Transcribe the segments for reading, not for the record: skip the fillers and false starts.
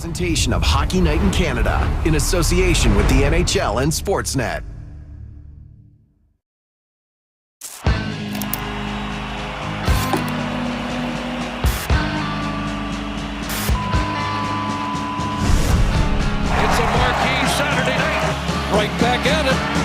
presentation of Hockey Night in Canada in association with the NHL and Sportsnet. It's a marquee Saturday night. Right back at it.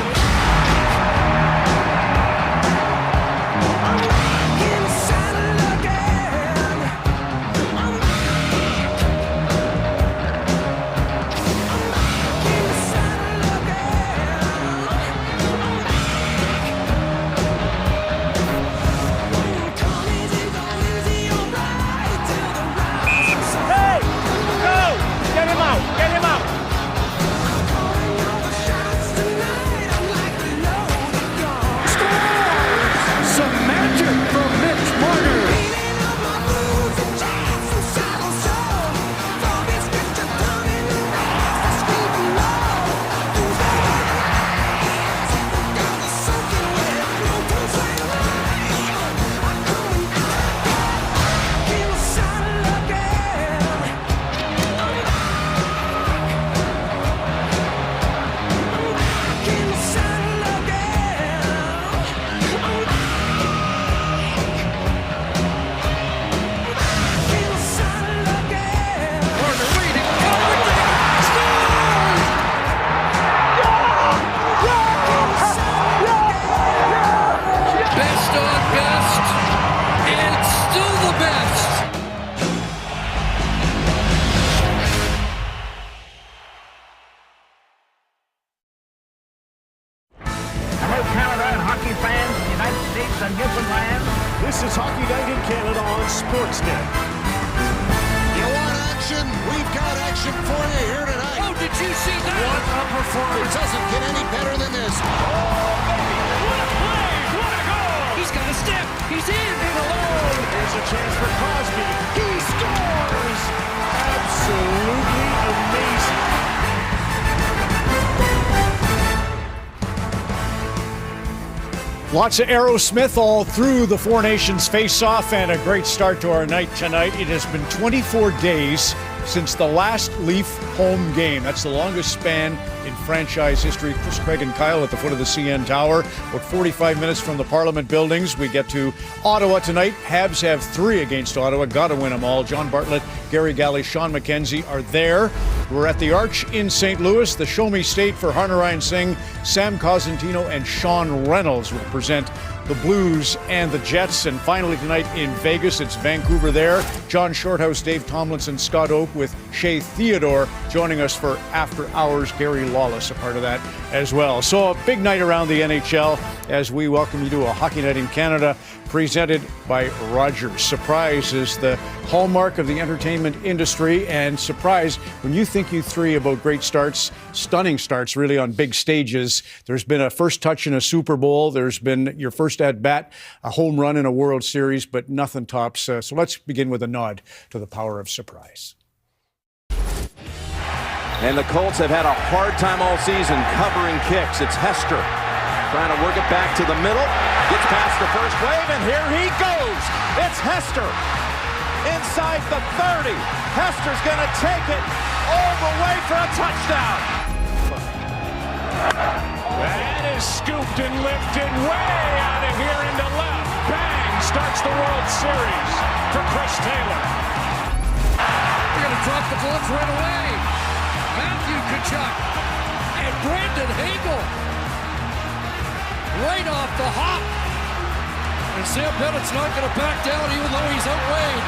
This is Hockey Night in Canada on Sportsnet. You want action? We've got action for you here tonight. Oh, did you see that? What a performance. It doesn't get any better than this. Oh, baby. What a play. What a goal. He's got a step. He's in alone. Here's a chance for Crosby. He scores! Absolutely amazing. Lots of Aerosmith all through the Four Nations face-off, and a great start to our night tonight. It has been 24 days since the last Leaf home game. That's the longest span in franchise history. Chris, Craig, and Kyle at the foot of the CN Tower. About 45 minutes from the Parliament buildings. We get to Ottawa tonight. Habs have 3 against Ottawa. Got to win them all. John Bartlett, Gary Galley, Sean McKenzie are there. We're at the Arch in St. Louis. The Show Me State for Harnarayan Singh, Sam Cosentino, and Sean Reynolds will present the Blues and the Jets. And finally tonight in Vegas, it's Vancouver there. John Shorthouse, Dave Tomlinson, Scott Oak with Shea Theodore joining us for After Hours. Gary Lawless a part of that as well. So a big night around the NHL as we welcome you to a Hockey Night in Canada presented by Rogers. Surprise is the hallmark of the entertainment industry, and surprise when you think you three about great starts, stunning starts really on big stages. There's been a first touch in a Super Bowl. There's been your first at bat, a home run in a World Series, but nothing tops. So let's begin with a nod to the power of surprise. And the Colts have had a hard time all season covering kicks. It's Hester trying to work it back to the middle. Gets past the first wave, and here he goes. It's Hester inside the 30. Hester's going to take it all the way for a touchdown. That is scooped and lifted way out of here into left. Bang! Starts the World Series for Chris Taylor. They're going to drop the gloves right away. Matthew Tkachuk and Brandon Hagel right off the hop. And Sam Bennett's not going to back down even though he's outweighed.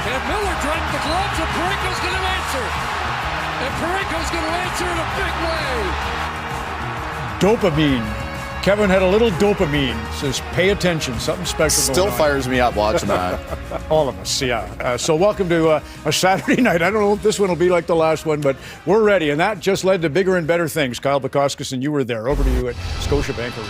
And Miller dropped the gloves and Parayko's going to answer. And Parayko's going to answer in a big way. Dopamine. Kevin had a little dopamine. Says, pay attention. Something special Still going on. fires me up watching that. All of us, yeah. So welcome to a Saturday night. I don't know if this one will be like the last one, but we're ready. And that just led to bigger and better things. Kyle Bukauskas, and you were there. Over to you at Scotiabank Arena.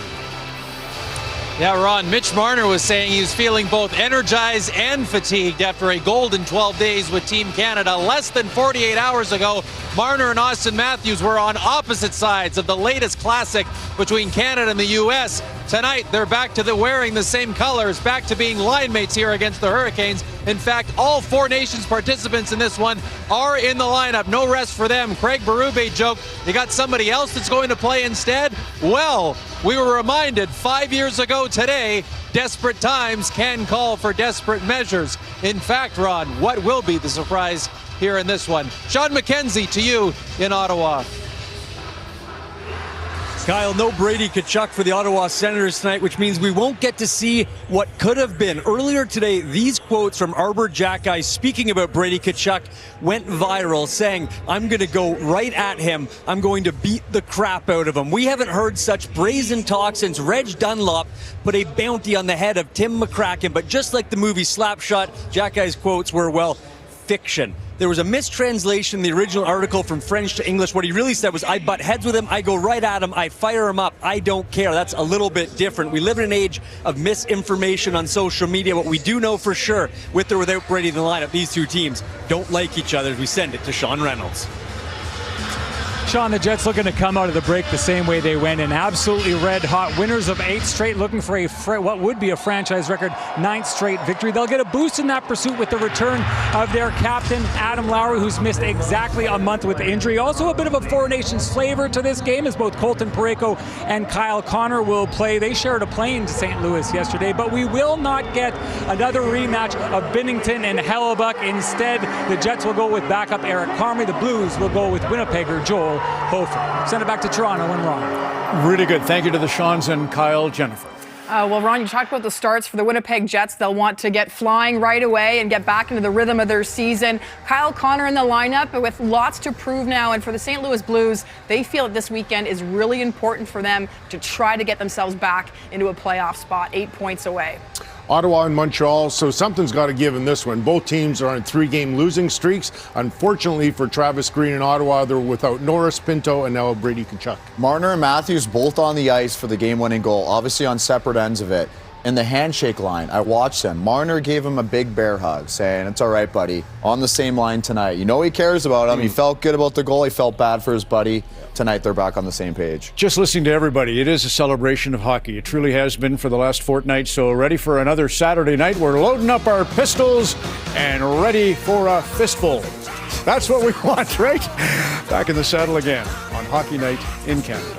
Yeah, Ron, Mitch Marner was saying he was feeling both energized and fatigued after a golden 12 days with Team Canada. Less than 48 hours ago, Marner and Austin Matthews were on opposite sides of the latest classic between Canada and the U.S. Tonight, they're back to wearing the same colors, back to being line mates here against the Hurricanes. In fact, all Four Nations participants in this one are in the lineup. No rest for them. Craig Berube joked, you got somebody else that's going to play instead? Well, we were reminded 5 years ago today, desperate times can call for desperate measures. In fact, Ron, what will be the surprise here in this one? Sean McKenzie to you in Ottawa. Kyle, no Brady Tkachuk for the Ottawa Senators tonight, which means we won't get to see what could have been. Earlier today, these quotes from Arbor Jacki speaking about Brady Tkachuk went viral, saying, I'm going to go right at him. I'm going to beat the crap out of him. We haven't heard such brazen talk since Reg Dunlop put a bounty on the head of Tim McCracken. But just like the movie Slapshot, Jacki's quotes were, well, fiction. There was a mistranslation in the original article from French to English. What he really said was, I butt heads with him, I go right at him, I fire him up, I don't care. That's a little bit different. We live in an age of misinformation on social media. What we do know for sure, with or without Brady in the lineup, these two teams don't like each other. We send it to Sean Reynolds. Sean, the Jets looking to come out of the break the same way they went in, absolutely red hot. Winners of 8 straight, looking for what would be a franchise record 9th straight victory. They'll get a boost in that pursuit with the return of their captain, Adam Lowry, who's missed exactly a month with injury. Also a bit of a Four Nations flavor to this game as both Colton Parayko and Kyle Connor will play. They shared a plane to St. Louis yesterday, but we will not get another rematch of Binnington and Hellebuck. Instead, the Jets will go with backup Eric Comrie. The Blues will go with Winnipegger Joel Hofer. Send it back to Toronto and Ron. Really good. Thank you to the Seans and Kyle. Jennifer. Well, Ron, you talked about the starts for the Winnipeg Jets. They'll want to get flying right away and get back into the rhythm of their season. Kyle Connor in the lineup with lots to prove now. And for the St. Louis Blues, they feel that this weekend is really important for them to try to get themselves back into a playoff spot, 8 points away. Ottawa and Montreal, so something's got to give in this one. Both teams are on 3-game losing streaks. Unfortunately for Travis Green in Ottawa, they're without Norris, Pinto, and now Brady Tkachuk. Marner and Matthews both on the ice for the game-winning goal, obviously on separate ends of it. In the handshake line, I watched him. Marner gave him a big bear hug, saying, it's all right, buddy. On the same line tonight. You know he cares about him. He felt good about the goal. He felt bad for his buddy. Tonight, they're back on the same page. Just listening to everybody, it is a celebration of hockey. It truly has been for the last fortnight. So ready for another Saturday night. We're loading up our pistols and ready for a fistful. That's what we want, right? Back in the saddle again on Hockey Night in Canada.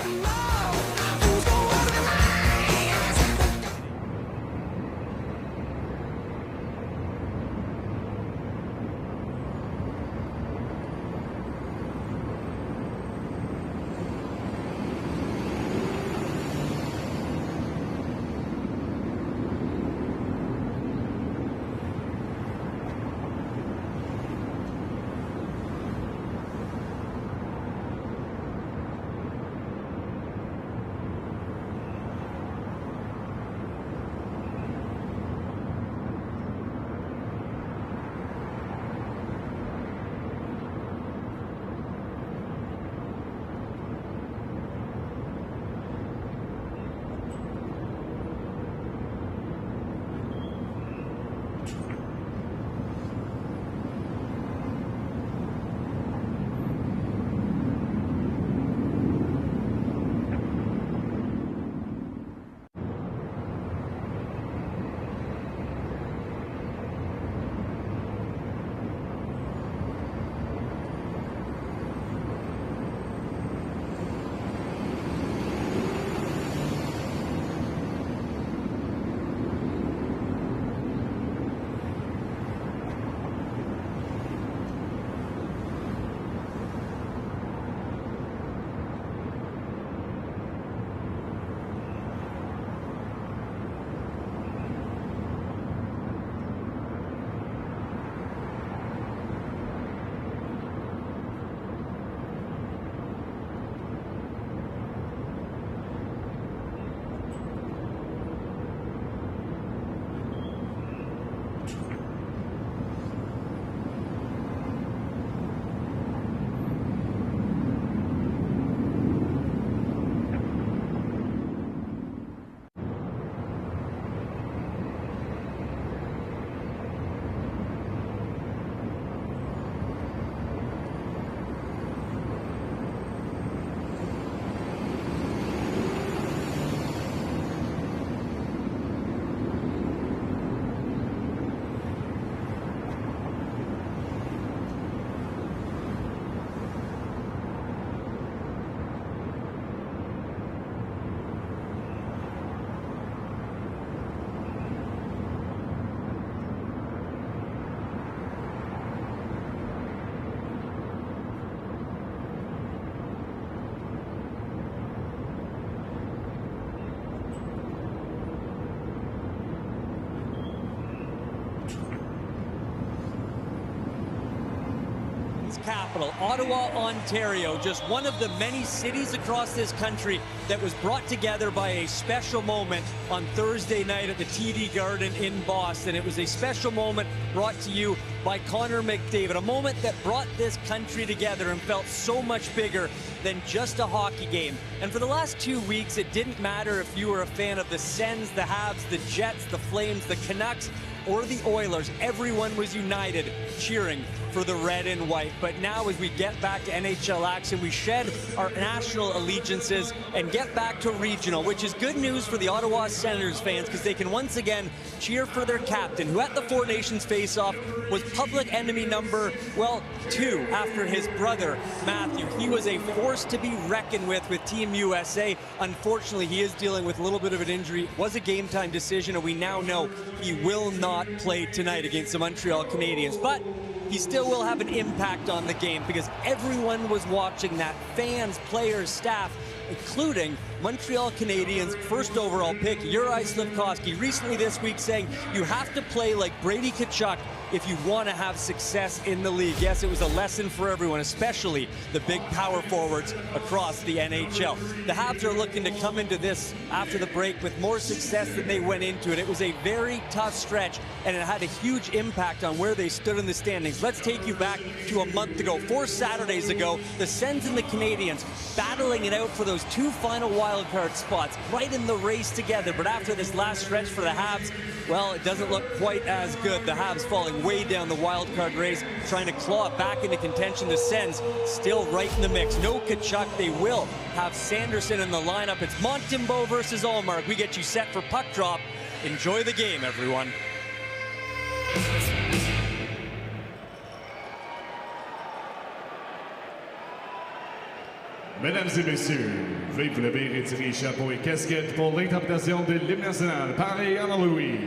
nation's capital, Ottawa, Ontario, just one of the many cities across this country that was brought together by a special moment on Thursday night at the TD Garden in Boston. It was a special moment brought to you by Connor McDavid, a moment that brought this country together and felt so much bigger than just a hockey game. And for the last 2 weeks, it didn't matter if you were a fan of the Sens, the Habs, the Jets, the Flames, the Canucks, or the Oilers. Everyone was united cheering for the red and white. But now as we get back to NHL action, we shed our national allegiances and get back to regional, which is good news for the Ottawa Senators fans because they can once again cheer for their captain, who at the Four Nations face-off was public enemy number, 2 after his brother, Matthew. He was a force to be reckoned with Team USA. Unfortunately, he is dealing with a little bit of an injury. It was a game-time decision, and we now know he will not play tonight against the Montreal Canadiens. But he still will have an impact on the game because everyone was watching that. Fans, players, staff, including Montreal Canadiens' first overall pick, Juraj Slafkovsky, recently this week saying you have to play like Brady Tkachuk if you want to have success in the league. Yes, it was a lesson for everyone, especially the big power forwards across the NHL. The Habs are looking to come into this after the break with more success than they went into it. It was a very tough stretch, and it had a huge impact on where they stood in the standings. Let's take you back to a month ago. 4 Saturdays ago, the Sens and the Canadiens battling it out for those 2 final wildcard spots, right in the race together. But after this last stretch for the Habs, well, it doesn't look quite as good. The Habs falling way down the wildcard race, trying to claw back into contention. The Sens still right in the mix. No Tkachuk. They will have Sanderson in the lineup. It's Montembeault versus Ullmark. We get you set for puck drop. Enjoy the game, everyone. Mesdames et messieurs, veuillez vous lever et retirer chapeau et casquette pour l'interprétation de l'hymne national par les Yana Louis.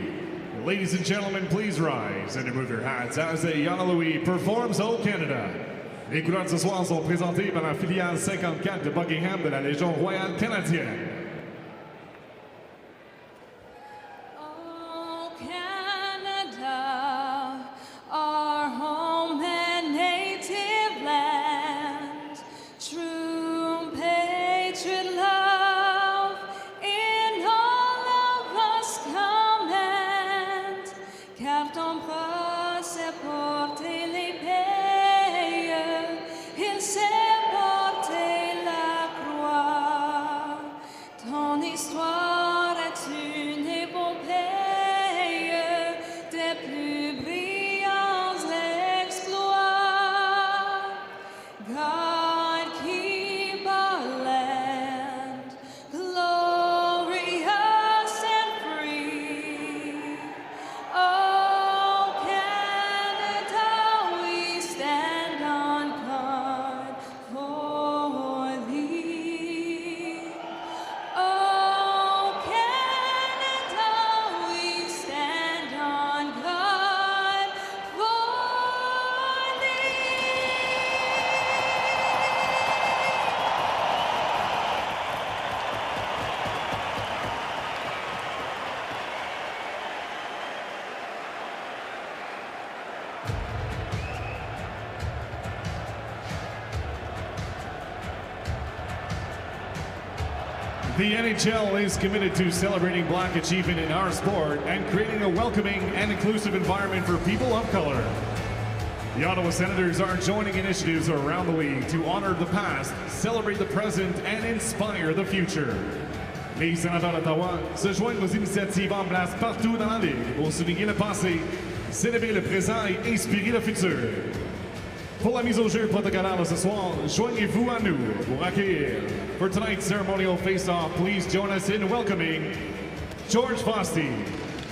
Ladies and gentlemen, please rise and remove your hats as the Yana Louis performs O Canada. Les couleurs de ce soir sont présentées par la filiale 54 de Buckingham de la Légion royale canadienne. Oh, Canada, our home and native land, true patriot love in all of us command, car ton bras s'est porté les pays, il s'est porté la croix, ton histoire est une épopée des plus brillants exploits. God keep our land glorious and free. Oh, Canada, we stand on guard for thee. Oh, Canada, we stand on guard for thee. The NHL is committed to celebrating black achievement in our sport and creating a welcoming and inclusive environment for people of color. The Ottawa Senators are joining initiatives around the league to honor the past, celebrate the present, and inspire the future. Les Sénateurs d'Ottawa se joignent aux initiatives en place partout dans la ligue pour souligner le passé, célébrer le présent et inspirer le futur. Pour la mise au jeu protocolaire de ce soir, joignez-vous à nous pour accueillir. For tonight's ceremonial face-off, please join us in welcoming George Fossey,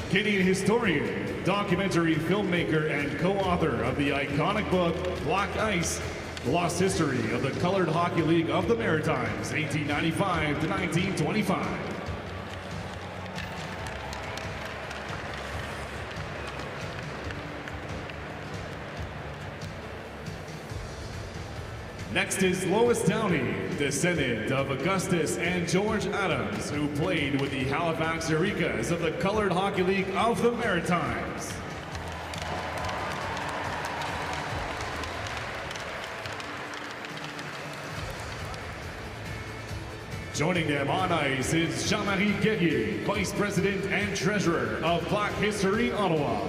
Canadian historian, documentary filmmaker, and co-author of the iconic book Black Ice, The Lost History of the Colored Hockey League of the Maritimes, 1895 to 1925. Next is Lois Downey, descendant of Augustus and George Adams, who played with the Halifax Eureka's of the Colored Hockey League of the Maritimes. Joining them on ice is Jean-Marie Guerrier, Vice President and Treasurer of Black History Ottawa.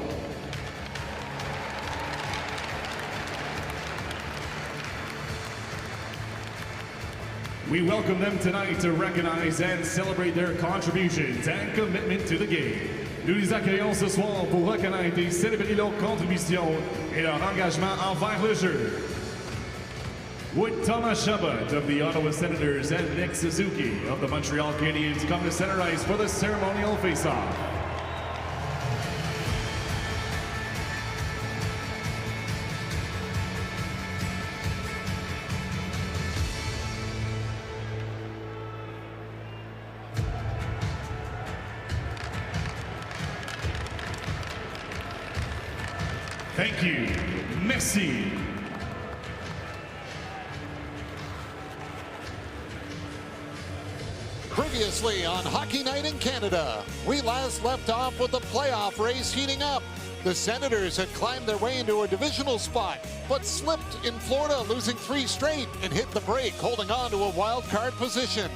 We welcome them tonight to recognize and celebrate their contributions and commitment to the game. Nous les accueillons ce soir pour reconnaître et célébrer leur contribution et leur engagement envers le jeu. Would Thomas Chabot of the Ottawa Senators and Nick Suzuki of the Montreal Canadiens come to center ice for the ceremonial face-off? Thank you. Merci. Previously on Hockey Night in Canada, we last left off with the playoff race heating up. The Senators had climbed their way into a divisional spot, but slipped in Florida, losing 3 straight and hit the break, holding on to a wild card position.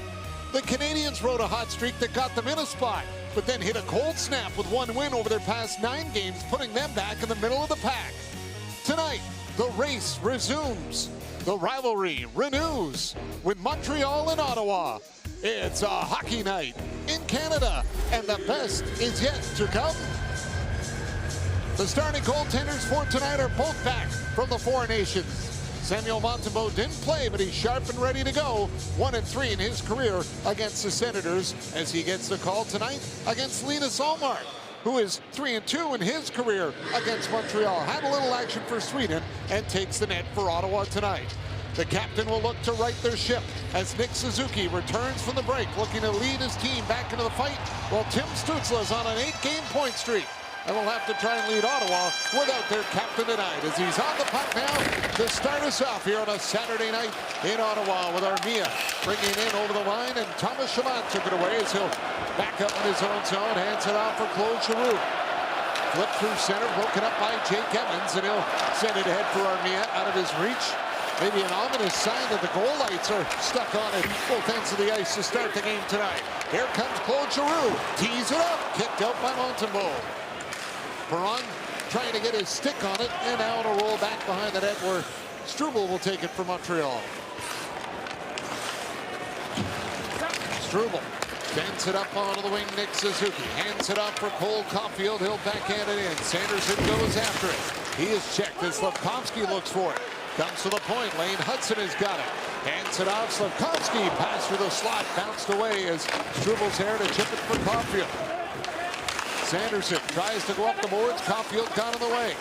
The Canadiens rode a hot streak that got them in a spot, but then hit a cold snap with 1 win over their past 9 games, putting them back in the middle of the pack. Tonight, the race resumes. The rivalry renews with Montreal and Ottawa. It's a hockey night in Canada, and the best is yet to come. The starting goaltenders for tonight are both back from the Four Nations. Samuel Montembeault didn't play, but he's sharp and ready to go. 1-3 in his career against the Senators as he gets the call tonight against Linus Ullmark, who is 3-2 in his career against Montreal. Had a little action for Sweden and takes the net for Ottawa tonight. The captain will look to right their ship as Nick Suzuki returns from the break, looking to lead his team back into the fight, while Tim Stützle is on an 8-game point streak and will have to try and lead Ottawa without their captain tonight, as he's on the puck now to start us off here on a Saturday night in Ottawa with Armia bringing in over the line, and Thomas Chabot took it away as he'll back up in his own zone, hands it off for Claude Giroux. Flip through center, broken up by Jake Evans, and he'll send it ahead for Armia out of his reach. Maybe an ominous sign that the goal lights are stuck on it, both ends of the ice to start the game tonight. Here comes Claude Giroux, tees it up, kicked out by Montembeault. Perron trying to get his stick on it, and now to roll back behind the net where Struble will take it for Montreal. Struble bends it up onto the wing, Nick Suzuki hands it off for Cole Caulfield, he'll backhand it in. Sanderson goes after it. He is checked as Slavkovsky looks for it. Comes to the point, Lane Hudson has got it. Hands it off, Slavkovsky, pass through the slot, bounced away as Struble's there to chip it for Caulfield. Sanderson tries to go up the boards, Caulfield got in the way.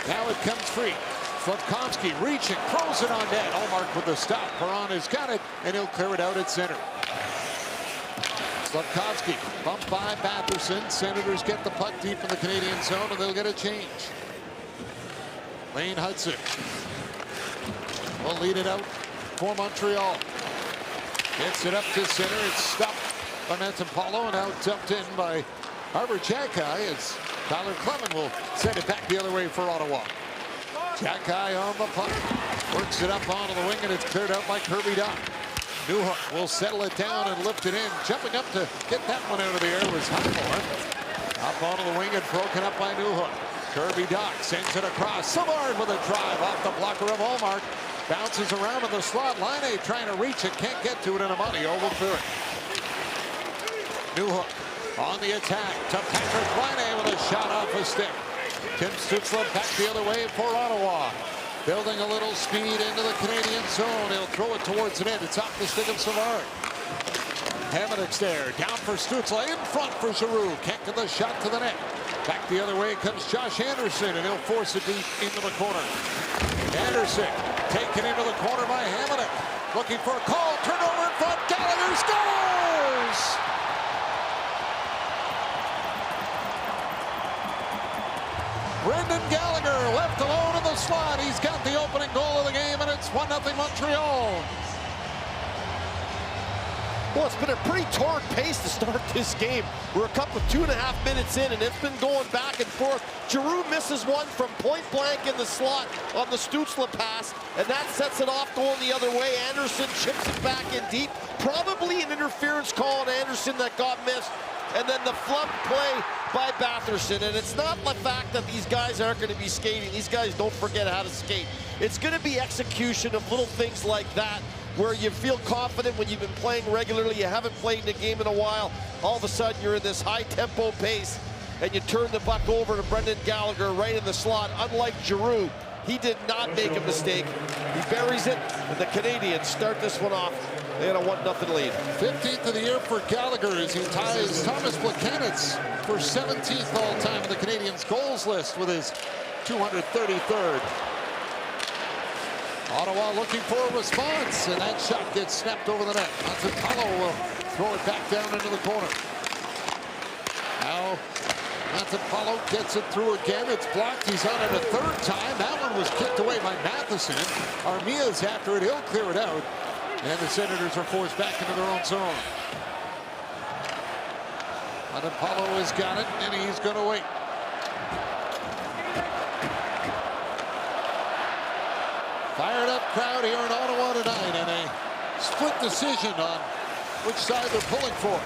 Now it comes free. Slavkovsky reaching, throws it on net. Ullmark with the stop, Perron has got it, and he'll clear it out at center. Slavkovsky bumped by Batherson. Senators get the puck deep in the Canadian zone, and they'll get a change. Lane Hudson will lead it out for Montreal. Gets it up to center. It's stopped by Montembeault and now dumped in by Arber Xhekaj as Tyler Clement will send it back the other way for Ottawa. Xhekaj on the puck. Works it up onto the wing, and it's cleared out by Kirby Dach. Newhook will settle it down and lift it in. Jumping up to get that one out of the air was Highmore. Up onto the wing and broken up by Newhook. Kirby Dach sends it across. Savard with a drive off the blocker of Ullmark. Bounces around in the slot. Laine trying to reach it. Can't get to it, and Amadio will clear it. Newhook on the attack to Patrick Laine with a shot off a stick. Tim Stützle back the other way for Ottawa. Building a little speed into the Canadian zone. He'll throw it towards the net. It's off the stick of Savard. Hamonic's there. Down for Stützle. In front for Giroux. Can't get the shot to the net. Back the other way comes Josh Anderson, and he'll force it deep into the corner. Anderson taken into the corner by Hamonic. Looking for a call. Turnover in front. Gallagher scores! Brendan Gallagher left alone in the slot. He's got the opening goal of the game, and it's 1-0 Montreal. Well, it's been a pretty torrid pace to start this game. We're a couple of 2.5 minutes in, and it's been going back and forth. Giroux misses one from point blank in the slot on the Stützle pass, and that sets it off going the other way. Anderson chips it back in deep. Probably an interference call on Anderson that got missed. And then the flump play by Batherson. And it's not the fact that these guys aren't going to be skating. These guys don't forget how to skate. It's going to be execution of little things like that, where you feel confident when you've been playing regularly, you haven't played in a game in a while, all of a sudden you're in this high-tempo pace, and you turn the puck over to Brendan Gallagher right in the slot. Unlike Giroux, he did not make a mistake. He buries it, and the Canadians start this one off. They had a 1-0 lead. 15th of the year for Gallagher as he ties Thomas Plekanec for 17th all-time in the Canadians' goals list with his 233rd. Ottawa looking for a response, and that shot gets snapped over the net. Montepallo will throw it back down into the corner. Now Montepallo gets it through again. It's blocked. He's on it a third time. That one was kicked away by Matheson. Armia's after it. He'll clear it out. And the Senators are forced back into their own zone. Montepallo has got it, and he's going to wait. Fired up crowd here in Ottawa tonight, and a split decision on which side they're pulling for.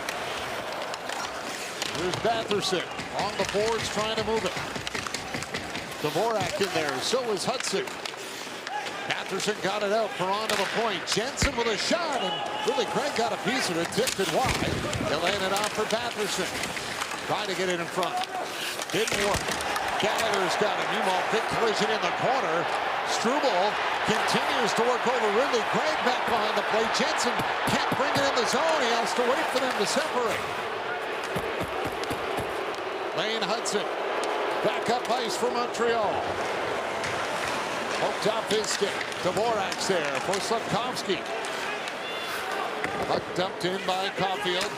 Here's Batherson on the boards trying to move it. Dvorak in there, so is Hudson. Batherson got it out, Perron to the point. Jensen with a shot, and really Craig got a piece of it, tipped it wide. They'll land it off for Batherson. Trying to get it in front. Didn't work. Gallagher's got a Newmont big collision in the corner. Struble continues to work over Ridley. Craig back behind the plate. Jensen can't bring it in the zone. He has to wait for them to separate. Lane Hudson back up ice for Montreal. Poked off his stick. Dvorak's there for Slafkovsky. Puck dumped in by Caulfield.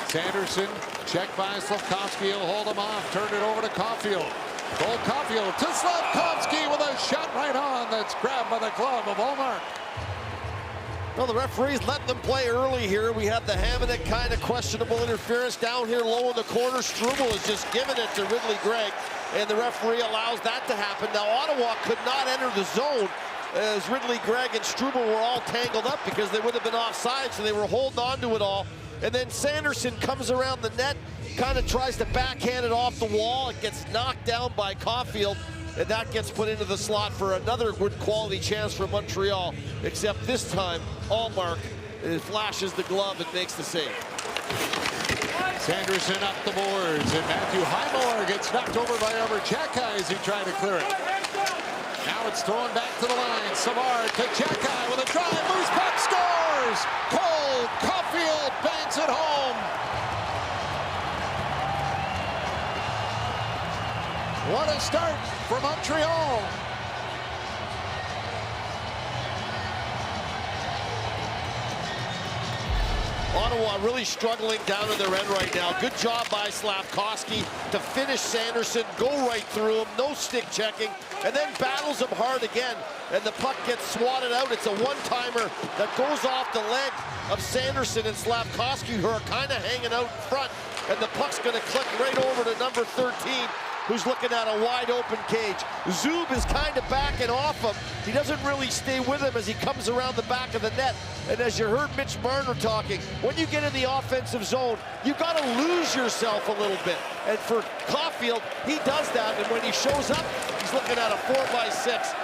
Sanderson checked by Slafkovsky. He'll hold him off. Turn it over to Caulfield. Cole Caulfield to Slafkovsky with a shot right on. That's grabbed by the glove of Ullmark. Well, the referee's letting them play early here. We had the Hamonic kind of questionable interference down here low in the corner. Struble is just giving it to Ridley Gregg, and the referee allows that to happen. Now, Ottawa could not enter the zone as Ridley Gregg and Struble were all tangled up because they would have been offside, so they were holding on to it all. And then Sanderson comes around the net, kind of tries to backhand it off the wall. It gets knocked down by Caulfield, and that gets put into the slot for another good quality chance for Montreal, except this time Ullmark flashes the glove and makes the save. Sanderson up the boards, and Matthew Highmore gets knocked over by Arbor Xhekaj as he tried to clear it. Now it's thrown back to the line. Savard to Xhekaj with a drive, loose puck, scores! Cole Caulfield bangs it home. What a start for Montreal. Ottawa really struggling down in their end right now. Good job by Slafkovsky to finish Sanderson, go right through him, no stick checking, and then battles him hard again, and the puck gets swatted out. It's a one-timer that goes off the leg of Sanderson and Slafkovsky, who are kind of hanging out front, and the puck's going to click right over to number 13, who's looking at a wide open cage. Zub is kind of backing off him. He doesn't really stay with him as he comes around the back of the net. And as you heard Mitch Marner talking, when you get in the offensive zone, you got to lose yourself a little bit. And for Caulfield, he does that. And when he shows up, he's looking at a 4x6.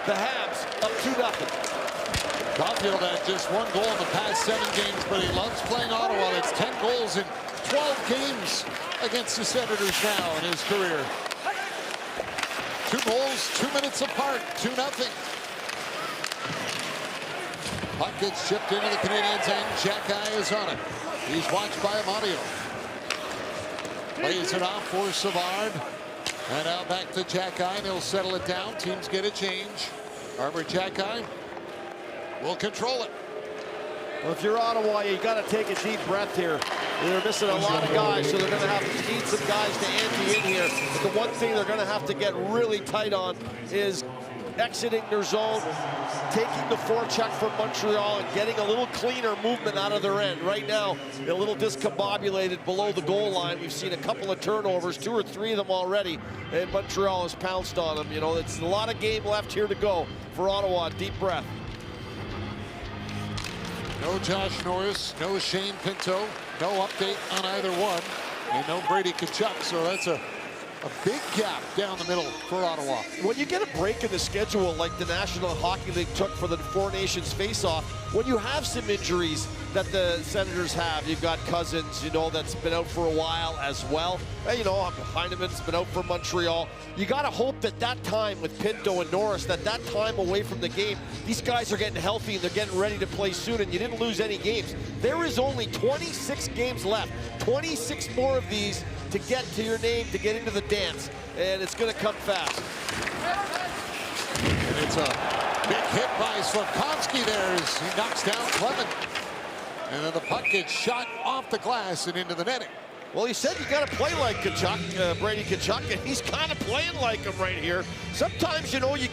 The Habs up 2-0. Caulfield had just one goal in the past 7 games, but he loves playing Ottawa. That's 10 goals in 12 games against the Senators now in his career. 2 goals, 2 minutes apart, 2-0. Puck gets chipped into the Canadiens' end. Xhekaj is on it. He's watched by Amadio. Plays it off for Savard. And now back to Xhekaj. They'll settle it down. Teams get a change. Arbor Xhekaj will control it. Well, if you're Ottawa, you got to take a deep breath here. They're missing a lot of guys, so they're going to have to need some guys to ante in here. But the one thing they're going to have to get really tight on is exiting their zone, taking the forecheck from Montreal and getting a little cleaner movement out of their end. Right now, a little discombobulated below the goal line. We've seen a couple of turnovers, 2 or 3 of them already, and Montreal has pounced on them. You know, it's a lot of game left here to go for Ottawa. Deep breath. No Josh Norris, no Shane Pinto, no update on either one, and no Brady Tkachuk, so that's a big gap down the middle for Ottawa. When you get a break in the schedule like the National Hockey League took for the Four Nations face-off, when you have some injuries that the Senators have, you've got Cousins, you know, that's been out for a while as well. You know, Heineman's been out for Montreal. You got to hope that that time with Pinto and Norris, that time away from the game, these guys are getting healthy and they're getting ready to play soon, and you didn't lose any games. There is only 26 games left, 26 more of these to get to your name, to get into the dance, and it's going to come fast. And it's a big hit by Slafkovsky there as he knocks down Clement. And then the puck gets shot off the glass and into the netting. Well, he said you got to play like Tkachuk, Brady Tkachuk, and he's kind of playing like him right here. Sometimes, you know, you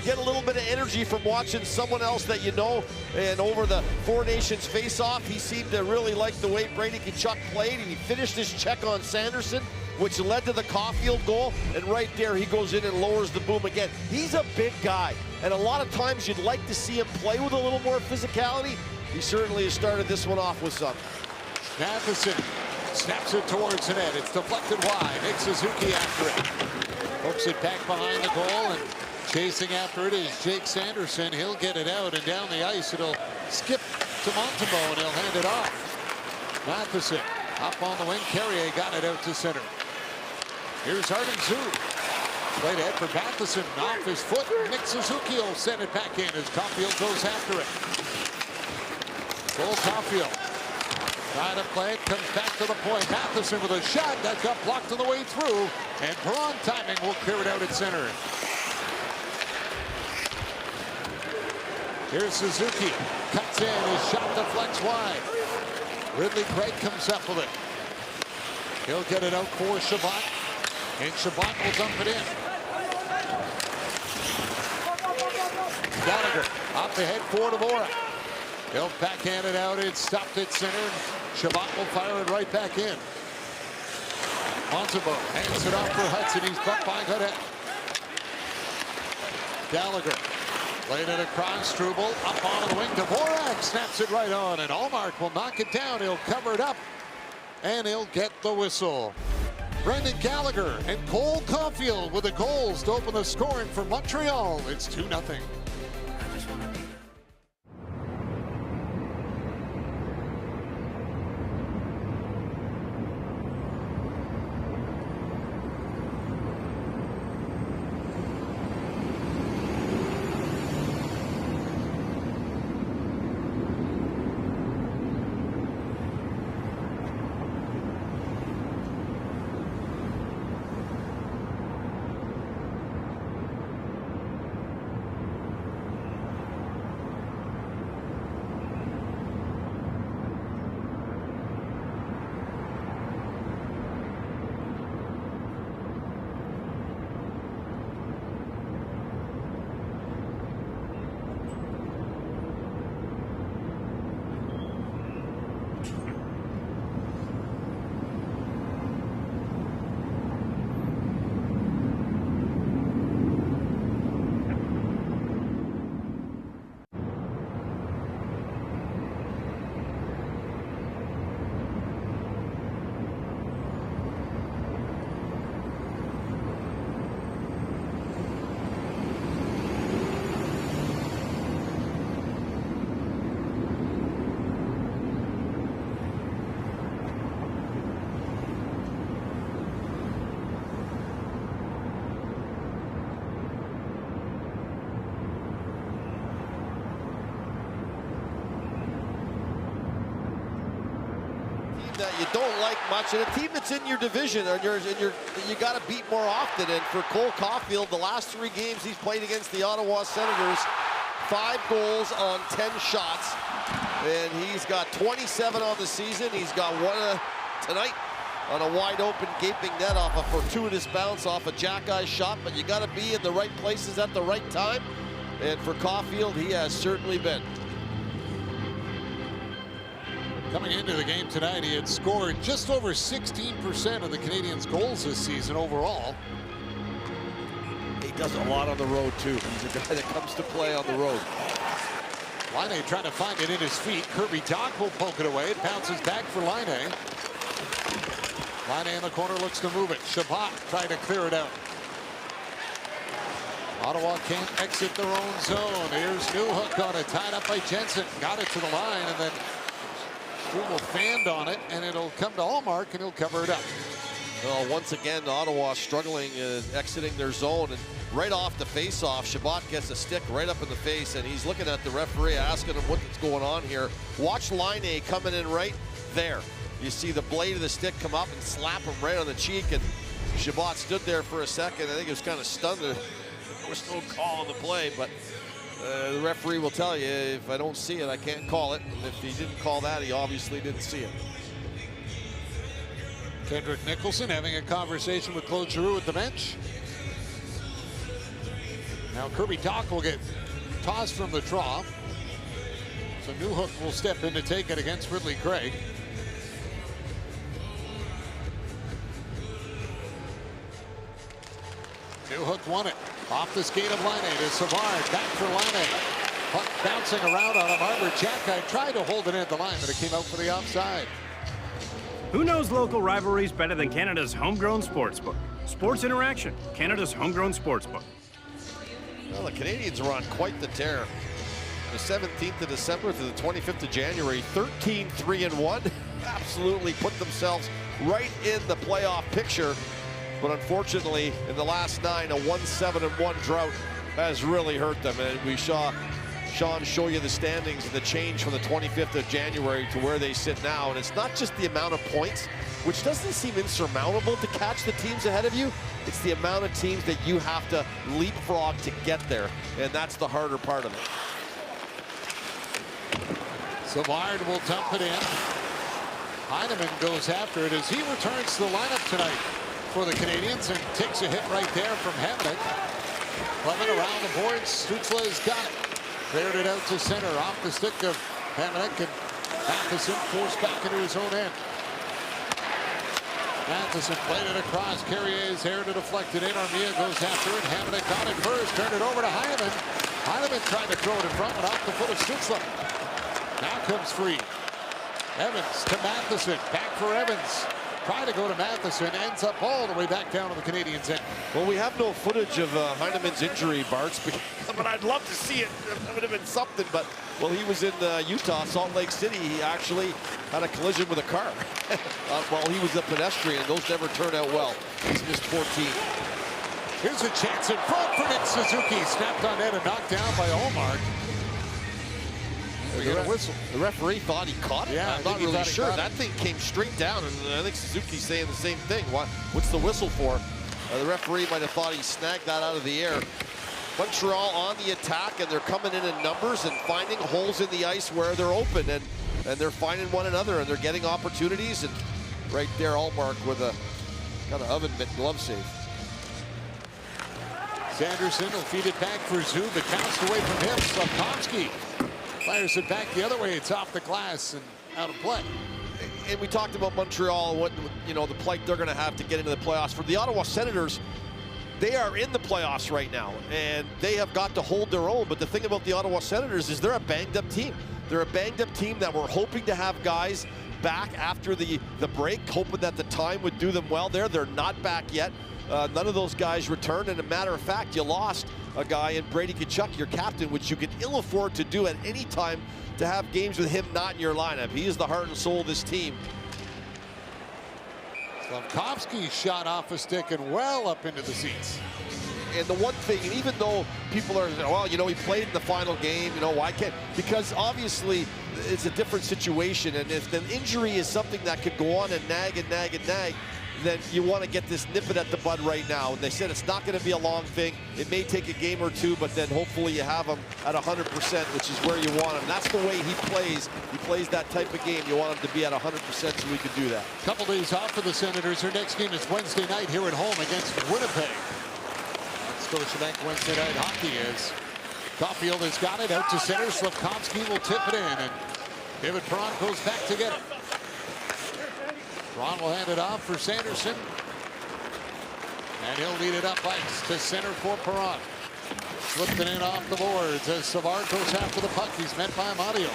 get a little bit of energy from watching someone else that you know. And over the Four Nations face-off, he seemed to really like the way Brady Tkachuk played, and he finished his check on Sanderson, which led to the Caulfield goal. And right there, he goes in and lowers the boom again. He's a big guy, and a lot of times you'd like to see him play with a little more physicality. He certainly has started this one off with some. Matheson snaps it towards the net. It's deflected wide. Nick Suzuki after it. Hooks it back behind the goal, and chasing after it is Jake Sanderson. He'll get it out, and down the ice it'll skip to Montembeault, and he'll hand it off. Matheson up on the wing. Carrier got it out to center. Here's Arden Zhu. Played ahead for Matheson. Off his foot. Nick Suzuki will send it back in as Caulfield goes after it. Cole Caulfield trying to play it, comes back to the point. Matheson with a shot that got blocked on the way through, and Perron timing will clear it out at center. Here's Suzuki, cuts in, his shot deflects wide. Ridley Craig comes up with it. He'll get it out for Shabbat, and Shabbat will dump it in. Gallagher off the head for Dvorak. He'll backhand it out. It's stopped at center, and Shabbat will fire it right back in. Montembeault hands it off for Hudson. He's bumped by Godet. Gallagher played it across. Struble up on the wing. Dvorak snaps it right on, and Allmark will knock it down. He'll cover it up, and he'll get the whistle. Brendan Gallagher and Cole Caulfield with the goals to open the scoring for Montreal. It's 2-0. That you don't like much, and a team that's in your division, or you got to beat more often. And for Cole Caulfield, the last 3 games he's played against the Ottawa Senators, 5 goals on 10 shots, and he's got 27 on the season. He's got 1 tonight, on a wide open gaping net off a fortuitous bounce off a Jack-Eye shot, but you got to be in the right places at the right time. And for Caulfield, he has certainly been. Coming into the game tonight, he had scored just over 16% of the Canadiens' goals this season overall. He does a lot on the road, too. He's a guy that comes to play on the road. Laine trying to find it in his feet. Kirby Dach will poke it away. It bounces back for Laine. Laine in the corner looks to move it. Chabot trying to clear it out. Ottawa can't exit their own zone. Here's Newhook on it, tied up by Jensen. Got it to the line, and then Struble fanned on it, and it'll come to Allmark, and he'll cover it up. Well, once again, Ottawa struggling exiting their zone, and right off the face-off, Chabot gets a stick right up in the face, and he's looking at the referee, asking him what's going on here. Watch Laine coming in right there. You see the blade of the stick come up and slap him right on the cheek, and Chabot stood there for a second. I think he was kind of stunned. There was no call on the play, but the referee will tell you, if I don't see it, I can't call it. And if he didn't call that, he obviously didn't see it. Kendrick Nicholson having a conversation with Claude Giroux at the bench. Now Kirby Dach will get tossed from the trough. So Newhook will step in to take it against Ridley Craig. Newhook won it. Off the skate of Laine to Savard. Back for Laine. Puck bouncing around on him. Arber Xhekaj tried to hold it in at the line, but it came out for the offside. Who knows local rivalries better than Canada's homegrown sportsbook? Sports Interaction, Canada's homegrown sportsbook. Well, the Canadiens are on quite the tear. The 17th of December to the 25th of January, 13-3-1. Absolutely put themselves right in the playoff picture. But unfortunately, in the last 9, a 1-7-1 drought has really hurt them. And we saw Sean show you the standings and the change from the 25th of January to where they sit now. And it's not just the amount of points, which doesn't seem insurmountable to catch the teams ahead of you. It's the amount of teams that you have to leapfrog to get there. And that's the harder part of it. Savard will dump it in. Heineman goes after it as he returns to the lineup tonight for the Canadiens and takes a hit right there from Hamonic. Clement around the boards. Stützle has got it. Cleared it out to center off the stick of Hamonic, and Matheson forced back into his own end. Matheson played it across. Carrier's hair to deflect it in. Armia goes after it. Hamonic got it first. Turned it over to Heineman. Heineman tried to throw it in front, but off the foot of Stützle. Now comes free. Evans to Matheson. Back for Evans. Try to go to Matheson, ends up all the way back down to the Canadiens' end. Well, we have no footage of Heineman's injury, Bartz, but I'd love to see it. It would have been something, but while he was in Utah, Salt Lake City, he actually had a collision with a car while he was a pedestrian. Those never turn out well. He's missed 14. Here's a chance in front for Nick Suzuki. Snapped on net and knocked down by Allmark. The referee thought he caught it. Yeah, I'm not really sure. That thing came straight down, and I think Suzuki's saying the same thing. What's the whistle for? The referee might have thought he snagged that out of the air. Montreal on the attack, and they're coming in numbers and finding holes in the ice where they're open, and they're finding one another, and they're getting opportunities. And right there, Allmark with a kind of oven mitt glove save. Sanderson will feed it back for Zub. It bounced away from him. Slafkovsky fires it back the other way. It's off the glass and out of play. And we talked about Montreal, what the plight they're going to have to get into the playoffs. For the Ottawa Senators, they are in the playoffs right now, and they have got to hold their own. But the thing about the Ottawa Senators is they're a banged-up team. They're a banged-up team that we're hoping to have guys back after the break, hoping that the time would do them well there. They're not back yet. None of those guys returned, and a matter of fact, you lost a guy in Brady Tkachuk, your captain, which you can ill afford to do at any time, to have games with him not in your lineup. He is the heart and soul of this team. Slafkovsky shot off a stick and well up into the seats. And the one thing, and even though people are, well, he played in the final game, why can't? Because obviously it's a different situation, and if the injury is something that could go on and nag and nag and nag, then you want to get this nip it at the bud right now. And they said it's not going to be a long thing. It may take a game or two, but then hopefully you have him at 100%, which is where you want him. That's the way he plays. He plays that type of game. You want him to be at 100%, so we can do that. Couple days off for the Senators. Their next game is Wednesday night here at home against Winnipeg. Scotiabank Wednesday night hockey is. Caulfield has got it out to center. Slafkovsky will tip it in, and David Perron goes back to get it. Ron will hand it off for Sanderson. And he'll lead it up ice to center for Perron. Slipped it in off the boards as Savard goes after the puck. He's met by Amadio.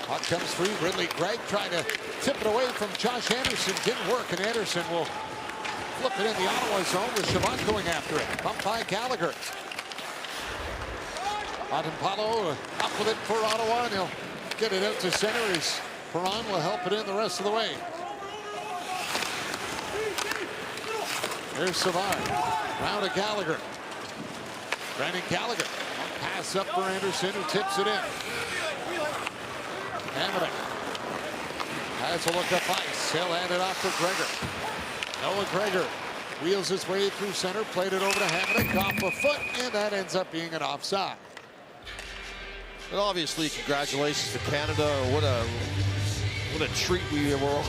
Puck comes free. Ridley Gregg trying to tip it away from Josh Anderson. Didn't work, and Anderson will flip it in the Ottawa zone with Chabot going after it. Pumped by Gallagher. Montempalo up with it for Ottawa, and he'll get it out to center as Perron will help it in the rest of the way. There's Savard. Round to Gallagher. Brandon Gallagher. Pass up for Anderson, who tips it in. Hamonic has a look up ice. He'll hand it off to Gregor. Noah Gregor wheels his way through center, played it over to Hamonic, off a foot, and that ends up being an offside. And obviously, congratulations to Canada. What a treat we were all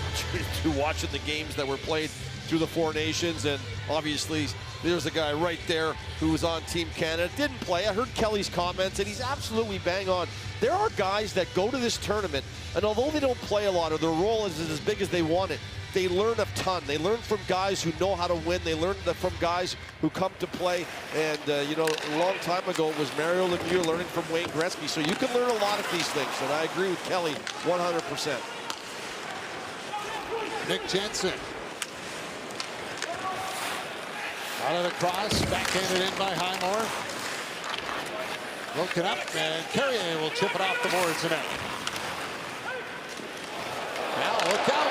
to watching the games that were played through the Four Nations. And obviously, there's a guy right there who was on Team Canada. Didn't play. I heard Kelly's comments, and he's absolutely bang on. There are guys that go to this tournament, and although they don't play a lot or their role isn't as big as they want it, they learn a ton. They learn from guys who know how to win. They learn from guys who come to play. And, you know, a long time ago, it was Mario Lemieux learning from Wayne Gretzky. So you can learn a lot of these things. And I agree with Kelly 100%. Nick Jensen. Out of the cross, backhanded in by Highmore. Broken up, and Carrier will chip it off the boards and out. Now look out.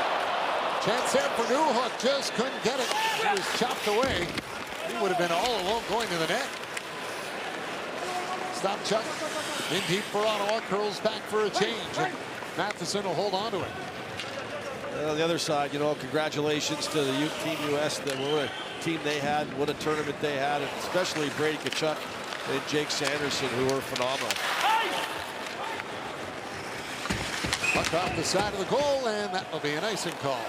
Chance there for Newhook, just couldn't get it. He was chopped away. He would have been all alone going to the net. Stop Chuck. In deep for Ottawa, curls back for a change. And Matheson will hold on to it. On the other side, you know, congratulations to the Team US. What a team they had, what a tournament they had, and especially Brady Tkachuk and Jake Sanderson, who were phenomenal. Puck off the side of the goal, and that will be an icing call.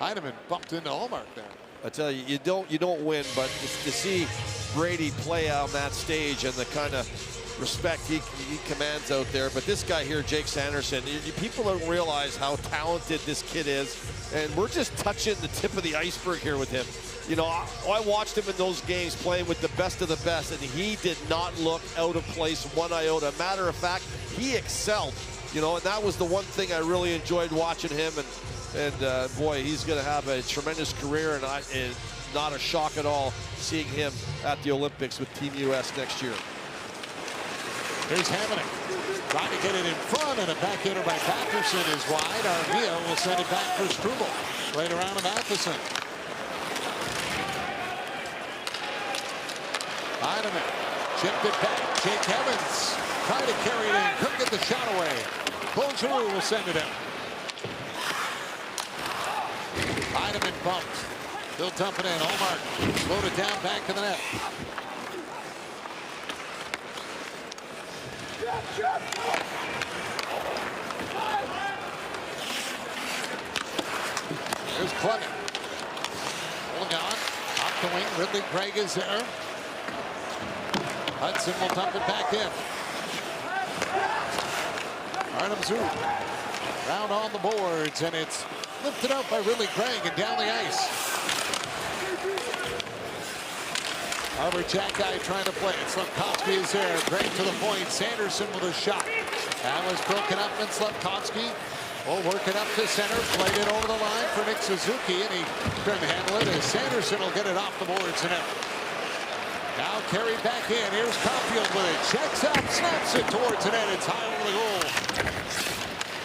Heineman bumped into Allmark there. I tell you, you don't win, but to see Brady play on that stage and the kind of respect he commands out there. But this guy here, Jake Sanderson, people don't realize how talented this kid is, and we're just touching the tip of the iceberg here with him. You know, I watched him in those games playing with the best of the best, and he did not look out of place one iota. Matter of fact, he excelled. You know, and that was the one thing I really enjoyed watching him. And boy, he's going to have a tremendous career, and not a shock at all seeing him at the Olympics with Team US next year. Here's Hamonic trying to get it in front, and a backhander by Patterson is wide. Armia will send it back for Struble. Right around to Matheson. Heineman chipped it back. Jake Evans trying to carry it in. Couldn't get the shot away. Beaujeu will send it in. Heineman bumped. Still dumping in. Allmark loaded down back to the net. There's Clement. Holding on. Off the wing. Ridley Gregg is there. Hudson will dump it back in. Artem Zub. Round on the boards, and it's lifted out by Ridley Gregg and down the ice. Arbor Jacki trying to play it. Slafkovsky is there. Gregg to the point. Sanderson with a shot. That was broken up, and Slafkovsky will work it up to center. Played it over the line for Nick Suzuki, and he couldn't handle it. As Sanderson will get it off the boards and out. Now carried back in. Here's Caulfield with it. Checks out, snaps it towards the net. It's high over the goal.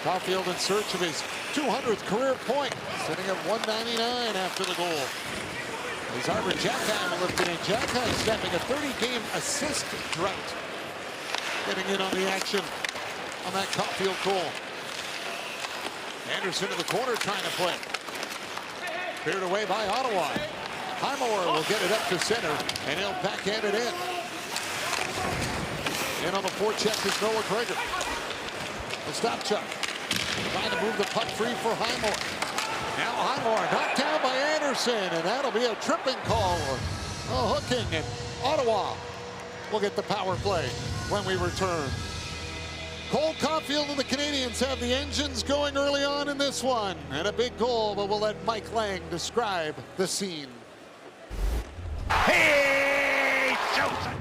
Caulfield in search of his 200th career point, sitting at 199 after the goal. As Arbor Jacki lifted in. Jacki snapping a 30-game assist drought. Getting in on the action on that Caulfield goal. Anderson in the corner trying to play. Cleared away by Ottawa. Highmore will get it up to center, and he'll backhand it in. In on the forecheck is Noah Gregor. The stop chuck. Trying to move the puck free for Highmore. Now Highmore knocked down by Anderson, and that'll be a tripping call. A hooking, and Ottawa will get the power play when we return. Cole Caulfield and the Canadians have the engines going early on in this one. And a big goal, but we'll let Mike Lang describe the scene. Hey, Joseph!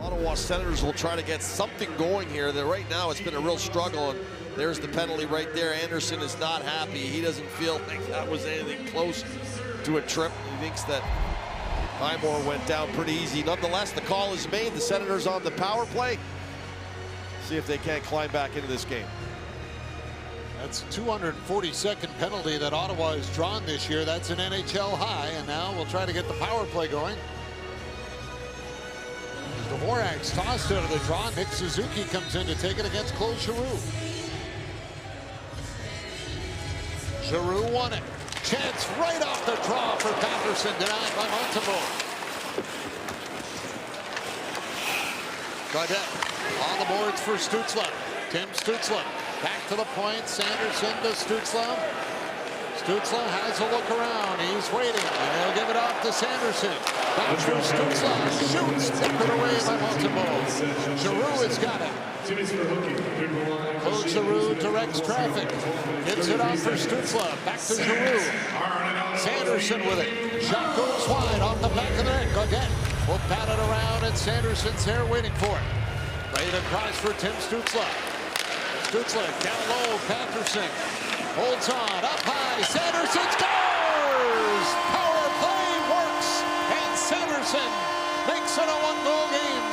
Ottawa Senators will try to get something going here. That right now it's been a real struggle, and there's the penalty right there. Anderson is not happy. He doesn't feel like that was anything close to a trip. He thinks that Highmore went down pretty easy. Nonetheless, the call is made. The Senators on the power play. See if they can't climb back into this game. That's 242nd penalty that Ottawa has drawn this year. That's an NHL high, and now we'll try to get the power play going. Dvorak's tossed out of the draw. Nick Suzuki comes in to take it against Claude Giroux. Giroux won it. Chance right off the draw for Patterson, denied by Montembeault. Gaudette on the boards for Stützle. Tim Stützle back to the point. Sanderson to Stützle. Stützle has a look around. He's waiting, and he'll give it off to Sanderson. Back to Stützle. Shoots. Tipped it away by Montembeault. Giroux has got it. Claude Giroux directs traffic. Gets it off for Stützle. Back to Giroux. Sanderson with it. Shot goes wide off the back of the net. Gaudette will pat it around, and Sanderson's there waiting for it. Played across for Tim Stützle. Stützle down low. Patterson holds on. Up high. Sanderson scores! Power play works, and Sanderson makes it a one-goal game.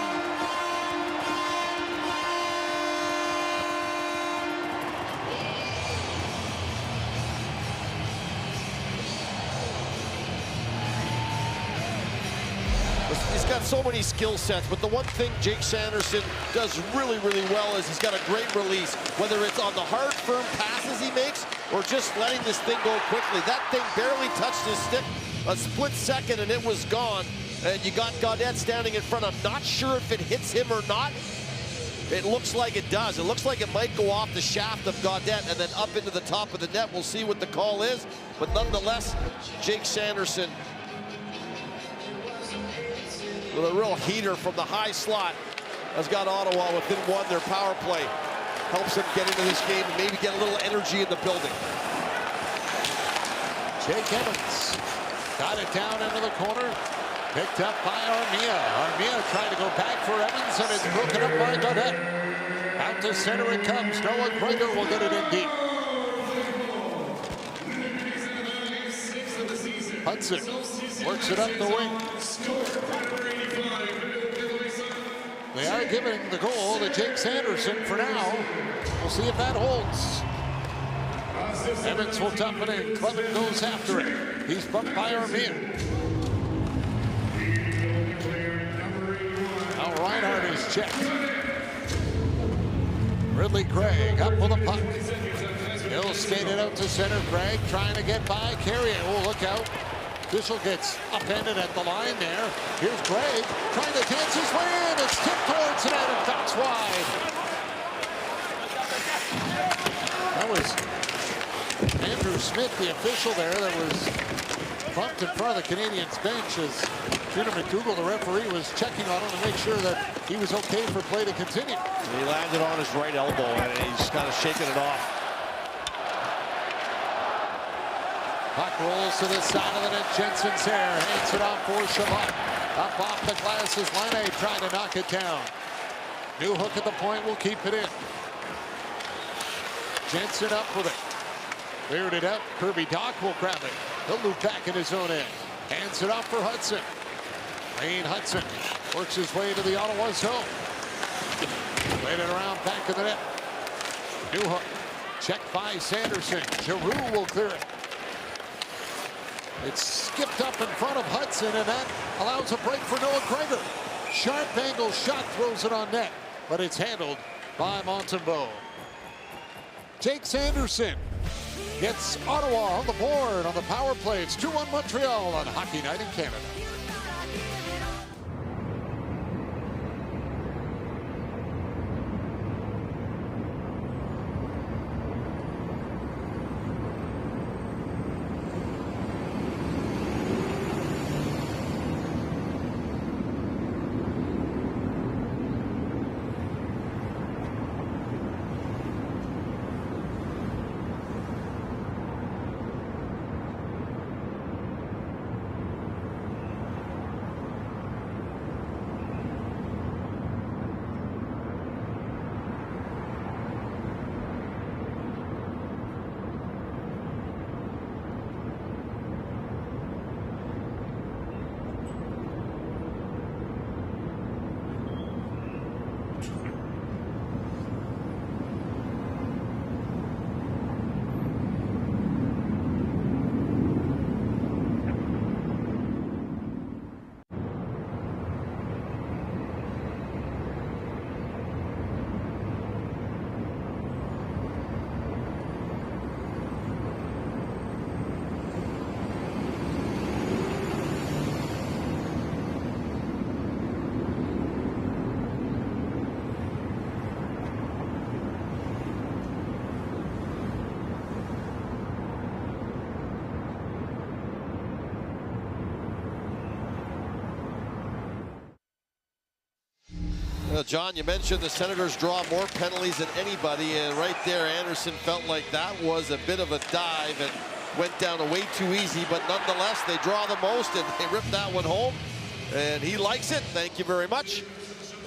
He's got so many skill sets, but the one thing Jake Sanderson does really, really well is he's got a great release, whether it's on the hard, firm passes he makes or just letting this thing go quickly. That thing barely touched his stick a split second, and it was gone. And you got Gaudette standing in front. I'm not sure if it hits him or not. It looks like it does. It looks like it might go off the shaft of Gaudette and then up into the top of the net. We'll see what the call is. But nonetheless, Jake Sanderson with a real heater from the high slot has got Ottawa within one. Their power play helps them get into this game and maybe get a little energy in the building. Jake Evans got it down into the corner. Picked up by Armia. Armia tried to go back for Evans, and it's broken up by Gaudette. Out to center it comes. Noah Gregor will get it in deep. Hudson works it up the wing. They are giving the goal to Jake Sanderson for now. We'll see if that holds. Evans will dump it in. Clement goes after it. He's bumped by Armia. Now Reinhardt is checked. Ridley Gregg up with the puck. He'll skate it out to center. Gregg trying to get by Carrier. Oh, look out. Bissell gets upended at the line there. Here's Gregg trying to dance his way in. It's tipped towards the net and bounced wide. That was Andrew Smith, the official there, that was bumped in front of the Canadiens bench as Junior McDougall, the referee, was checking on him to make sure that he was okay for play to continue. He landed on his right elbow and he's kind of shaking it off. Puck rolls to the side of the net. Jensen's there. Hands it off for Shabbat. Up off the glasses. Laine trying to knock it down. New hook at the point will keep it in. Jensen up with it. Cleared it up. Kirby Dach will grab it. He'll move back in his own end. Hands it off for Hudson. Lane Hudson works his way to the Ottawa zone. Played it around back of the net. New hook. Checked by Sanderson. Giroux will clear it. It's skipped up in front of Hudson, and that allows a break for Noah Gregor. Sharp angle shot throws it on net, but it's handled by Montembeault. Jake Sanderson gets Ottawa on the board on the power play. It's 2-1 Montreal on Hockey Night in Canada. John, you mentioned the Senators draw more penalties than anybody, and right there Anderson felt like that was a bit of a dive and went down way too easy, but nonetheless they draw the most and they rip that one home, and he likes it. Thank you very much.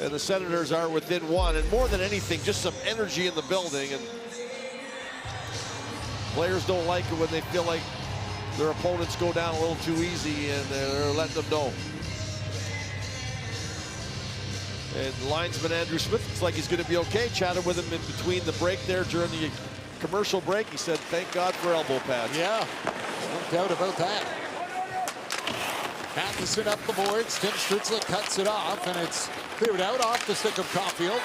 And the Senators are within one, and more than anything, just some energy in the building, and players don't like it when they feel like their opponents go down a little too easy, and they're letting them know. And linesman Andrew Smith looks like he's going to be okay. Chatted with him in between the break there during the commercial break. He said, thank God for elbow pads. Yeah, no doubt about that. Matheson up the boards. Tim Stützle cuts it off, and it's cleared out off the stick of Caulfield.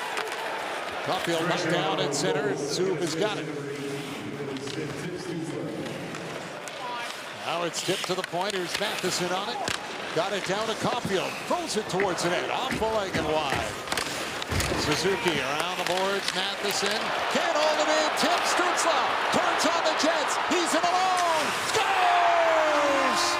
Caulfield knocked down at center, and Zub has got it. Now it's tipped to the point. Here's Matheson on it. Got it down to Caulfield. Throws it towards the net. Off the leg and wide. Suzuki around the boards. Matheson can't hold it in. Tim Stützle turns on the Jets. He's in alone. Scores!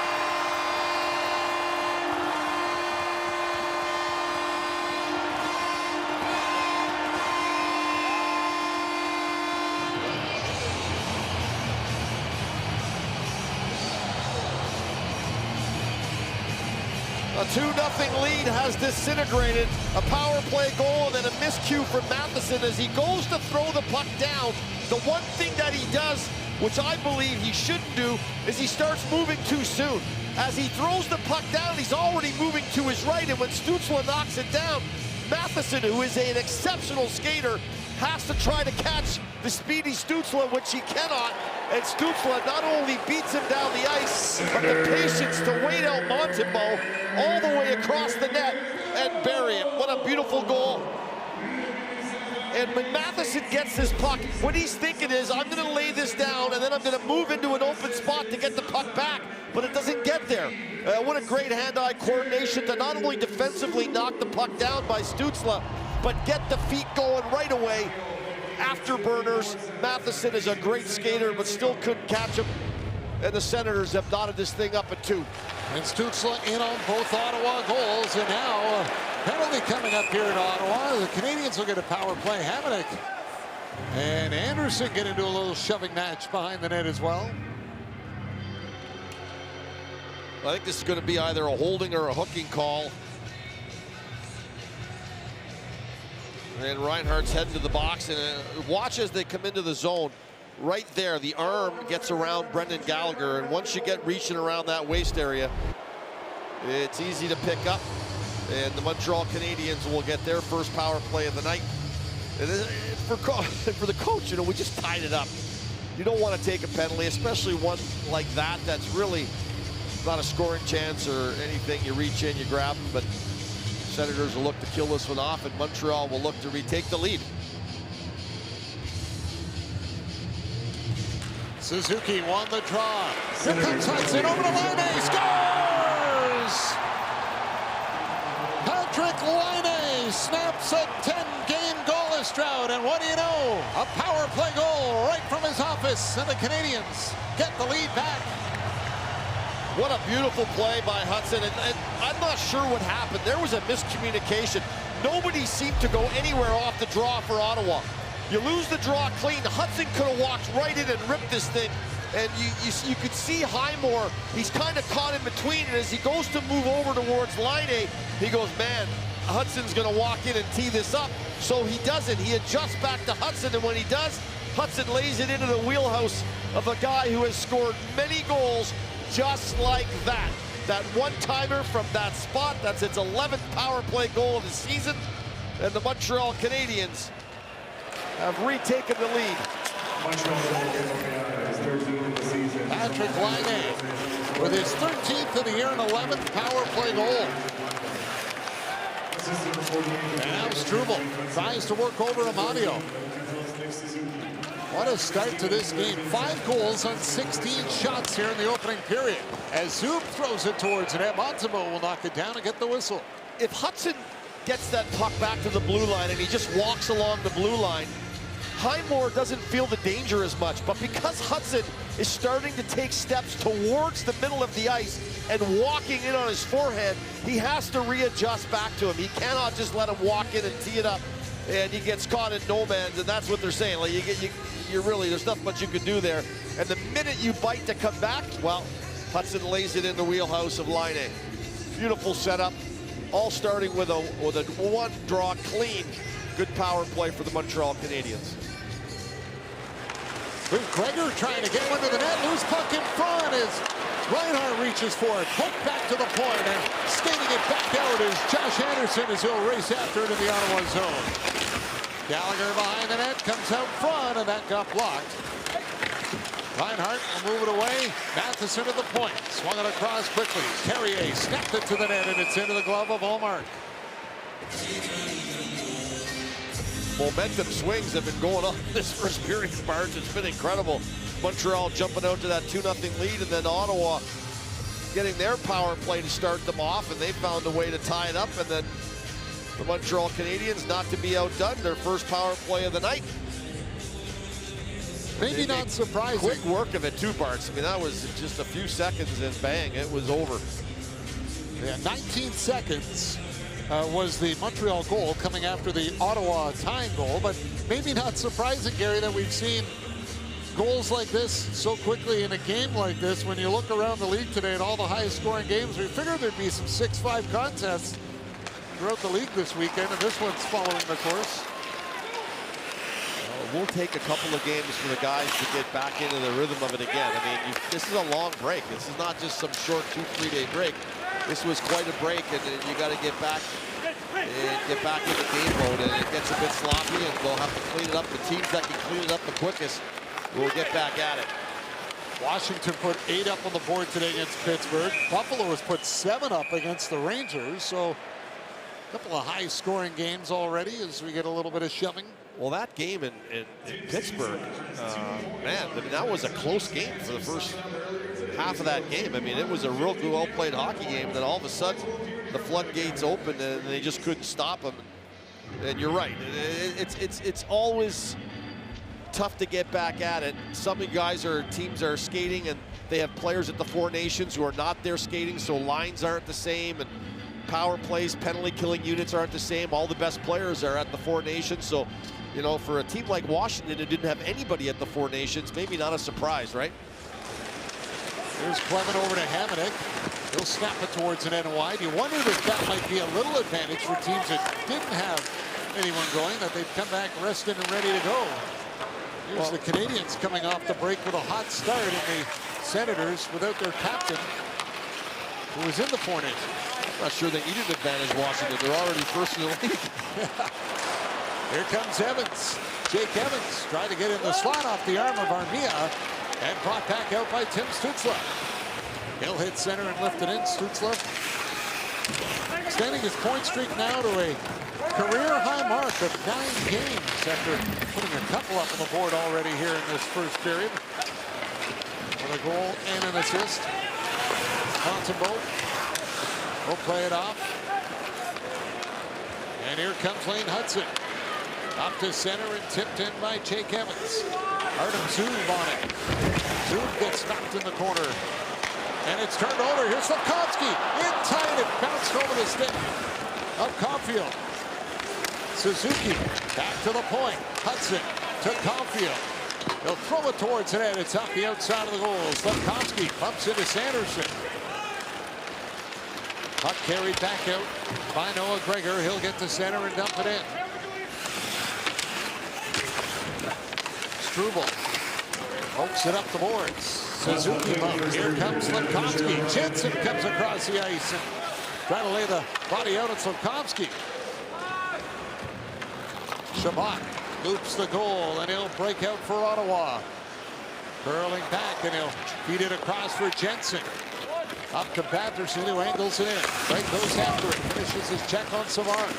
A 2-0 lead has disintegrated. A power play goal and then a miscue from Matheson as he goes to throw the puck down. The one thing that he does which I believe he shouldn't do, is he starts moving too soon. As he throws the puck down, he's already moving to his right, and when Stützle knocks it down, Matheson, who is an exceptional skater, has to try to catch the speedy Stützle, which he cannot, and Stützle not only beats him down the ice, but the patience to wait out Montembeault all the way across the net and bury it. What a beautiful goal. And when Matheson gets this puck, what he's thinking is, I'm gonna lay this down and then I'm gonna move into an open spot to get the puck back, but it doesn't get there. What a great hand-eye coordination to not only defensively knock the puck down by Stützle, but get the feet going right away. Afterburners. Matheson is a great skater, but still couldn't catch him. And the Senators have knotted this thing up at 2. And Stützle in on both Ottawa goals, and now a penalty coming up here in Ottawa. The Canadians will get a power play. Hamonic and Anderson get into a little shoving match behind the net as well. I think this is going to be either a holding or a hooking call. And Reinhart's heading to the box, and watch as they come into the zone. Right there, the arm gets around Brendan Gallagher, and once you get reaching around that waist area, it's easy to pick up, and the Montreal Canadiens will get their first power play of the night. And for the coach, you know, we just tied it up. You don't want to take a penalty, especially one like that that's really not a scoring chance or anything. You reach in, you grab them, but Senators will look to kill this one off, and Montreal will look to retake the lead. Suzuki won the draw. Here comes Hudson over to Laine. Scores! Patrick Laine snaps a 10-game goalless drought, and what do you know? A power play goal right from his office, and the Canadians get the lead back. What a beautiful play by Hudson, and I'm not sure what happened. There was a miscommunication. Nobody seemed to go anywhere off the draw for Ottawa. You lose the draw clean. Hudson could have walked right in and ripped this thing, and you could see Highmore. He's kind of caught in between, and as he goes to move over towards Laine, he goes, man, Hudson's going to walk in and tee this up. So he doesn't. He adjusts back to Hudson, and when he does, Hudson lays it into the wheelhouse of a guy who has scored many goals just like that. That one-timer from that spot, that's its 11th power play goal of the season, and the Montreal Canadiens have retaken the lead. Patrick Laine with his 13th of the year and 11th power play goal. And now Struble tries to work over Amadio. What a start to this game. 5 goals on 16 shots here in the opening period. As Zoop throws it towards it, Montembeault will knock it down and get the whistle. If Hudson gets that puck back to the blue line and he just walks along the blue line, Highmore doesn't feel the danger as much, but because Hudson is starting to take steps towards the middle of the ice and walking in on his forehand, he has to readjust back to him. He cannot just let him walk in and tee it up, and he gets caught in no man's, and that's what they're saying. Like you really, there's nothing much you can do there. And the minute you bite to come back, well, Hudson lays it in the wheelhouse of Laine. Beautiful setup, all starting with a one draw clean. Good power play for the Montreal Canadiens. Gregor trying to get one to the net. Loose puck in front as Reinhart reaches for it. Hooked back to the point and skating it back out is Josh Anderson as he'll race after it in the Ottawa zone. Gallagher behind the net, comes out front, and that got blocked. Reinhart will move it away. Matheson to the point. Swung it across quickly. Carrier snapped it to the net, and it's into the glove of Ullmark. Momentum swings have been going on this first period, Barge. It's been incredible. Montreal jumping out to that 2-0 lead, and then Ottawa getting their power play to start them off, and they found a way to tie it up, and then the Montreal Canadiens, not to be outdone, their first power play of the night. Maybe not surprising. Quick work of it too, Barts. I mean, that was just a few seconds and bang, it was over. Yeah, 19 seconds was the Montreal goal coming after the Ottawa tying goal, but maybe not surprising, Gary, that we've seen goals like this so quickly in a game like this. When you look around the league today at all the highest scoring games, we figured there'd be some 6-5 contests throughout the league this weekend, and this one's following the course. will take a couple of games for the guys to get back into the rhythm of it again. I mean, this is a long break. This is not just some short 2-3 day break. This was quite a break, and you got to get back in the game mode, and it gets a bit sloppy, and they'll have to clean it up. The teams that can clean it up the quickest will get back at it. Washington put 8 up on the board today against Pittsburgh. Buffalo has put 7 up against the Rangers, so a couple of high-scoring games already as we get a little bit of shoving. Well, that game in Pittsburgh, man, I mean, that was a close game for the first half of that game. I mean, it was a real good, well-played hockey game. Then all of a sudden, the floodgates opened and they just couldn't stop them. And you're right, it's always tough to get back at it. Some of the teams are skating, and they have players at the Four Nations who are not there skating, so lines aren't the same, and power plays, penalty killing units aren't the same. All the best players are at the Four Nations, so you know, for a team like Washington who didn't have anybody at the Four Nations, maybe not a surprise, right? Here's Clement over to Hamonic. He'll snap it towards an end wide. You wondered if that might be a little advantage for teams that didn't have anyone going, that they'd come back rested and ready to go. Here's the Canadians coming off the break with a hot start, and the Senators without their captain, who was in the Four Nations. I'm not sure they needed advantage, Washington. They're already first in the league. Here comes Evans. Jake Evans trying to get in the slot off the arm of Armia, and brought back out by Tim Stützle. He'll hit center and lift it in. Stützle extending his point streak now to a career high mark of 9 games after putting a couple up on the board already here in this first period. With a goal and an assist. Montembeault will play it off. And here comes Lane Hudson. Up to center and tipped in by Jake Evans. Artem Zub on it. Zub gets knocked in the corner. And it's turned over. Here's Slafkovsky. In tight. It bounced over the stick of Caulfield. Suzuki back to the point. Hudson to Caulfield. He'll throw it towards the net. It's off the outside of the goal. Slafkovsky bumps into Sanderson. Puck carried back out by Noah Gregor. He'll get to center and dump it in. Struble pokes it up the boards. Suzuki bump. Here comes Slafkovsky. Jensen comes across the ice and trying to lay the body out at Slafkovsky. Shabbat loops the goal, and he'll break out for Ottawa. Curling back, and he'll feed it across for Jensen. Up to Patterson, who angles it in. Right goes after it. Finishes his check on Savard.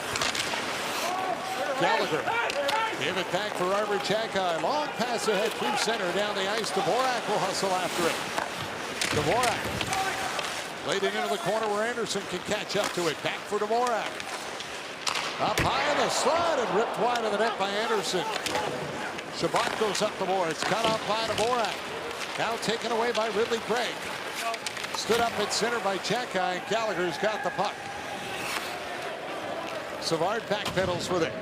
Gallagher. Give it back for Arber Xhekaj. Long pass ahead through center down the ice. Dvorak will hustle after it. Dvorak. Laid it into the corner where Anderson can catch up to it. Back for Dvorak. Up high in the slot and ripped wide of the net by Anderson. Shabbat goes up the boards. Cut off by Dvorak. Now taken away by Ridley Craig. Stood up at center by Xhekaj, and Gallagher's got the puck. Savard backpedals with it.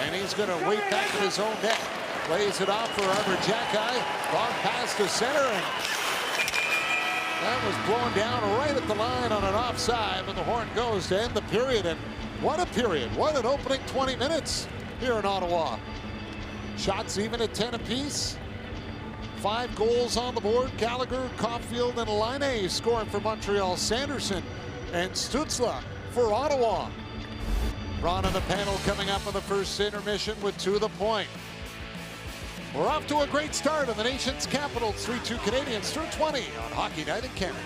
And he's going to wait back in his own net. Plays it off for Arber Xhekaj. Long pass to center, and that was blown down right at the line on an offside, and the horn goes to end the period. And what a period. What an opening 20 minutes here in Ottawa. Shots even at 10 apiece. 5 goals on the board. Gallagher, Caulfield, and Laine scoring for Montreal. Sanderson and Stützle for Ottawa. Ron on the panel coming up in the first intermission with To the Point. We're off to a great start in the nation's capital. 3-2 Canadians through 20 on Hockey Night in Canada.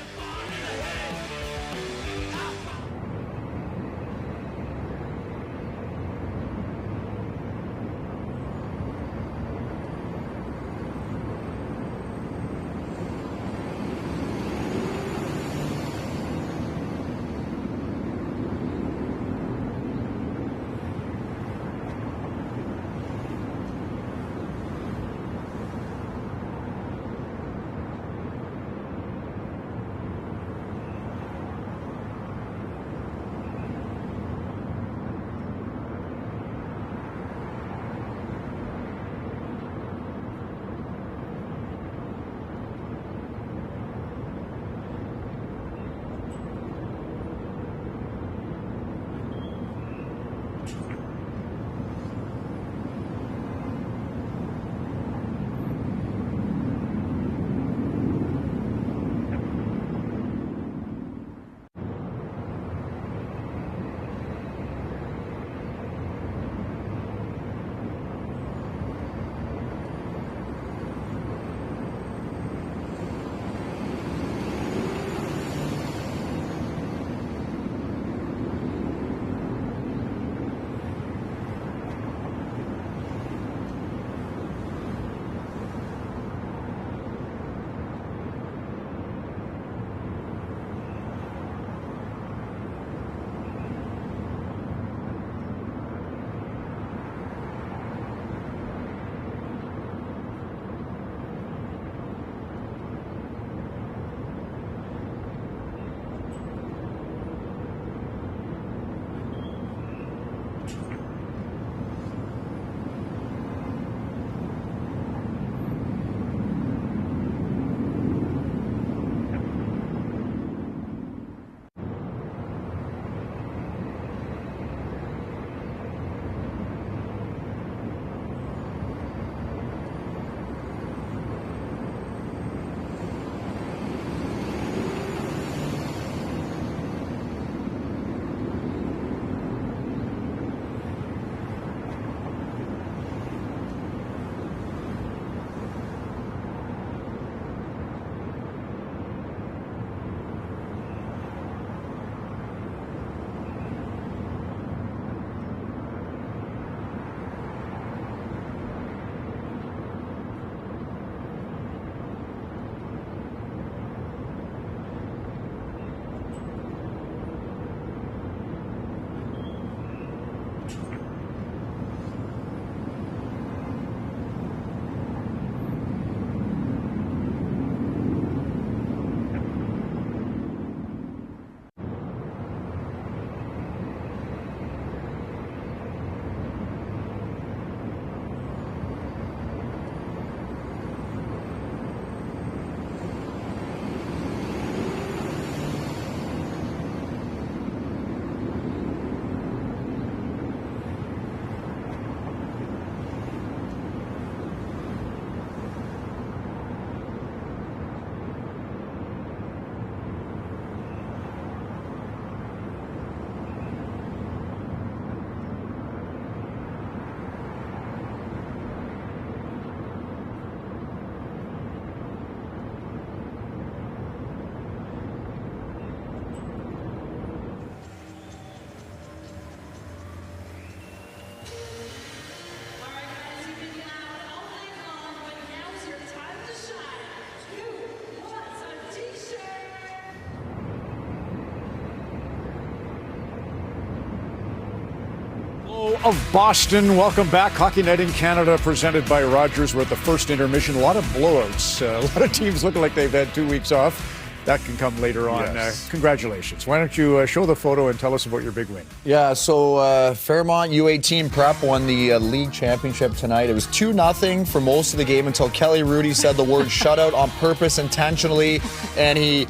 of Boston. Welcome back. Hockey Night in Canada presented by Rogers. We're at the first intermission. A lot of blowouts. A lot of teams looking like they've had 2 weeks off. That can come later on. Yes. Congratulations. Why don't you show the photo and tell us about your big win? Yeah, so Fairmont U18 Prep won the league championship tonight. It was 2-0 for most of the game until Kelly Rudy said the word shutout on purpose intentionally, and he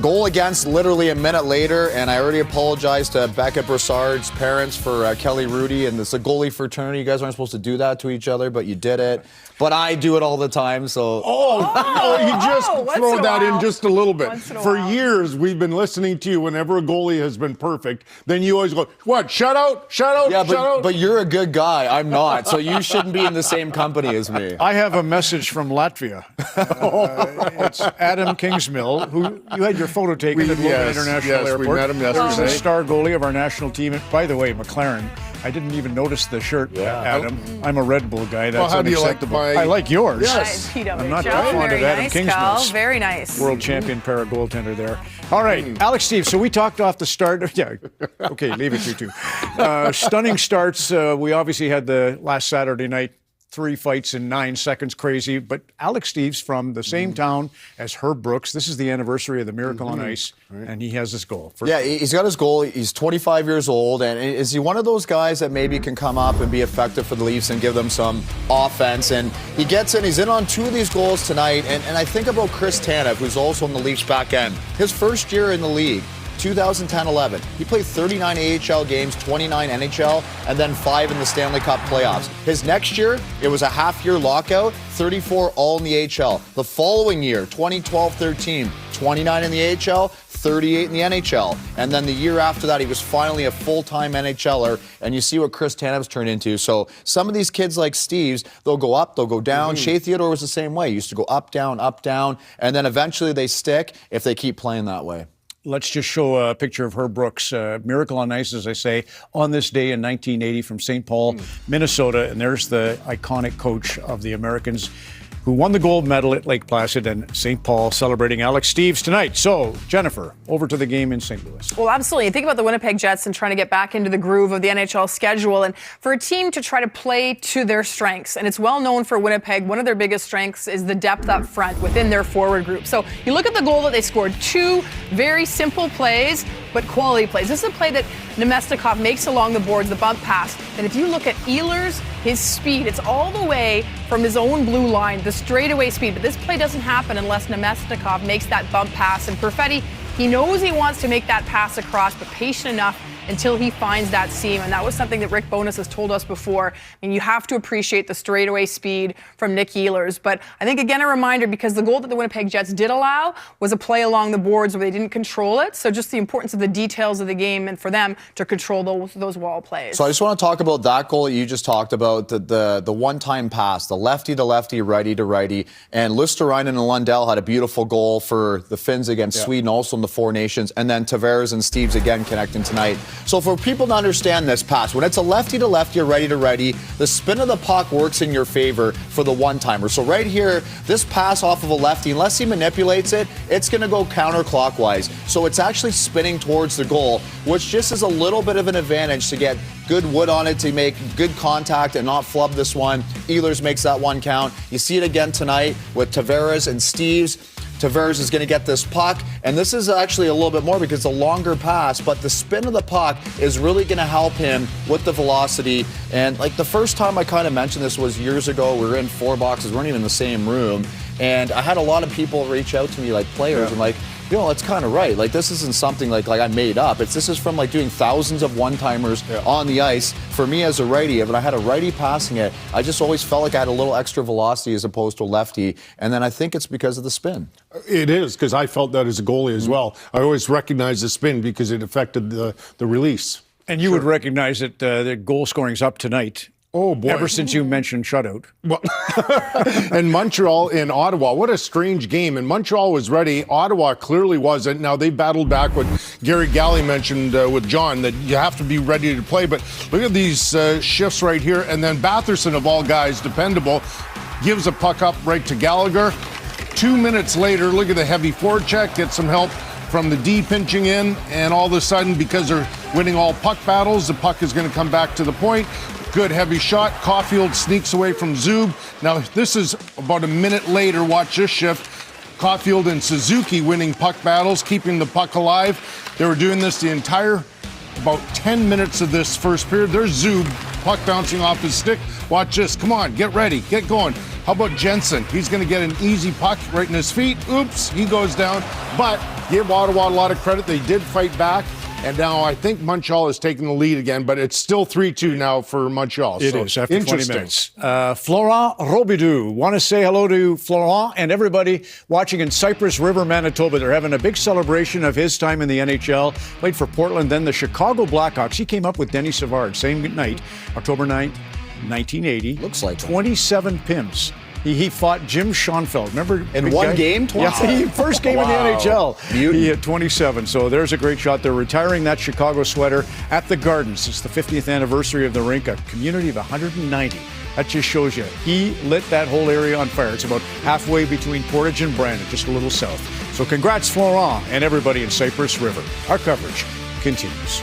goal against literally a minute later, and I already apologized to Becca Brassard's parents for Kelly Rudy, and it's a goalie fraternity. You guys aren't supposed to do that to each other, but you did it. But I do it all the time, so... You just throw that in just a little bit. For while. years, we've been listening to you whenever a goalie has been perfect. Then you always go, what, shutout, shutout, Yeah, shutout? but you're a good guy. I'm not, so you shouldn't be in the same company as me. I have a message from Latvia. It's Adam Kingsmill, who you had your photo taken at Logan International Airport. We met him yesterday. He's the star goalie of our national team. By the way, McLaren, I didn't even notice the shirt, Adam. I'm a Red Bull guy. That's how do you like unacceptable. my- I like yours. Yes. I'm not that fond of Adam Kingsmill. Very nice. World champion para goaltender there. All right, Alex Steve. So we talked off the start. Yeah, okay, leave it you two. Stunning starts. We obviously had the last Saturday night 3 fights in 9 seconds, crazy. But Alex Steve's from the same town as Herb Brooks. This is the anniversary of the Miracle on Ice, and he has this goal. Yeah, he's got his goal. He's 25 years old, and is he one of those guys that maybe can come up and be effective for the Leafs and give them some offense? And he gets in. He's in on 2 of these goals tonight, and I think about Chris Tanev, who's also in the Leafs back end. His first year in the league, 2010-11. He played 39 AHL games, 29 NHL, and then 5 in the Stanley Cup playoffs. His next year, it was a half-year lockout, 34 all in the AHL. The following year, 2012-13, 29 in the AHL, 38 in the NHL. And then the year after that, he was finally a full-time NHLer, and you see what Chris Tanev's turned into. So some of these kids like Steve's, they'll go up, they'll go down. Shea Theodore was the same way. He used to go up, down, and then eventually they stick if they keep playing that way. Let's just show a picture of Herb Brooks. Miracle on Ice, as I say, on this day in 1980 from St. Paul, Minnesota. And there's the iconic coach of the Americans who won the gold medal at Lake Placid, and St. Paul celebrating Alex Steves tonight. So, Jennifer, over to the game in St. Louis. Well, absolutely. Think about the Winnipeg Jets and trying to get back into the groove of the NHL schedule, and for a team to try to play to their strengths. And it's well known for Winnipeg, one of their biggest strengths is the depth up front within their forward group. So you look at the goal that they scored, 2 very simple plays, but quality plays. This is a play that Nemestikov makes along the boards, the bump pass. And if you look at Ehlers, his speed, it's all the way from his own blue line, the straightaway speed. But this play doesn't happen unless Nemestikov makes that bump pass. And Perfetti, he knows he wants to make that pass across, but patient enough until he finds that seam. And that was something that Rick Bowness has told us before. I mean, you have to appreciate the straightaway speed from Nick Ehlers. But I think, again, a reminder, because the goal that the Winnipeg Jets did allow was a play along the boards where they didn't control it. So just the importance of the details of the game and for them to control those wall plays. So I just want to talk about that goal that you just talked about, the one-time pass, the lefty to lefty, righty to righty. And Luosterainen and Lundell had a beautiful goal for the Finns against Sweden, also in the Four Nations. And then Tavares and Steves again connecting tonight. So for people to understand this pass, when it's a lefty to lefty or righty to righty, the spin of the puck works in your favor for the one-timer. So right here, this pass off of a lefty, unless he manipulates it, it's going to go counterclockwise. So it's actually spinning towards the goal, which just is a little bit of an advantage to get good wood on it, to make good contact and not flub this one. Ehlers makes that one count. You see it again tonight with Tavares and Steves. Tavares is going to get this puck, and this is actually a little bit more because it's a longer pass, but the spin of the puck is really going to help him with the velocity. And like the first time I kind of mentioned this was years ago. We were in 4 boxes, we weren't even in the same room, and I had a lot of people reach out to me, like players, and like, you know, that's kind of right. Like, this isn't something like I made up. This is from like doing thousands of one-timers on the ice. For me as a righty, if I had a righty passing it, I just always felt like I had a little extra velocity as opposed to a lefty. And then I think it's because of the spin. It is, because I felt that as a goalie as well. I always recognized the spin because it affected the release. And you would recognize that the goal scoring's up tonight. Oh, boy. Ever since you mentioned shutout. Well, and Montreal and Ottawa, what a strange game. And Montreal was ready. Ottawa clearly wasn't. Now, they battled back what Gary Galley mentioned with John, that you have to be ready to play. But look at these shifts right here. And then Batherson, of all guys, dependable, gives a puck up right to Gallagher. 2 minutes later, look at the heavy forecheck, get some help from the D pinching in, and all of a sudden, because they're winning all puck battles. The puck is going to come back to the point. Good heavy shot. Caulfield sneaks away from Zub. Now, this is about a minute later. Watch this shift. Caulfield and Suzuki winning puck battles, keeping the puck alive. They were doing this the entire about 10 minutes of this first period. There's Zub, puck bouncing off his stick. Watch this. Come on, get ready, get going. How about Jensen? He's going to get an easy puck right in his feet. Oops, he goes down. But give Ottawa a lot of credit. They did fight back. And now I think Montreal is taking the lead again, but it's still 3-2 now for Montreal. It is after 20 minutes. Florent Robidoux. Want to say hello to Florent and everybody watching in Cypress River, Manitoba. They're having a big celebration of his time in the NHL. Played for Portland, then the Chicago Blackhawks. He came up with Denny Savard, same night, October 9th, 1980. Looks like 27 PIMs. He fought Jim Schoenfeld. Remember? In one game? 27? Yeah, first game in the NHL. Mutant. He hit 27. So there's a great shot. They're retiring that Chicago sweater at the Gardens. It's the 50th anniversary of the rink, a community of 190. That just shows you. He lit that whole area on fire. It's about halfway between Portage and Brandon, just a little south. So congrats, Florent, and everybody in Cypress River. Our coverage continues.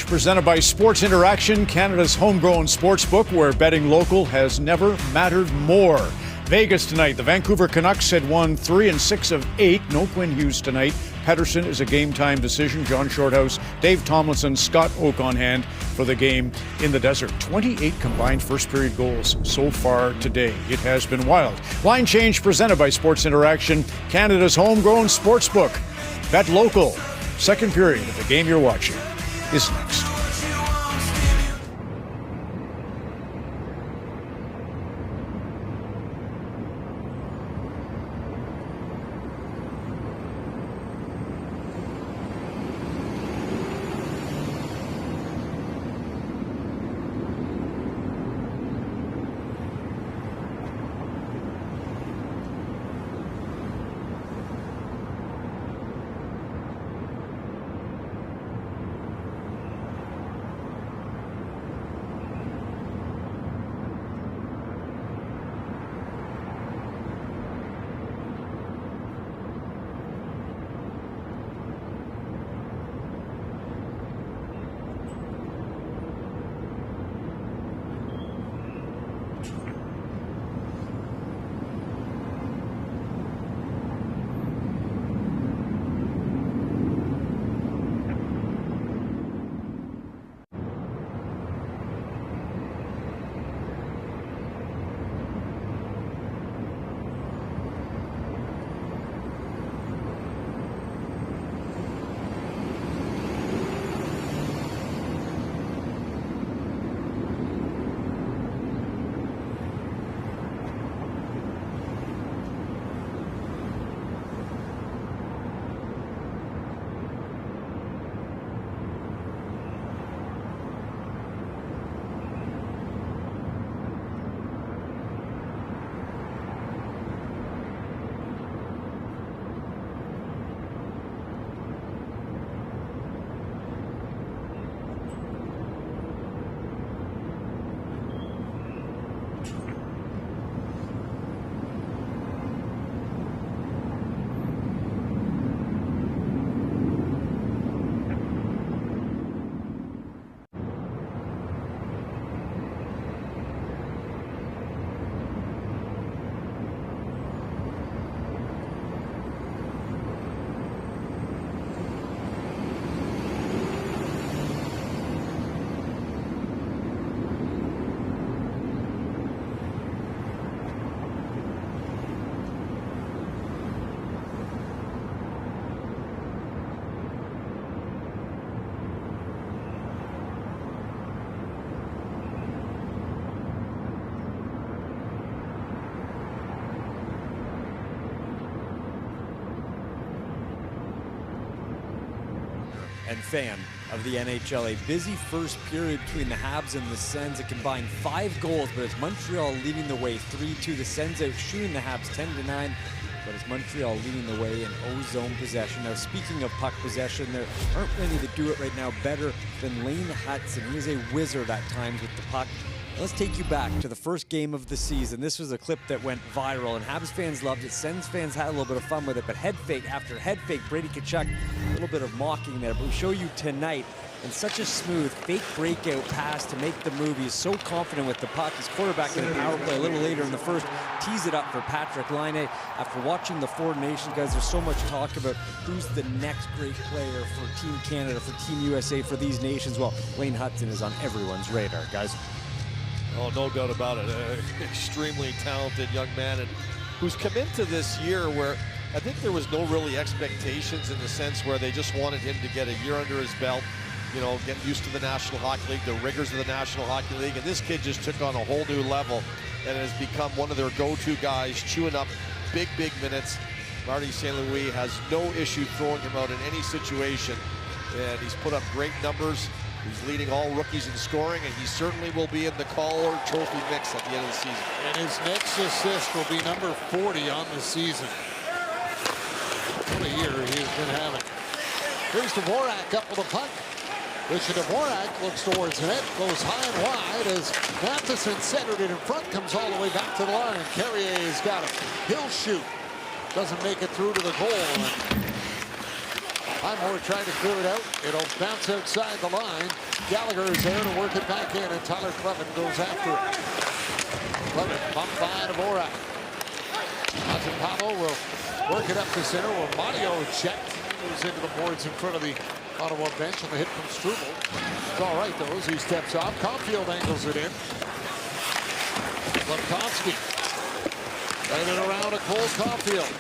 Presented by Sports Interaction, Canada's homegrown sportsbook where betting local has never mattered more. Vegas tonight, the Vancouver Canucks had won 3 and 6 of 8. No Quinn Hughes tonight. Pettersson is a game-time decision. John Shorthouse, Dave Tomlinson, Scott Oak on hand for the game in the desert. 28 combined first-period goals so far today. It has been wild. Line change presented by Sports Interaction, Canada's homegrown sportsbook. Bet local. Second period of the game you're watching is next. And fan of the NHL. A busy first period between the Habs and the Sens. It combined 5 goals, but it's Montreal leading the way 3-2. The Sens out shooting the Habs 10-9, but it's Montreal leading the way in O-zone possession. Now, speaking of puck possession, there aren't many that do it right now better than Lane Hutson. He is a wizard at times with the puck. Let's take you back to the first game of the season. This was a clip that went viral, and Habs fans loved it. Sens fans had a little bit of fun with it, but head fake after head fake, Brady Tkachuk, a little bit of mocking there. But we show you tonight, in such a smooth fake breakout pass to make the move. He's so confident with the puck. He's quarterback in the power play a little later in the first. Tees it up for Patrick Laine. After watching the Four Nations, guys, there's so much talk about who's the next great player for Team Canada, for Team USA, for these nations. Well, Lane Hutson is on everyone's radar, guys. Oh, no doubt about it. Extremely talented young man, and who's come into this year where I think there was no really expectations, in the sense where they just wanted him to get a year under his belt, you know, get used to the National Hockey League, the rigors of the National Hockey League, and this kid just took on a whole new level and has become one of their go-to guys, chewing up big minutes. Marty St. Louis has no issue throwing him out in any situation, and he's put up great numbers. He's leading all rookies in scoring, and he certainly will be in the Calder Trophy mix at the end of the season. And his next assist will be number 40 on the season. What a year he has been having. Here's Dvorak up with a puck. Richard Dvorak looks towards the net, goes high and wide as Matheson centered it in front, comes all the way back to the line. Carrier's got him. He'll shoot. Doesn't make it through to the goal. Highmore trying to clear it out. It'll bounce outside the line. Gallagher is there to work it back in, and Tyler Clevin goes after it. Clevin bumped by Dvorak. Pavo will work it up to center. Well, Mario checked. Goes into the boards in front of the Ottawa bench on the hit from Struble. It's all right, though, as he steps off. Caulfield angles it in. Lepkowski. Right it around to Cole Caulfield.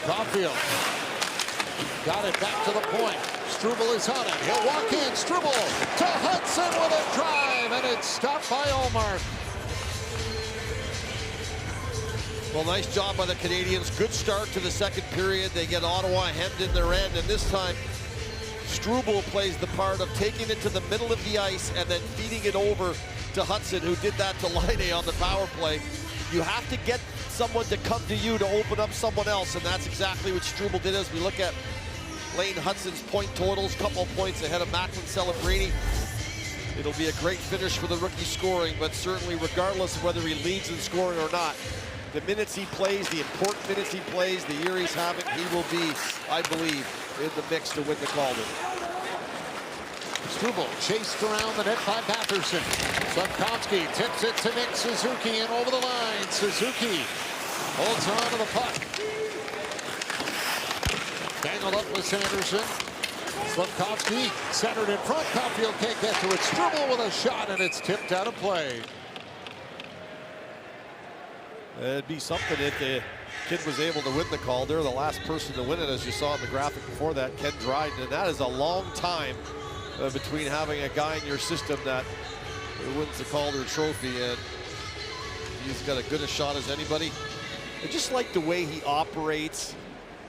Caulfield Got it back to the point. Struble is on it. He'll walk in. Struble to Hudson with a drive, and it's stopped by Ullmark. Well, nice job by the Canadians. Good start to the second period. They get Ottawa hemmed in their end, and this time Struble plays the part of taking it to the middle of the ice and then feeding it over to Hudson, who did that to Laine on the power play. You have to get someone to come to you to open up someone else, and that's exactly what Struble did. As we look at Lane Hudson's point totals, couple points ahead of Macklin Celebrini. It'll be a great finish for the rookie scoring, but certainly regardless of whether he leads in scoring or not, the minutes he plays, the important minutes he plays, the year he's having, he will be, I believe, in the mix to win the Calder. Struble chased around the net by Batherson. Slavkovsky tips it to Nick Suzuki and over the line. Suzuki holds on to the puck. Dangled up with Sanderson. Slavkovsky centered in front. Caulfield can't get to it. Struble with a shot, and it's tipped out of play. It'd be something if the kid was able to win the Calder. The last person to win it, as you saw in the graphic before that, Ken Dryden. And that is a long time between having a guy in your system that wins the Calder trophy. And he's got as good a shot as anybody. I just like the way he operates.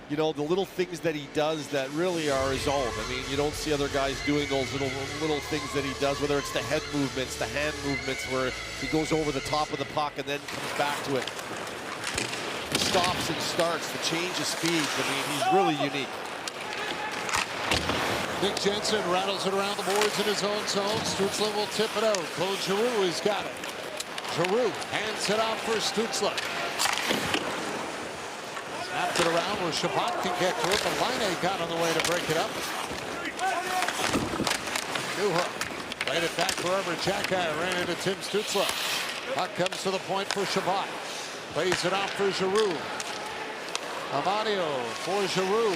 You know, the little things that he does that really are his own. I mean, you don't see other guys doing those little things that he does, whether it's the head movements, the hand movements, where he goes over the top of the puck and then comes back to it. He stops and starts, the change of speeds. I mean, he's really unique. Nick Jensen rattles it around the boards in his own zone. Stützle will tip it out. Claude Giroux has got it. Giroux hands it off for Stützle. Snapped it around where Chabot can get to it, but Laine got on the way to break it up. Newhook played it back wherever Jacky ran into Tim Stützle. Puck comes to the point for Chabot. Plays it off for Giroux. Amadio for Giroux.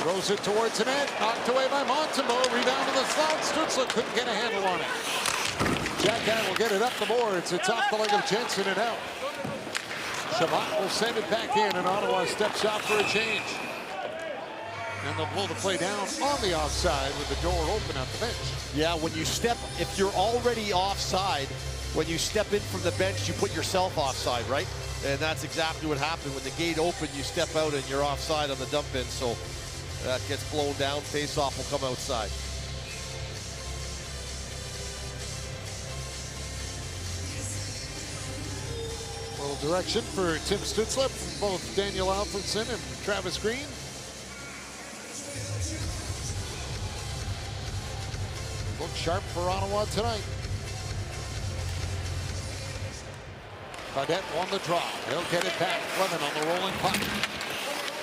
Throws it towards the net. Knocked away by Montembeault. Rebound to the slot. Stützle couldn't get a handle on it. Jacky will get it up the boards. It's off the leg of Jensen and out. Chabot will send it back in, and Ottawa steps out for a change. And they'll pull the play down on the offside with the door open at the bench. Yeah, when you step, if you're already offside, when you step in from the bench, you put yourself offside, right? And that's exactly what happened. When the gate opened, you step out and you're offside on the dump in. So that gets blown down. Face-off will come outside. Little direction for Tim Stützle from both Daniel Alfredson and Travis Green. Look sharp for Ottawa tonight. Cadet won the draw. He'll get it back. Clement on the rolling puck.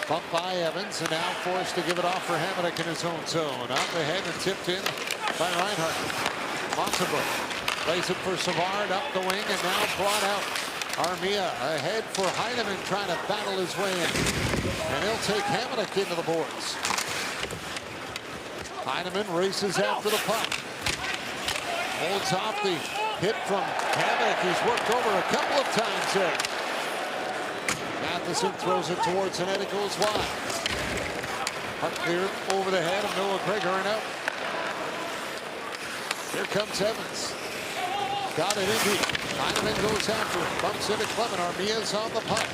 Bumped by Evans, and now forced to give it off for Hamonic in his own zone. Out the head and tipped in by Reinhart. Montembeault plays it for Savard up the wing, and now brought out. Armia ahead for Heineman, trying to battle his way in. And he'll take Hamonic into the boards. Heineman races after the puck. Holds off the hit from Hamonic. He's worked over a couple of times there. Matheson throws it towards the net. It goes wide. Puck cleared over the head of Noah Gregor and out. Here comes Evans. Got it in deep. Heineman goes after it. Bumps into Clement. Armia's on the puck.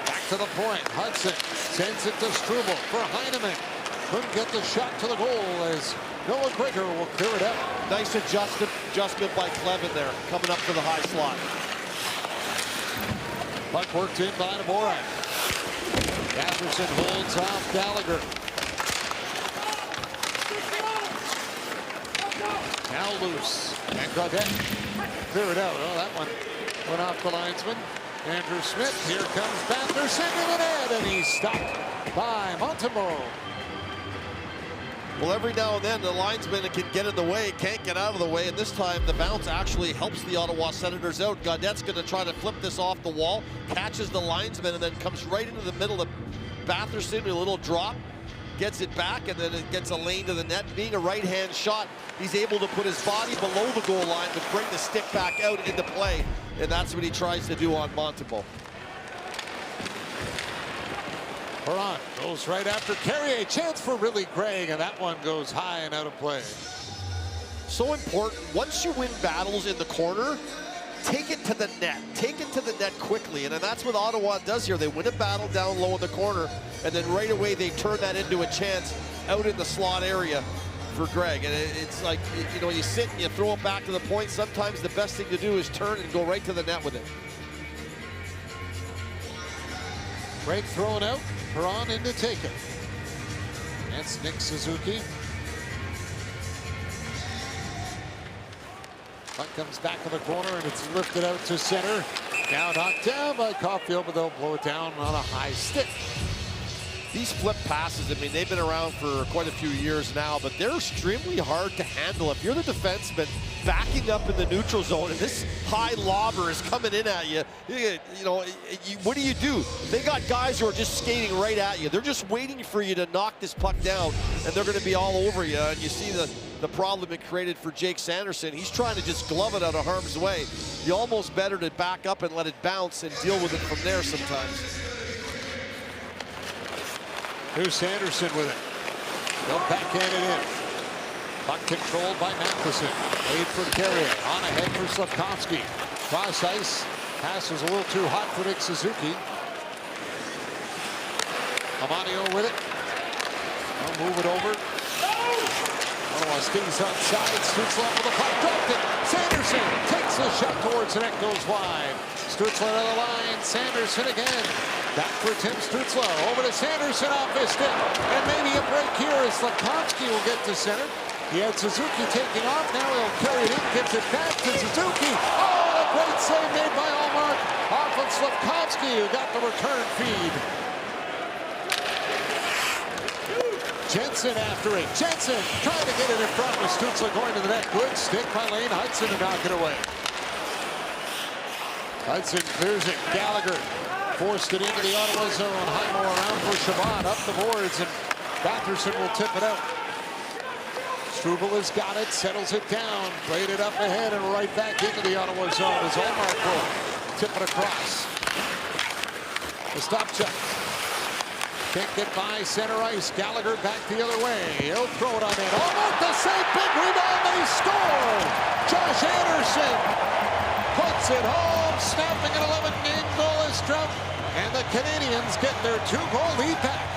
Back to the point. Hudson sends it to Struble for Heineman. Couldn't get the shot to the goal as Noah Gregor will clear it out. Nice adjustment by Clement there, coming up to the high slot. Puck worked in by Dvorak. Batherson holds off Gallagher. Now loose. And Gaudette clear it out. Oh, that one went off the linesman. Andrew Smith. Here comes Batherson in the net, and he's stopped by Montembeault. Well, every now and then the linesman can get in the way, can't get out of the way, and this time the bounce actually helps the Ottawa Senators out. Gaudette's going to try to flip this off the wall, catches the linesman, and then comes right into the middle of Batherson with a little drop, gets it back, and then it gets a lane to the net. Being a right-hand shot, he's able to put his body below the goal line to bring the stick back out into play, and that's what he tries to do on Montembeault. Perron goes right after Carrier. Chance for Willie Gregg, and that one goes high and out of play. So important. Once you win battles in the corner, take it to the net. Take it to the net quickly. And that's what Ottawa does here. They win a battle down low in the corner, and then right away they turn that into a chance out in the slot area for Gregg. And it's like, you know, you sit and you throw it back to the point. Sometimes the best thing to do is turn and go right to the net with it. Gregg thrown out. Perron in to take it. That's Nick Suzuki. Puck comes back to the corner and it's lifted out to center. Now knocked down by Caulfield, but they'll blow it down on a high stick. These flip passes, I mean, they've been around for quite a few years now, but they're extremely hard to handle. If you're the defenseman backing up in the neutral zone and this high lobber is coming in at you, what do? They got guys who are just skating right at you. They're just waiting for you to knock this puck down, and they're going to be all over you. And you see the problem it created for Jake Sanderson. He's trying to just glove it out of harm's way. You almost better to back up and let it bounce and deal with it from there sometimes. Here's Sanderson with it. They'll backhand it in. Puck controlled by Matheson. Made for Carrier. On ahead for Slafkovsky. Cross ice. Pass was a little too hot for Nick Suzuki. Amanio with it. They'll move it over. Ottawa stays outside. Stutzla with the puck. Dropped it. Sanderson takes the shot towards the net. Goes wide. Stutzla on the line. Sanderson again. Back for Tim Stutzla. Over to Sanderson off his stick. And maybe a break here as Slafkovsky will get to center. He had Suzuki taking off. Now he'll carry it in. Gives it back to Suzuki. Oh, a great save made by Allmark. Off of Slafkovsky, who got the return feed. Jensen after it. Jensen trying to get it in front with Stutzla going to the net. Good stick by Lane Hudson to knock it away. Hudson clears it. Gallagher forced it into the Ottawa zone. Highmore around for Chabot. Up the boards, and Batherson will tip it out. Struble has got it. Settles it down. Played it up ahead and right back into the Ottawa zone as Allmark will tip it across. The stop check. Can't get by center ice. Gallagher back the other way. He'll throw it on in. Allmark the save. Big rebound. They score. Josh Anderson puts it home. Snapping an 11-game goalless drought. And the Canadians get their 2-goal lead back.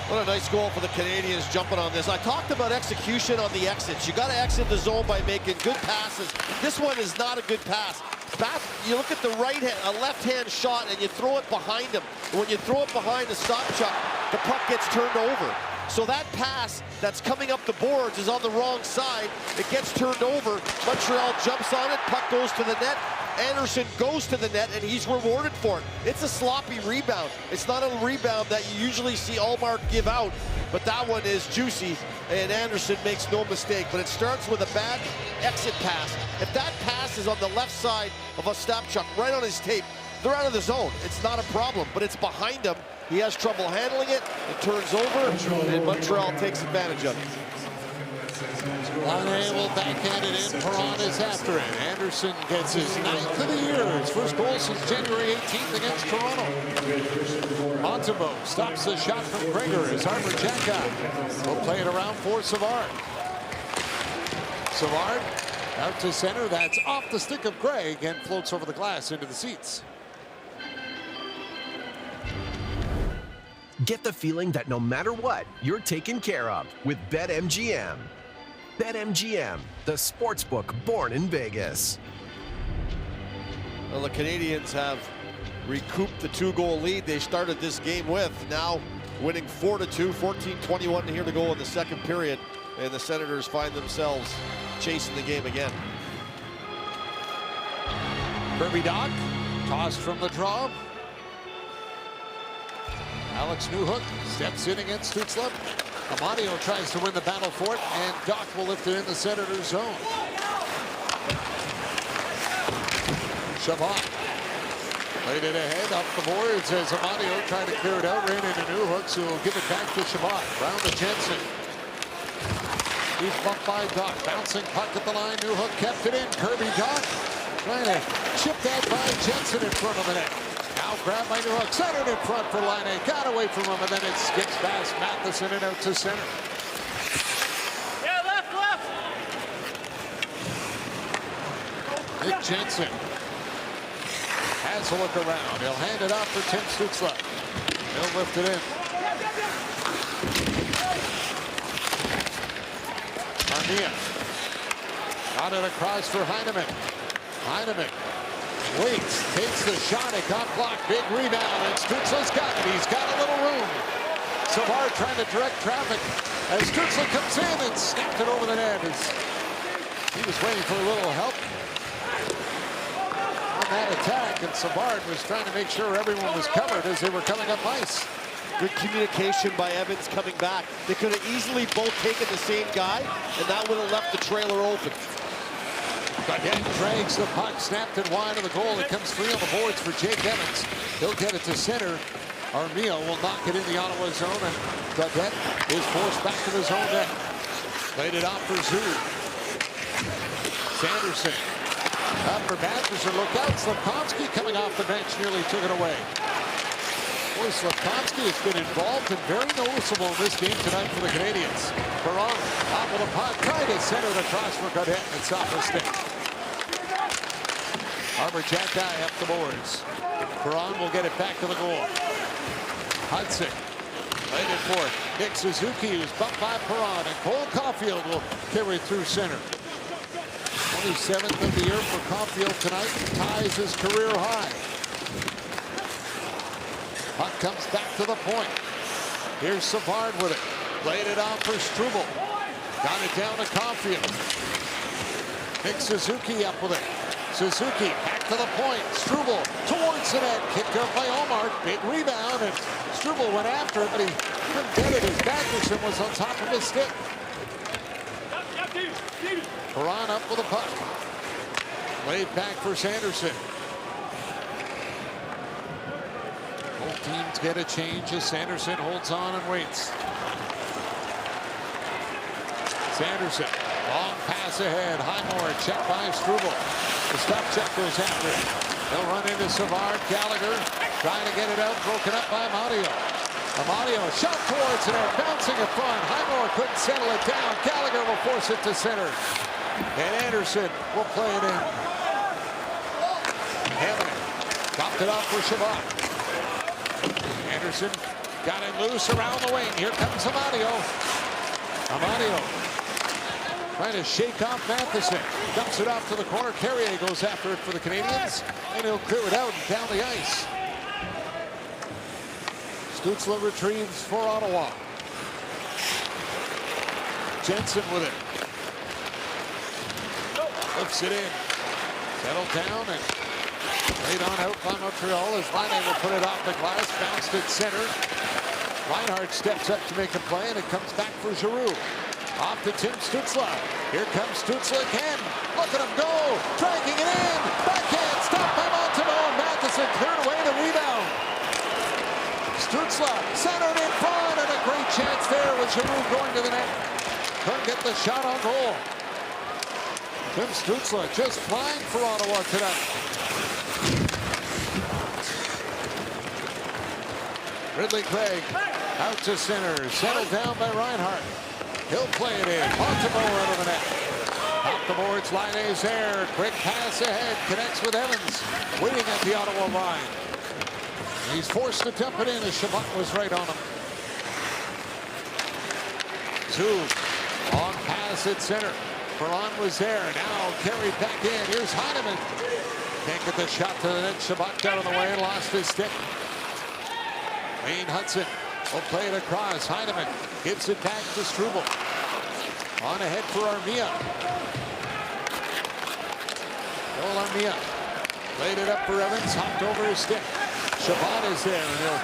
What a nice goal for the Canadians jumping on this. I talked about execution on the exits. You got to exit the zone by making good passes. This one is not a good pass. Back, you look at the a left-hand shot, and you throw it behind him. And when you throw it behind the stop chuck, the puck gets turned over. So that pass that's coming up the boards is on the wrong side. It gets turned over. Montreal jumps on it. Puck goes to the net. Anderson goes to the net, and he's rewarded for it. It's a sloppy rebound. It's not a rebound that you usually see Allmark give out, but that one is juicy, and Anderson makes no mistake. But it starts with a bad exit pass. If that pass is on the left side of Ostapchuk, right on his tape, they're out of the zone. It's not a problem, but it's behind him. He has trouble handling it. It turns over, and Montreal takes advantage of it. Laine will backhand it in. Perron is after it. Anderson gets his 9th of the year. His first goal since January 18th against Toronto. Montembeault stops the shot from Gregor as Arbor Xhekaj will play it around for Savard. Savard out to center. That's off the stick of Gregg and floats over the glass into the seats. Get the feeling that no matter what, you're taken care of with BetMGM. BetMGM, the sportsbook born in Vegas. Well, the Canadians have recouped the 2-goal lead they started this game with. Now winning 4-2, 14-21 here to go in the second period. And the Senators find themselves chasing the game again. Kirby Dach tossed from the draw. Alex Newhook steps in against Stutzla. Amanio tries to win the battle for it, and Dach will lift it in the Senators' zone. Chabot played it ahead up the boards as Amanio tried to clear it out. Ran into Newhook, so will give it back to Chabot. Round to Jensen. He's bumped by Dach. Bouncing puck at the line. Newhook kept it in. Kirby Dach trying to chip that by Jensen in front of the net. Now Now grab by Newhook, centered in front for Laine. Got away from him, and then it skips past Matheson and out to center. Yeah, left. Nick Jensen has a look around. He'll hand it off for Tim Stützle. He'll lift it in. Armia got it across for Heineman. Heineman waits, takes the shot, it got blocked, big rebound, and Stützle's got it. He's got a little room. Savard trying to direct traffic as Stützle comes in and snapped it over the net. He was waiting for a little help on that attack, and Savard was trying to make sure everyone was covered as they were coming up ice. Good communication by Evans coming back. They could have easily both taken the same guy, and that would have left the trailer open. Again, drags the puck, snapped it wide of the goal. It comes free on the boards for Jake Evans. He'll get it to center. Armia will knock it in the Ottawa zone, and Gaudette is forced back to the zone net. Played it off for Zub. Sanderson. Up for Matheson. Look out. Slafkovsky coming off the bench nearly took it away. Boy, Slafkovsky has been involved and very noticeable in this game tonight for the Canadians. Perron, top of the puck, trying to center it across for Gaudette, and it's off the stick. Arbor Jacki up the boards. Perron will get it back to the goal. Hudson laid it for Nick Suzuki, who's bumped by Perron, and Cole Caulfield will carry through center. 27th of the year for Caulfield tonight, ties his career high. Puck comes back to the point. Here's Savard with it. Laid it on for Struble. Got it down to Caulfield. Nick Suzuki up with it. Suzuki back to the point. Struble towards the net. Kicked up by Omar. Big rebound, and Struble went after it, but he couldn't get it as Matheson was on top of his stick. Perron up with the puck. Laid back for Sanderson. Both teams get a change as Sanderson holds on and waits. Sanderson, long pass ahead. Highmore checked by Struble. The stop check goes after it. They'll run into Savard. Gallagher trying to get it out, broken up by Amadio. Amadio shot towards it, bouncing in front. Highmore couldn't settle it down. Gallagher will force it to center. And Anderson will play it in. Hammond dropped it off for Shabbat. Anderson got it loose around the wing. Here comes Amadio. Amadio trying to shake off Matheson. Dumps it off to the corner. Carrier goes after it for the Canadians, and he'll clear it out and down the ice. Stützle retrieves for Ottawa. Jensen with it. Lifts it in. Settled down and laid on out by Montreal as Laine will put it off the glass. Bounced at center. Reinhart steps up to make a play, and it comes back for Giroux. Off to Tim Stützle. Here comes Stützle again. Look at him go. Dragging it in. Backhand. Stopped by Montemone. Matheson cleared away the rebound. Stützle centered in front, and a great chance there with Giroux going to the net. Couldn't get the shot on goal. Tim Stützle just flying for Ottawa tonight. Ridley Craig out to center. Settled down by Reinhart. He'll play it in. Montemore out of the net. Off the boards, Laine's there. Quick pass ahead. Connects with Evans. Waiting at the Ottawa line. He's forced to dump it in as Shabbat was right on him. Zub. Long pass at center. Perron was there. Now carried back in. Here's Heineman. Can't get the shot to the net. Shabbat got in the way and lost his stick. Wayne Hudson will play it across. Heineman gives it back to Struble. On ahead for Armia. Joel Armia laid it up for Evans. Hopped over his stick. Shabbat is there, and he'll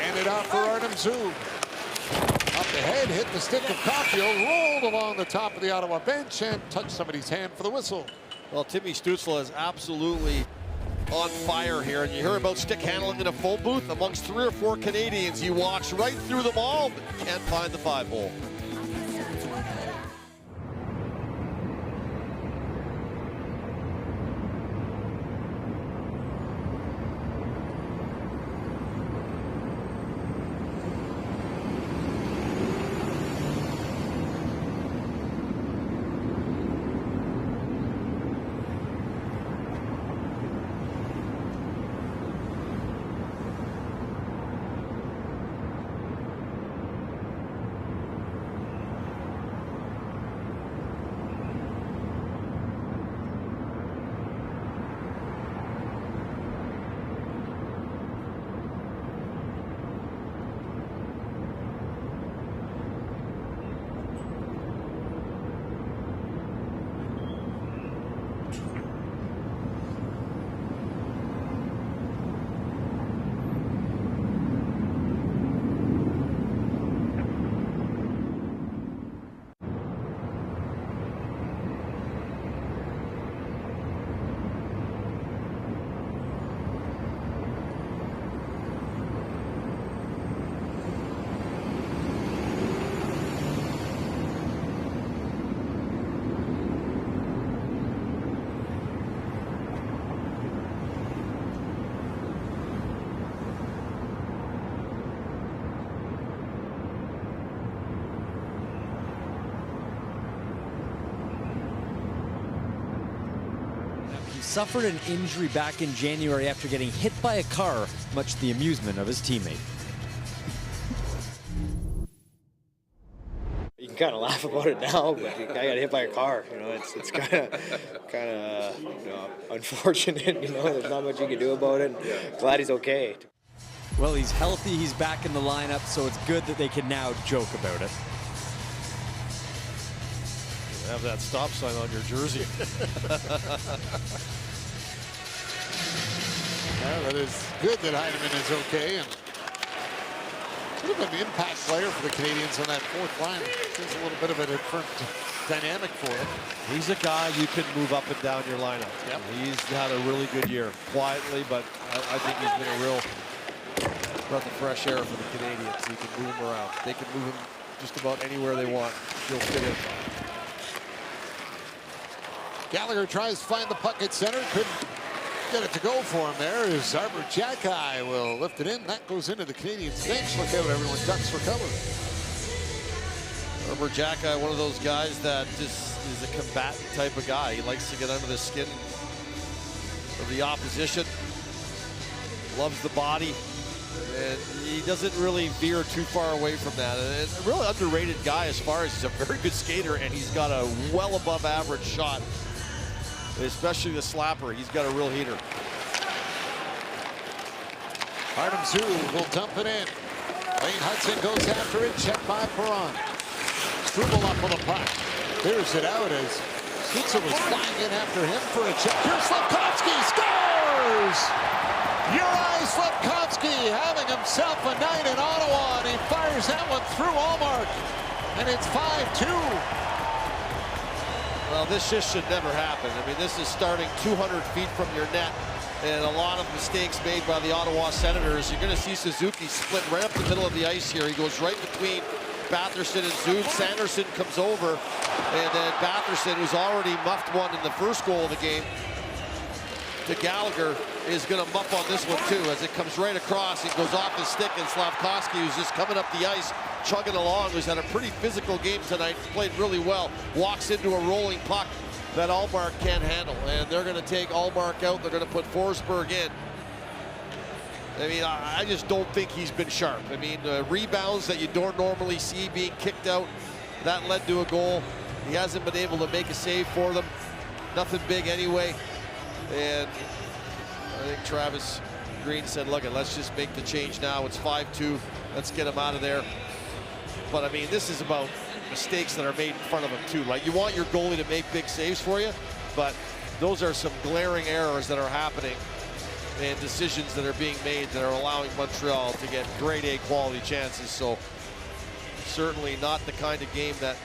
hand it off for Artem Zub. Up the head, hit the stick of Caulfield, rolled along the top of the Ottawa bench, and touched somebody's hand for the whistle. Well, Timmy Stützle is absolutely on fire here, and you hear about stick handling in a phone booth amongst 3 or 4 Canadians. He walks right through them all, but can't find the 5-hole. He suffered an injury back in January after getting hit by a car, much to the amusement of his teammate. You can kind of laugh about it now, but the guy got hit by a car. You know, it's kind of unfortunate. You know, there's not much you can do about it. Glad he's okay. Well, he's healthy. He's back in the lineup, so it's good that they can now joke about it. Have that stop sign on your jersey. Yeah, that is good that Heineman is okay. And sort of an impact player for the Canadians on that fourth line. There's a little bit of a different dynamic for him. He's a guy you can move up and down your lineup. Yep. He's had a really good year, quietly, but I think he's been a real breath of fresh air for the Canadians. He can move him around. They can move him just about anywhere they want. He'll fit in. Gallagher tries to find the puck at center. Couldn't get it to go for him there. As Arbor Jacki will lift it in. That goes into the Canadians bench. Look out, everyone. Ducks for cover. Arbor Jacki, one of those guys that just is a combatant type of guy. He likes to get under the skin of the opposition. Loves the body. And he doesn't really veer too far away from that. And it's a really underrated guy as far as he's a very good skater, and he's got a well above average shot. Especially the slapper. He's got a real heater. Artem Zub will dump it in. Wayne Hudson goes after it. Checked by Perron. Struble up on the puck. Clears it out as Stützle was flying in after him for a check. Here's Slafkovsky. Scores! Juraj Slafkovsky having himself a night in Ottawa, and he fires that one through Ullmark. And it's 5-2. Well, this just should never happen. I mean, this is starting 200 feet from your net, and a lot of mistakes made by the Ottawa Senators. You're going to see Suzuki split right up the middle of the ice here. He goes right between Batherson and Zub. Sanderson comes over, and then Batherson, who's already muffed one in the first goal of the game, to Gallagher, is going to muff on this one too, as it comes right across. It goes off his stick, and Slafkovsky, who's just coming up the ice, chugging along, who's had a pretty physical game tonight, played really well, walks into a rolling puck that Ullmark can't handle, and they're going to take Ullmark out. They're going to put Forsberg in. I mean, I just don't think he's been sharp. I mean, rebounds that you don't normally see being kicked out, that led to a goal. He hasn't been able to make a save for them. Nothing big anyway. And I think Travis Green said, look, let's just make the change now. It's 5-2. Let's get him out of there. But, I mean, this is about mistakes that are made in front of him, too. Like, you want your goalie to make big saves for you, but those are some glaring errors that are happening and decisions that are being made that are allowing Montreal to get grade A quality chances. So, certainly not the kind of game that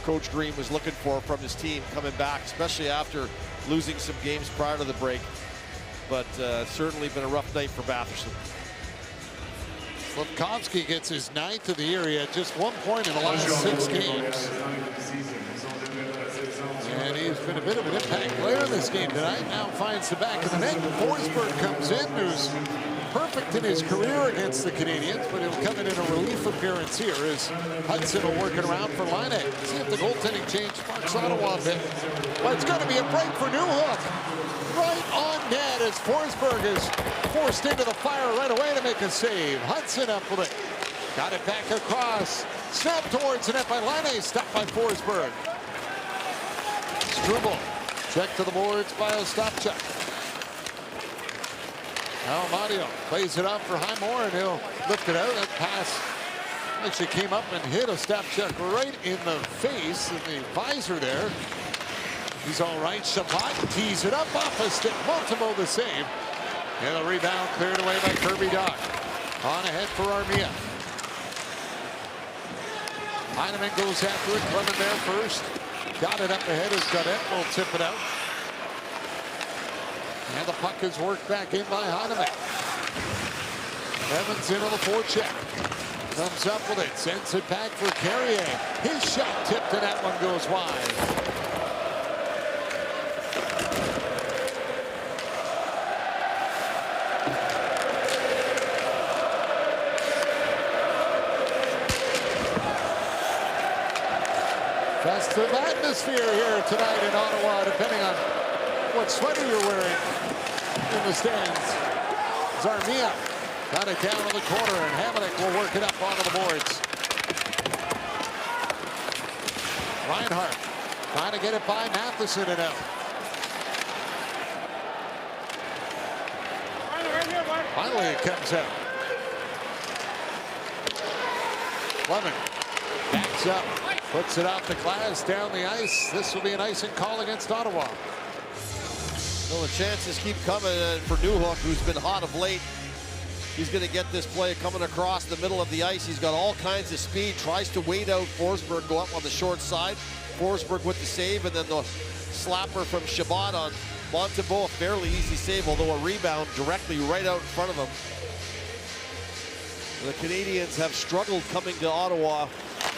Coach Green was looking for from his team coming back, especially after losing some games prior to the break. But certainly been a rough night for Batherson. Slafkovsky gets his 9th of the year. He had just 1 point in the last 6 games. And he's been a bit of an impact player in this game tonight. Now finds the back of the net. Forsberg comes in, who's perfect in his career against the Canadians, but he'll come in a relief appearance here as Hudson will work it around for Laine. See if the goaltending change sparks Ottawa a bit. But it's going to be a break for Newhook. Right on net as Forsberg is forced into the fire right away to make a save. Hudson up with it. Got it back across. Snap towards the net by Laine. Stopped by Forsberg. Struble. Check to the boards by Ostapchuk. Now Mario plays it up for Highmore, and he'll lift it out. That pass actually came up and hit Ostapchuk right in the face, in the visor there. He's all right. Chabot tees it up off a stick. Multiple the save. And the rebound cleared away by Kirby Dach. On ahead for Armia. Heineman goes after it. Clement there first. Got it up ahead as Gaudette will tip it out. And the puck is worked back in by Heineman. Evans into the forecheck. Comes up with it. Sends it back for Carrier. His shot tipped and that one goes wide. Festive atmosphere here tonight in Ottawa, depending on what sweater you're wearing in the stands. Zarmia got it down in the corner, and Hamonic will work it up onto the boards. Reinhart trying to get it by Matheson and out. Finally it comes out. Fleming backs up, puts it off the glass, down the ice. This will be an icing call against Ottawa. Well, the chances keep coming for Newhook, who's been hot of late. He's going to get this play coming across the middle of the ice. He's got all kinds of speed, tries to wait out Forsberg, go up on the short side. Forsberg with the save, and then the slapper from Chabot on Montembeault. A fairly easy save, although a rebound directly right out in front of him. The Canadians have struggled coming to Ottawa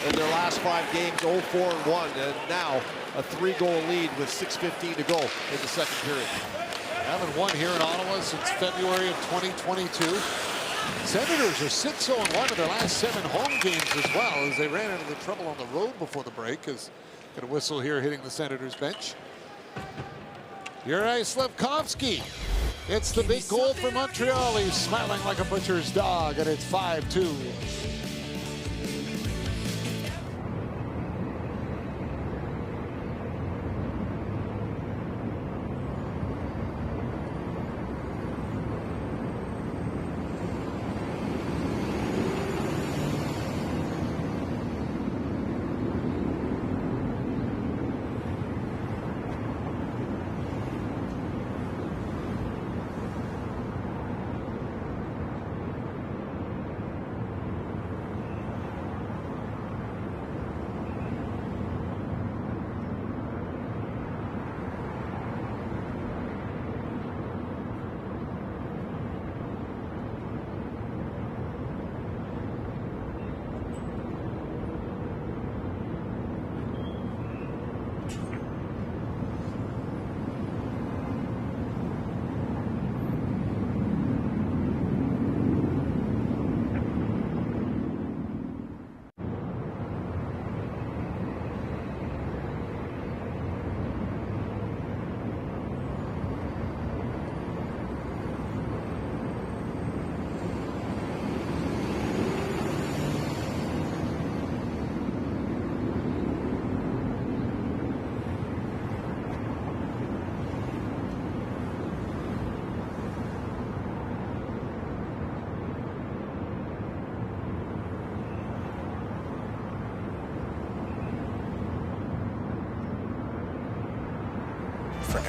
in their last 5 games, 0-4-1, and now a 3-goal lead with 6:15 to go in the second period. Haven't won here in Ottawa since February of 2022. Senators are 6-0-1 in their last 7 home games as well, as they ran into the trouble on the road before the break. As got a whistle here hitting the Senators bench. Juraj Slafkovsky. It's the big goal for Montreal. He's smiling like a butcher's dog, and it's 5-2.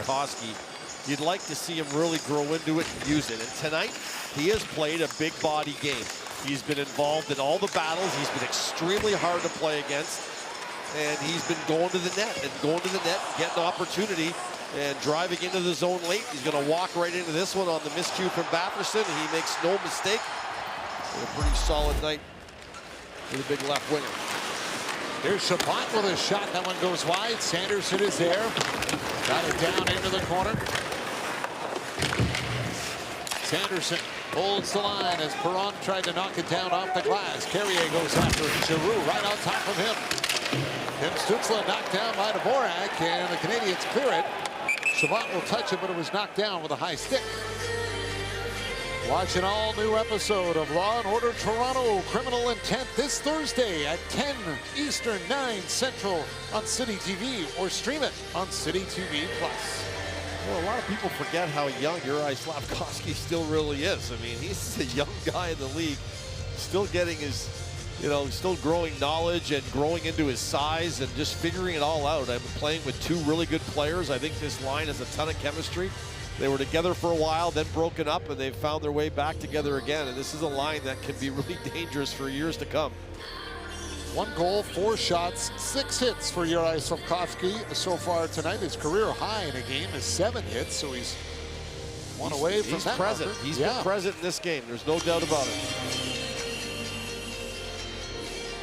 Koski, you'd like to see him really grow into it and use it. And tonight, he has played a big body game. He's been involved in all the battles. He's been extremely hard to play against. And he's been going to the net and getting opportunity and driving into the zone late. He's going to walk right into this one on the miscue from Batherson, and he makes no mistake. A pretty solid night for the big left winger. Here's Chabot with a shot. That one goes wide. Sanderson is there. Got it down into the corner. Sanderson holds the line as Perron tried to knock it down off the glass. Carrier goes after it. Giroux right on top of him. Tim Stützle knocked down by Dvorak, and the Canadians clear it. Chabot will touch it, but it was knocked down with a high stick. Watch an all-new episode of Law & Order Toronto Criminal Intent this Thursday at 10 Eastern, 9 Central on City TV, or stream it on City TV+. Well, a lot of people forget how young Juraj Slafkovsky still really is. I mean, he's a young guy in the league, still getting his, still growing knowledge and growing into his size and just figuring it all out. I've been playing with 2 really good players. I think this line has a ton of chemistry. They were together for a while, then broken up, and they've found their way back together again. And this is a line that can be really dangerous for years to come. 1 goal, 4 shots, 6 hits for Juraj Slafkovsky so far tonight. His career high in a game is 7 hits, so he's one away from that. Present. He's been present in this game. There's no doubt about it.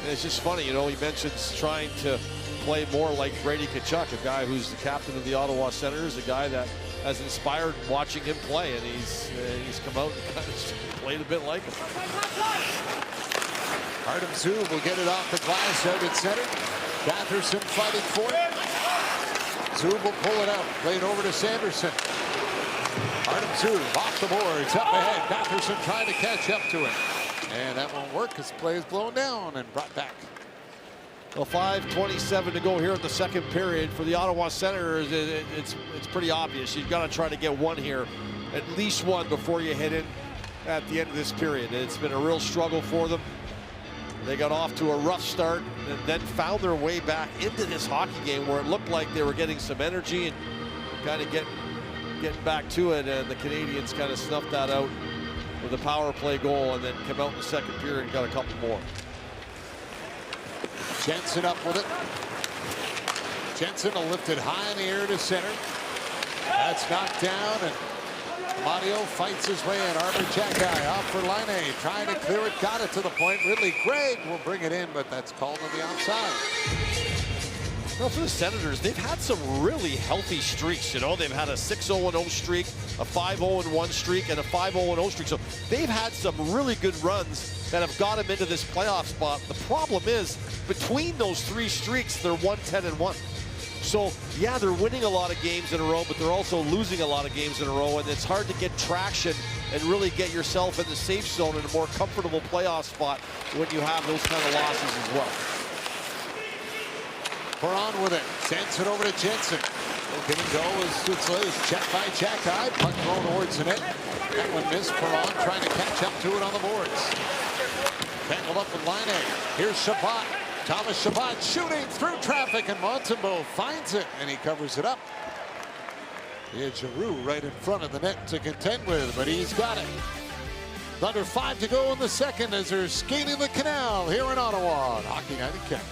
And it's just funny, he mentions trying to play more like Brady Tkachuk, a guy who's the captain of the Ottawa Senators, a guy that has inspired watching him play, and he's come out and kind of played a bit like him. Artem Zub will get it off the glass out at center. Batherson fighting for it. Zub will pull it out. Played over to Sanderson. Artem Zub off the boards, up ahead. Batherson trying to catch up to it. And that won't work because the play is blown down and brought back. Well, 5:27 to go here in the second period for the Ottawa Senators. It's pretty obvious. You've got to try to get one here, at least one, before you head in at the end of this period. It's been a real struggle for them. They got off to a rough start and then found their way back into this hockey game where it looked like they were getting some energy and kind of getting back to it. And the Canadians kind of snuffed that out with a power play goal and then come out in the second period and got a couple more. Jensen up with it. Jensen will lift it high in the air to center. That's knocked down, and Mario fights his way in. Arbor Jacki off for Laine, trying to clear it, got it to the point. Ridley Gregg will bring it in, but that's called on the outside. Well, for the Senators, they've had some really healthy streaks. You know, they've had a 6-0-0 streak, a 5-0-1 streak, and a 5-0-0 streak. So they've had some really good runs that have got them into this playoff spot. The problem is, between those three streaks, they're 1-10-1. So, yeah, they're winning a lot of games in a row, but they're also losing a lot of games in a row, and it's hard to get traction and really get yourself in the safe zone in a more comfortable playoff spot when you have those kind of losses as well. Perron with it, sends it over to Jensen. Getting go as Stützle is checked by Jacki. Puck thrown towards the net. That one missed. Perron trying to catch up to it on the boards. Tangled up with Laine. Here's Chabot. Thomas Chabot shooting through traffic, and Montembeault finds it, and he covers it up. He had Giroux right in front of the net to contend with, but he's got it. Under 5 to go in the second as they're skating the canal here in Ottawa on Hockey Night in Canada.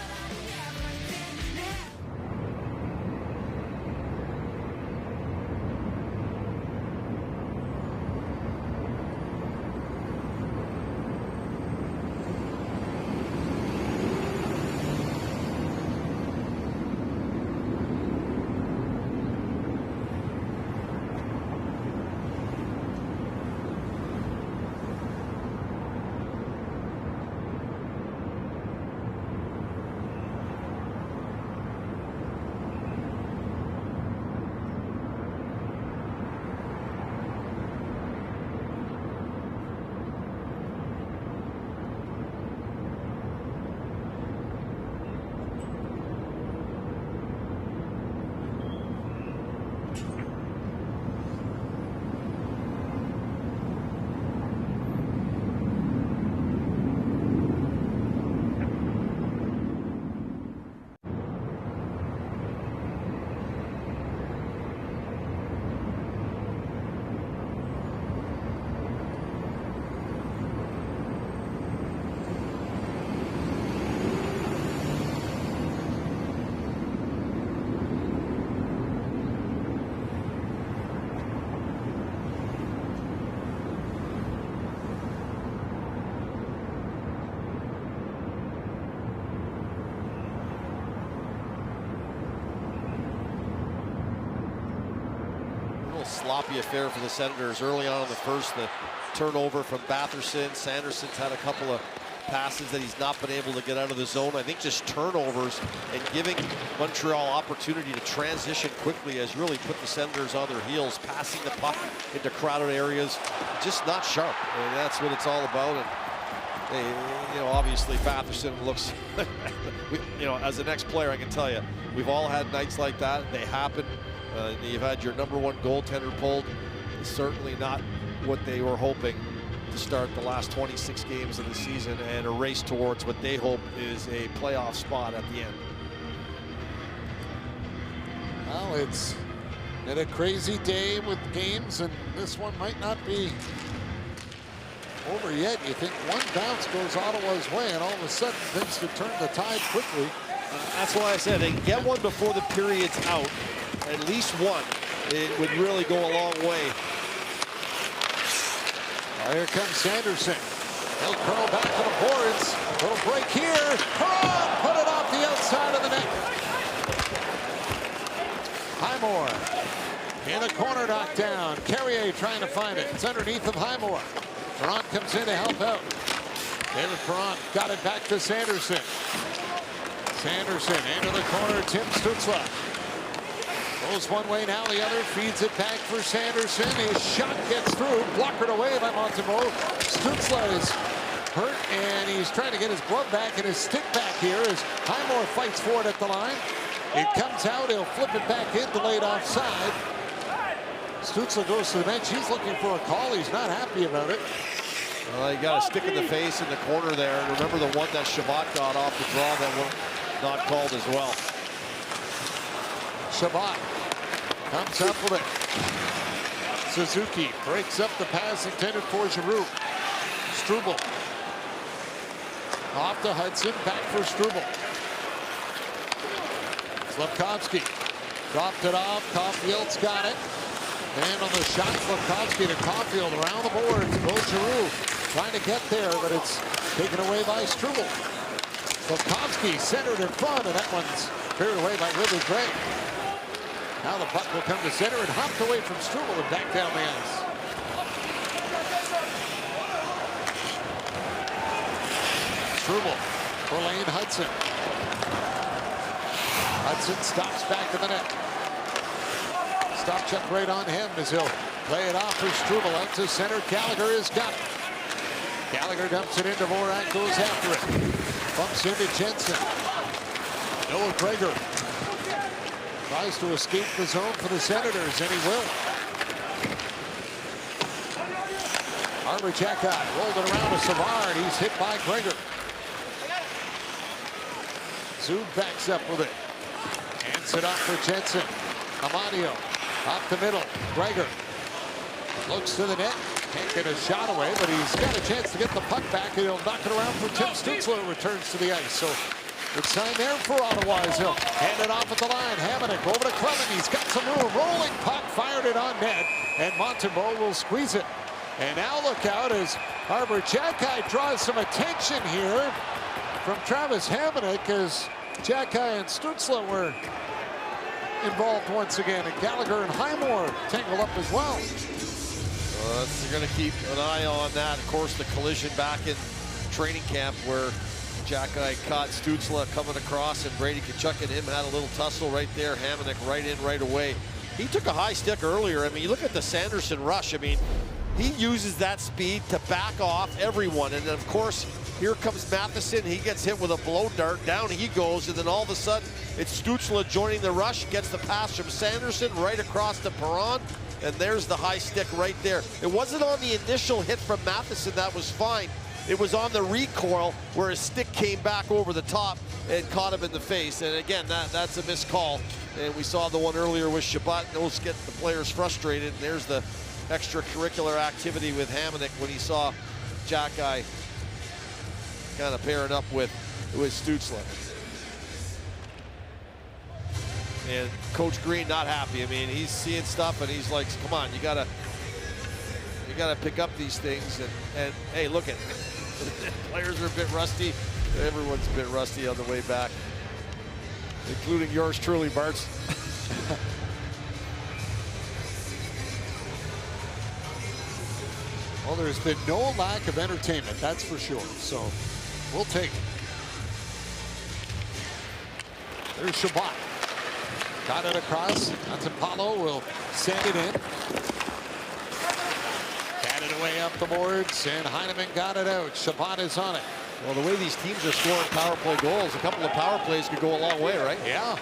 Sloppy affair for the Senators early on in the first. The turnover from Batherson. Sanderson's had a couple of passes that he's not been able to get out of the zone. I think just turnovers and giving Montreal opportunity to transition quickly has really put the Senators on their heels, passing the puck into crowded areas, just not sharp. And that's what it's all about. And they, you know, obviously Batherson looks, you know, as an ex-player, I can tell you, we've all had nights like that. They happen. You've had your #1 goaltender pulled. It's certainly not what they were hoping to start the last 26 games of the season and a race towards what they hope is a playoff spot at the end. Well, it's been a crazy day with games, and this one might not be over yet. You think one bounce goes Ottawa's way, and all of a sudden things could turn the tide quickly. That's why I said they get one before the period's out. At least one. It would really go a long way. Well, here comes Sanderson. He'll curl back to the boards. Little break here. Perron put it off the outside of the net. Highmore in the corner, knocked down. Carrier trying to find it. It's underneath of Highmore. Perron comes in to help out. David Perron got it back to Sanderson. Sanderson into the corner. Tim Stützle. Goes one way, now the other. Feeds it back for Sanderson. His shot gets through. Blockered away by Montembeault. Stützle is hurt, and he's trying to get his glove back and his stick back here as Highmore fights for it at the line. It comes out. He'll flip it back in, delayed offside. Stützle goes to the bench. He's looking for a call. He's not happy about it. Well, you got a stick in the face in the corner there. And remember the one that Chabot got off the draw that was not called as well. Chabot comes up with it. Suzuki breaks up the pass intended for Giroux. Struble. Off to Hudson. Back for Struble. Slafkovsky dropped it off. Caulfield's got it. And on the shot, Slafkovsky to Caulfield around the boards. Goes Giroux. Trying to get there, but it's taken away by Struble. Slafkovsky centered in front, and that one's cleared away by Ridley Gregg. Now the puck will come to center and hopped away from Struble and back down the ice. Struble for Lane Hudson. Hudson stops back in the net. Stop check right on him as he'll play it off for Struble out to center. Gallagher has got it. Gallagher dumps it into Dvorak, goes after it. Bumps into Jensen. Noah Gregor tries to escape the zone for the Senators, and he will. Arber Xhekaj rolled it around to Savard. He's hit by Gregor. Zub backs up with it. Hands it off for Jensen. Amadio off the middle. Gregor looks to the net. Can't get a shot away, but he's got a chance to get the puck back, and he'll knock it around for Tim Stützle, who returns to the ice. So it's time there for Ottawa as he'll hand it off at the line. Hamonic over to Clement. He's got some room. Rolling puck, fired it on net, and Montembeault will squeeze it. And now look out as Arber Xhekaj draws some attention here from Travis Hamonic as Xhekaj and Stützle were involved once again, and Gallagher and Highmore tangle up as well. They're going to keep an eye on that. Of course, the collision back in training camp where Xhekaj caught Stützle coming across, and Brady Tkachuk and him had a little tussle right there. Hamonic right in right away. He took a high stick earlier. I mean, you look at the Sanderson rush. I mean, he uses that speed to back off everyone. And then, of course, here comes Matheson. He gets hit with a blow dart. Down he goes. And then all of a sudden, it's Stützle joining the rush. Gets the pass from Sanderson right across to Perron. And there's the high stick right there. It wasn't on the initial hit from Matheson. That was fine. It was on the recoil where his stick came back over the top and caught him in the face. And again, that's a missed call. And we saw the one earlier with Chabot. Those get the players frustrated. And there's the extracurricular activity with Hamonic when he saw Xhekaj kind of pairing up with Stützle. And Coach Green not happy. I mean, he's seeing stuff and he's like, come on, you gotta pick up these things. And hey, look at players are a bit rusty. Everyone's a bit rusty on the way back, including yours truly, Bartz. Well, there's been no lack of entertainment, that's for sure. So we'll take it. There's Chabot. Got it across. Montembeault will send it in. Batted away up the boards, and Heineman got it out. Chabot is on it. Well, the way these teams are scoring power play goals, a couple of power plays could go a long way, right? Yeah.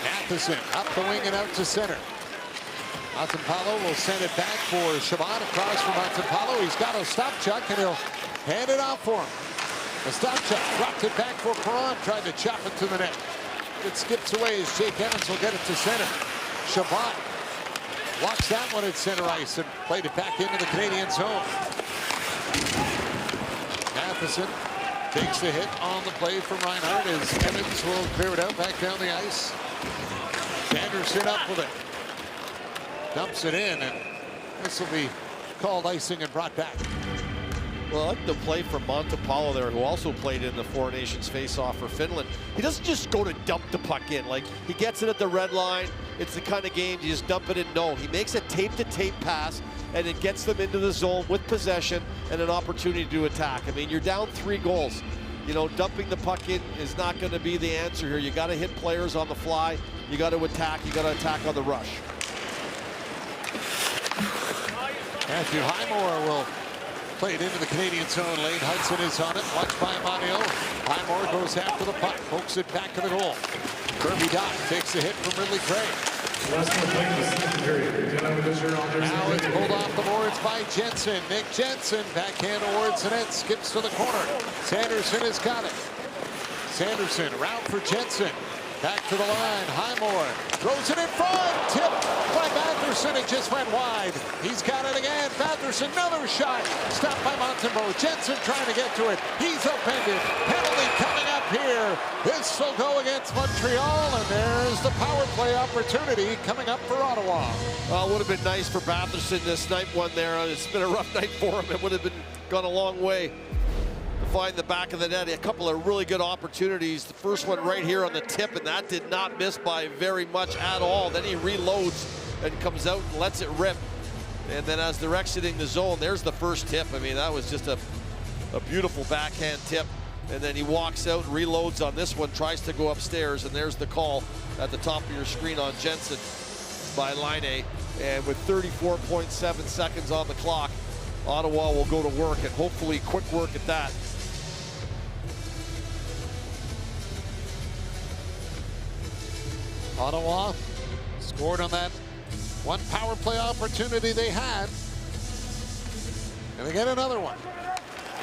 Matheson up the wing and out to center. Montembeault will send it back for Chabot across from Montembeault. He's got a stop chuck, and he'll hand it off for him. The stop chuck dropped it back for Perron, tried to chop it to the net. It skips away as Jake Evans will get it to center. Chabot walks that one at center ice and played it back into the Canadian zone. Matheson takes the hit on the play from Reinhart as Evans will clear it out back down the ice. Sanderson up with it. Dumps it in, and this will be called icing and brought back. Well, I like the play from Montembeault there, who also played in the Four Nations face-off for Finland. He doesn't just go to dump the puck in. Like, he gets it at the red line. It's the kind of game you just dump it in. No, he makes a tape-to-tape pass, and it gets them into the zone with possession and an opportunity to attack. I mean, you're down 3 goals. You know, dumping the puck in is not going to be the answer here. You got to hit players on the fly. You got to attack. You got to attack on the rush. Matthew Highmore will play it into the Canadian zone. Lane Hudson is on it. Watch by Monio. Highmore goes after the puck. Pokes it back to the goal. Kirby Dach takes the hit from Ridley Craig. Now it's pulled off the boards by Jensen. Nick Jensen backhand towards the net. Skips to the corner. Sanderson has got it. Sanderson around for Jensen. Back to the line. Highmore throws it in front. Tipped by Batherson. It just went wide. He's got it again. Batherson, another shot. Stopped by Montembeault. Jensen trying to get to it. He's upended. Penalty coming up here. This will go against Montreal. And there's the power play opportunity coming up for Ottawa. Well, it would have been nice for Batherson to snipe one there. It's been a rough night for him. It would have gone a long way. Find the back of the net. A couple of really good opportunities. The first one right here on the tip, and that did not miss by very much at all. Then he reloads and comes out and lets it rip. And then as they're exiting the zone, there's the first tip. I mean, that was just a beautiful backhand tip. And then he walks out and reloads on this one, tries to go upstairs, and there's the call at the top of your screen on Jensen by Laine. And with 34.7 seconds on the clock, Ottawa will go to work, and hopefully quick work at that. Ottawa scored on that one power play opportunity they had. And they get another one.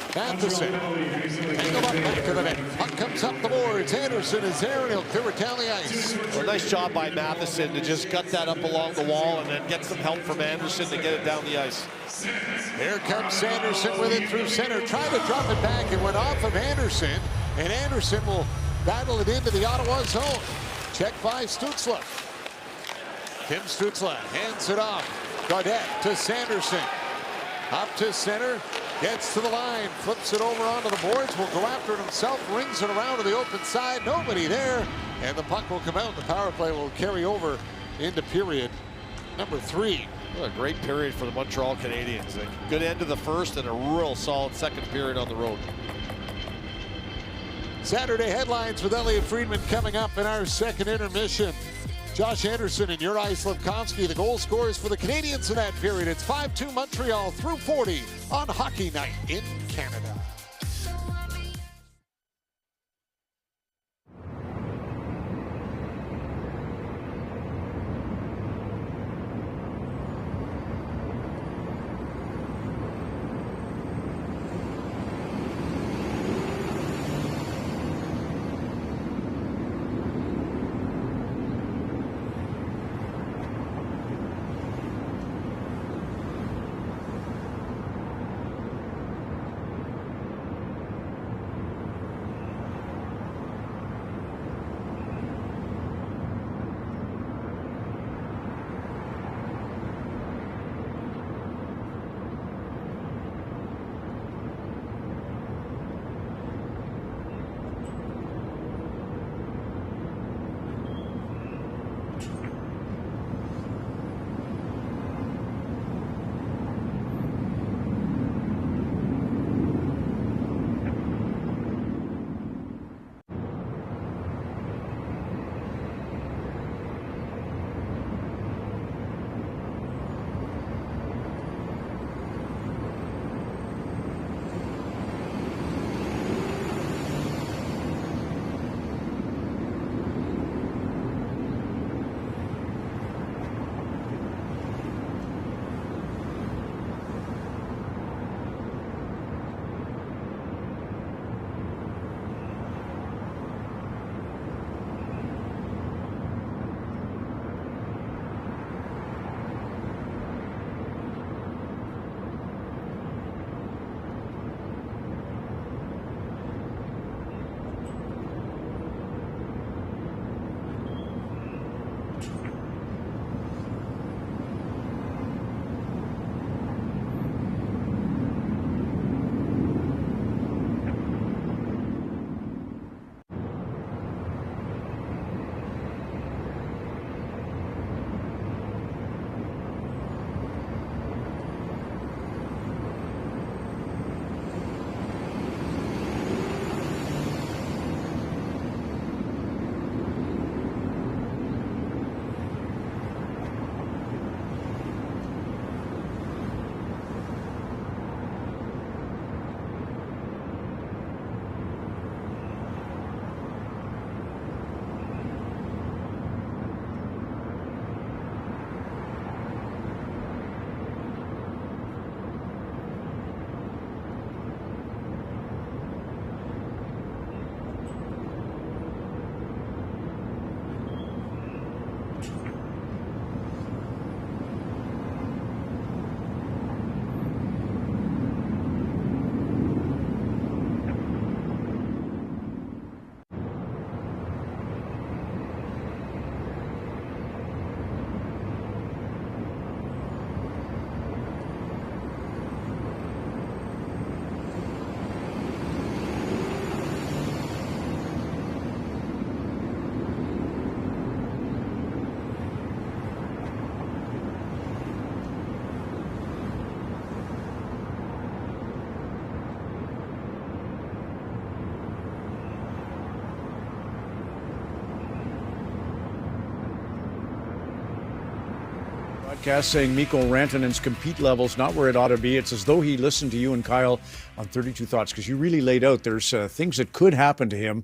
Batherson angled up back to the net. Puck comes up the boards. Anderson is there, and he'll clear it down the ice. Well, nice job by Matheson to just gut that up along the wall and then get some help from Anderson to get it down the ice. Here comes Sanderson with it through center. Tried to drop it back. It went off of Anderson, and Anderson will battle it into the Ottawa zone. Check by Stützle. Tim Stützle hands it off. Gaudette to Sanderson. Up to center. Gets to the line. Flips it over onto the boards. Will go after it himself. Rings it around to the open side. Nobody there. And the puck will come out. The power play will carry over into period number 3. What a great period for the Montreal Canadiens. A good end of the first and a real solid second period on the road. Saturday headlines with Elliot Friedman coming up in our second intermission. Josh Anderson and Juraj Slafkovsky, the goal scorers for the Canadiens in that period. It's 5-2 Montreal through 40 on Hockey Night in Canada. Podcast saying Mikko Rantanen's compete level's not where it ought to be. It's as though he listened to you and Kyle on 32 Thoughts, because you really laid out there's things that could happen to him.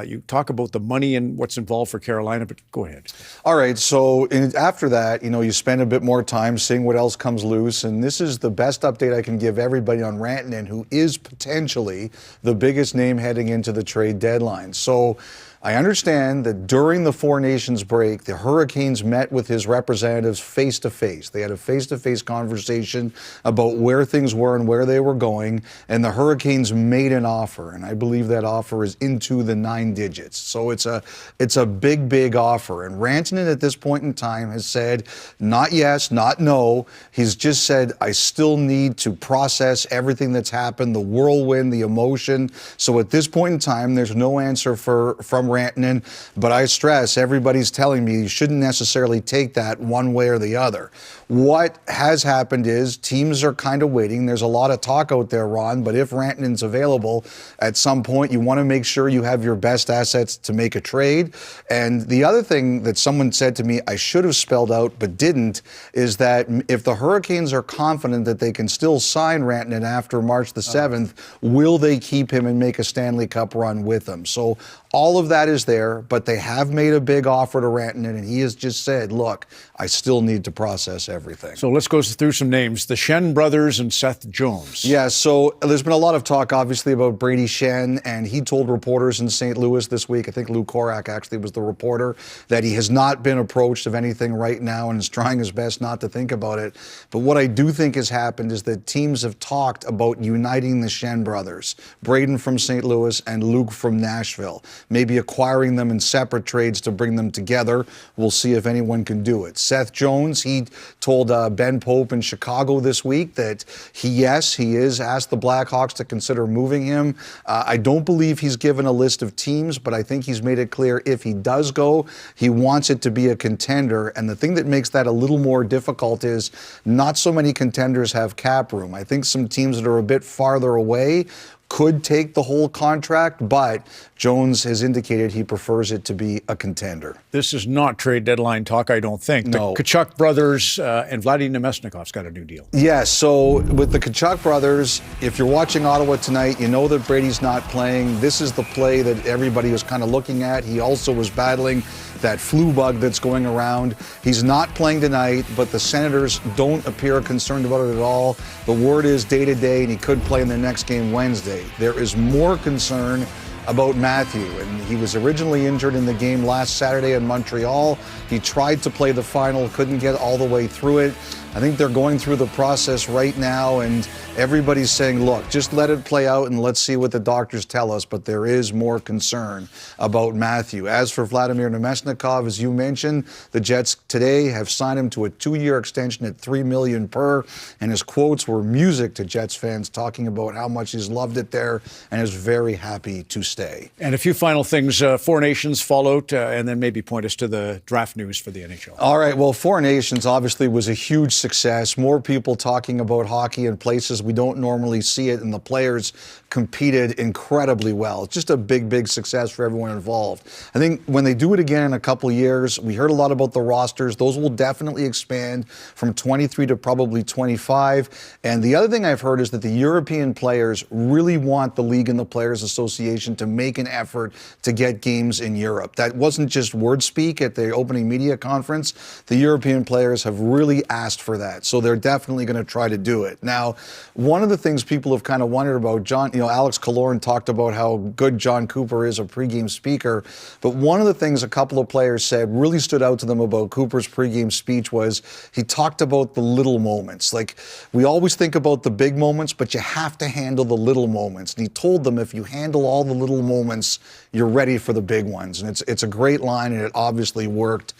You talk about the money and what's involved for Carolina, but go ahead. All right, so after that, you spend a bit more time seeing what else comes loose, and this is the best update I can give everybody on Rantanen, who is potentially the biggest name heading into the trade deadline. So I understand that during the Four Nations break, the Hurricanes met with his representatives face-to-face. They had a face-to-face conversation about where things were and where they were going, and the Hurricanes made an offer, and I believe that offer is into the 9 digits. So it's a big, big offer, and Rantanen at this point in time has said, not yes, not no. He's just said, I still need to process everything that's happened, the whirlwind, the emotion. So at this point in time, there's no answer from Rantanen, but I stress, everybody's telling me you shouldn't necessarily take that one way or the other. What has happened is teams are kind of waiting. There's a lot of talk out there, Ron, but if Rantanen's available at some point, you want to make sure you have your best assets to make a trade. And the other thing that someone said to me I should have spelled out but didn't is that if the Hurricanes are confident that they can still sign Rantanen after March the 7th, will they keep him and make a Stanley Cup run with him? So all of that is there, but they have made a big offer to Rantanen, and he has just said, look, I still need to process everything. So let's go through some names. The Schenn brothers and Seth Jones. Yeah, so there's been a lot of talk, obviously, about Brady Schenn, and he told reporters in St. Louis this week, I think Lou Korak actually was the reporter, that he has not been approached of anything right now and is trying his best not to think about it. But what I do think has happened is that teams have talked about uniting the Schenn brothers, Braden from St. Louis and Luke from Nashville. Maybe acquiring them in separate trades to bring them together. We'll see if anyone can do it. Seth Jones, he told Ben Pope in Chicago this week that he is asked the Blackhawks to consider moving him. I don't believe he's given a list of teams, but I think he's made it clear if he does go, he wants it to be a contender. And the thing that makes that a little more difficult is not so many contenders have cap room. I think some teams that are a bit farther away could take the whole contract, but Jones has indicated he prefers it to be a contender. This is not trade deadline talk, I don't think. No. The Tkachuk brothers and Vladimir Namestnikov's got a new deal. Yeah, so with the Tkachuk brothers, if you're watching Ottawa tonight, you know that Brady's not playing. This is the play that everybody was kind of looking at. He also was battling that flu bug that's going around. He's not playing tonight, but the Senators don't appear concerned about it at all. The word is day to day, and he could play in the next game Wednesday. There is more concern about Matthew, and he was originally injured in the game last Saturday in Montreal. He tried to play the final, couldn't get all the way through it. I think they're going through the process right now, and everybody's saying, look, just let it play out and let's see what the doctors tell us, but there is more concern about Matthew. As for Vladimir Namestnikov, as you mentioned, the Jets today have signed him to a 2-year extension at $3 million per, and his quotes were music to Jets fans, talking about how much he's loved it there and is very happy to stay. And a few final things. Four Nations followed, and then maybe point us to the draft news for the NHL. All right, well, Four Nations obviously was a huge success. More people talking about hockey in places we don't normally see it, and the players competed incredibly well. It's just a big, big success for everyone involved. I think when they do it again in a couple of years, we heard a lot about the rosters. Those will definitely expand from 23 to probably 25. And the other thing I've heard is that the European players really want the League and the Players Association to make an effort to get games in Europe. That wasn't just word speak at the opening media conference. The European players have really asked for that. So they're definitely going to try to do it. Now, one of the things people have kind of wondered about, Alex Killorn talked about how good John Cooper is a pregame speaker, but one of the things a couple of players said really stood out to them about Cooper's pregame speech was he talked about the little moments. Like, we always think about the big moments, but you have to handle the little moments. And he told them if you handle all the little moments, you're ready for the big ones. And it's a great line, and it obviously worked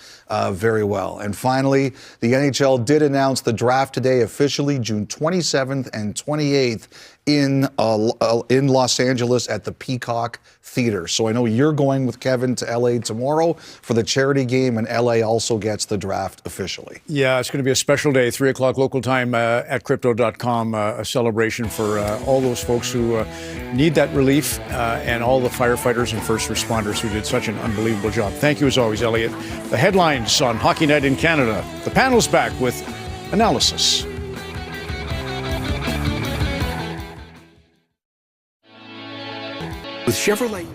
very well. And finally, the NHL did announce the draft today officially, June 27th and 28th. in Los Angeles at the Peacock Theater. So I know you're going with Kevin to LA tomorrow for the charity game, and LA also gets the draft officially. Yeah, it's going to be a special day, 3 o'clock local time at Crypto.com, a celebration for all those folks who need that relief and all the firefighters and first responders who did such an unbelievable job. Thank you as always, Elliot. The headlines on Hockey Night in Canada. The panel's back with analysis. With Chevrolet.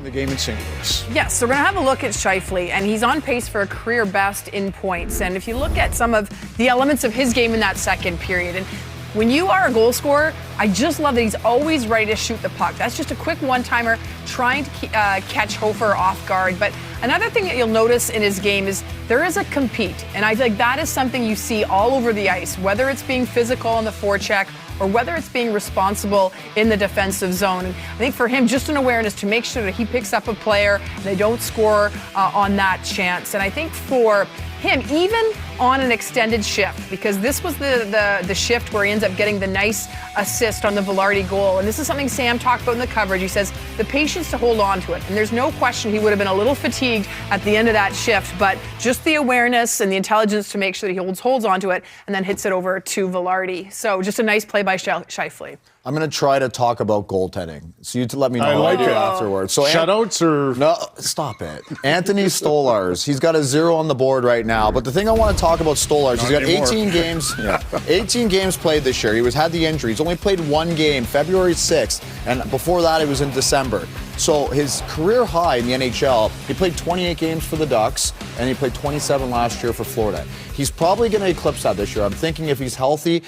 The game in St. Louis. Yes, so we're going to have a look at Scheifele, and he's on pace for a career best in points. And if you look at some of the elements of his game in that second period, and when you are a goal scorer, I just love that he's always ready to shoot the puck. That's just a quick one-timer trying to catch Hofer off guard. But another thing that you'll notice in his game is there is a compete, and I think that is something you see all over the ice, whether it's being physical on the forecheck or whether it's being responsible in the defensive zone. And I think for him, just an awareness to make sure that he picks up a player and they don't score on that chance. And I think for him, even on an extended shift, because this was the shift where he ends up getting the nice assist on the Vilardi goal. And this is something Sam talked about in the coverage. He says the patience to hold on to it. And there's no question he would have been a little fatigued at the end of that shift, but just the awareness and the intelligence to make sure that he holds on to it and then hits it over to Vilardi. So just a nice play by Scheifele. I'm going to try to talk about goaltending. So you let me know what I do afterwards. So shutouts or? No, stop it. Anthony Stolarz. He's got a 0 on the board right now. But the thing I want to talk about Stolarz, he's got 18 games. Yeah, 18 games played this year. He had the injury. He's only played one game, February 6th. And before that, it was in December. So his career high in the NHL, he played 28 games for the Ducks, and he played 27 last year for Florida. He's probably going to eclipse that this year. I'm thinking if he's healthy,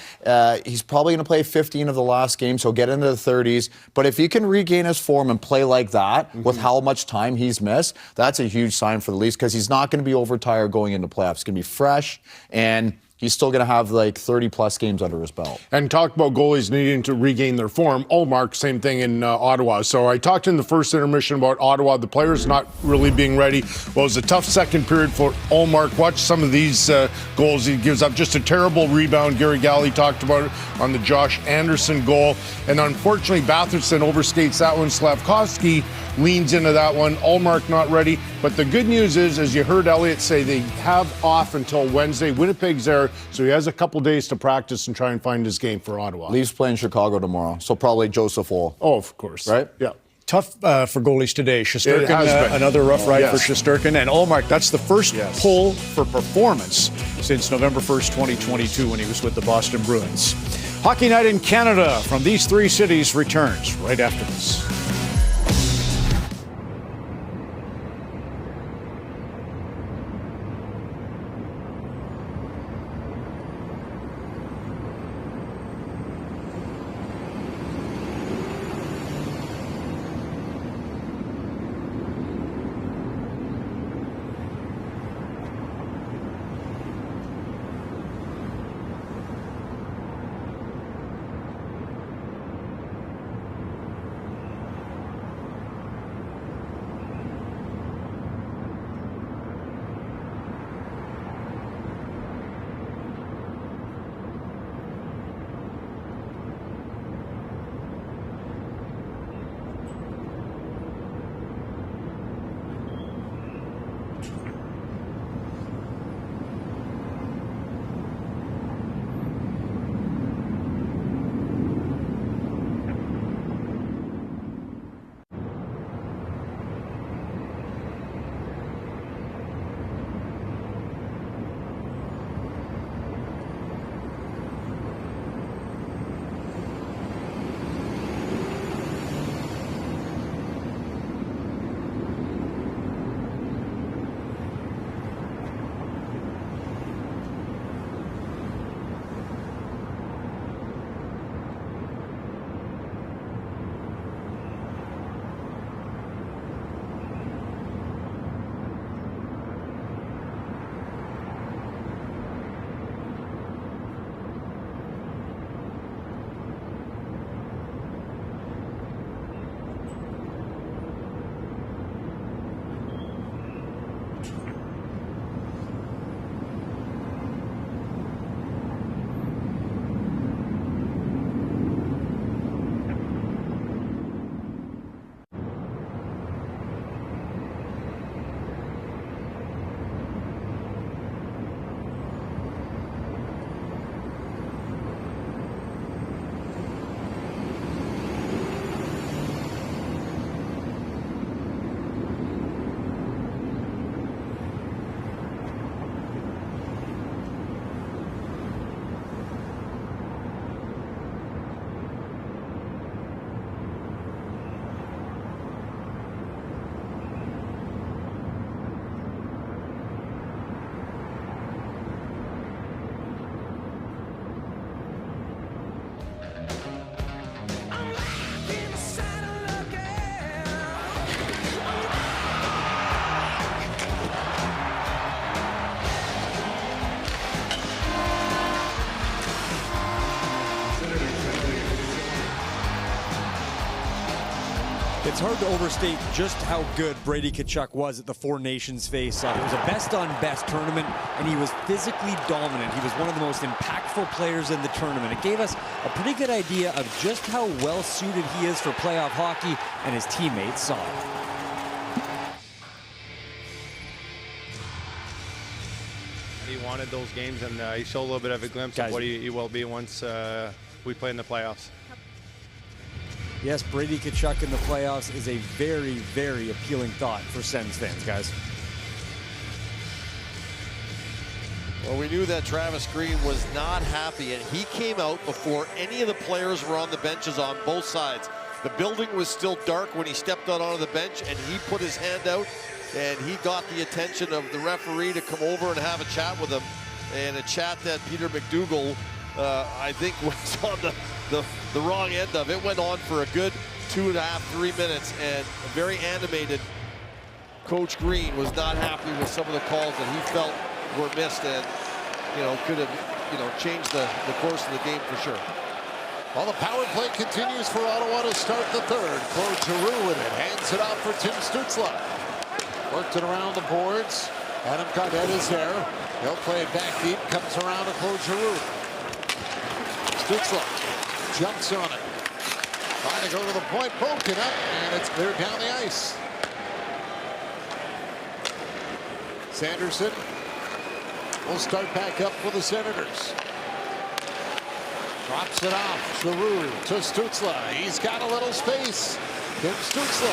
he's probably going to play 15 of the last games, so get into the 30s. But if he can regain his form and play like that with how much time he's missed, that's a huge sign for the Leafs because he's not going to be overtired going into playoffs. He's going to be fresh, and he's still going to have like 30-plus games under his belt. And talk about goalies needing to regain their form. Ullmark, same thing in Ottawa. So I talked in the first intermission about Ottawa, the players not really being ready. Well, it was a tough second period for Ullmark. Watch some of these goals he gives up. Just a terrible rebound. Gary Galley talked about it on the Josh Anderson goal. And unfortunately, Batherson overstates that one. Slavkovsky leans into that one. Ullmark not ready. But the good news is, as you heard Elliott say, they have off until Wednesday. Winnipeg's there, so he has a couple days to practice and try and find his game for Ottawa. Leafs playing Chicago tomorrow, so probably Joseph Woll. Oh, of course. Right? Yeah. Tough for goalies today. Shesterkin, another rough ride for Shesterkin. And Ullmark, that's the first pull for performance since November 1st, 2022, when he was with the Boston Bruins. Hockey Night in Canada from these three cities returns right after this. It's hard to overstate just how good Brady Tkachuk was at the Four Nations face-off. It was a best-on-best tournament, and he was physically dominant. He was one of the most impactful players in the tournament. It gave us a pretty good idea of just how well-suited he is for playoff hockey, and his teammates saw it. He wanted those games, and he showed a little bit of a glimpse of what he will be once we play in the playoffs. Yes, Brady Tkachuk in the playoffs is a very, very appealing thought for Sens fans, guys. Well, we knew that Travis Green was not happy, and he came out before any of the players were on the benches on both sides. The building was still dark when he stepped out onto the bench, and he put his hand out, and he got the attention of the referee to come over and have a chat with him. And a chat that Peter McDougall, I think, was on the wrong end of. It went on for a good 2.5, 3 minutes, and a very animated Coach Green was not happy with some of the calls that he felt were missed, and could have changed the course of the game for sure. Well, the power play continues for Ottawa to start the third. Claude Giroux with it, hands it off for Tim Stützle. Worked it around the boards. Adam Gaudette is there. He'll play it back deep, comes around to Claude Giroux. Stützle jumps on it. Trying to go to the point, broken up, and it's cleared down the ice. Sanderson will start back up for the Senators. Drops it off. Giroux to Stützle. He's got a little space. Tim Stützle.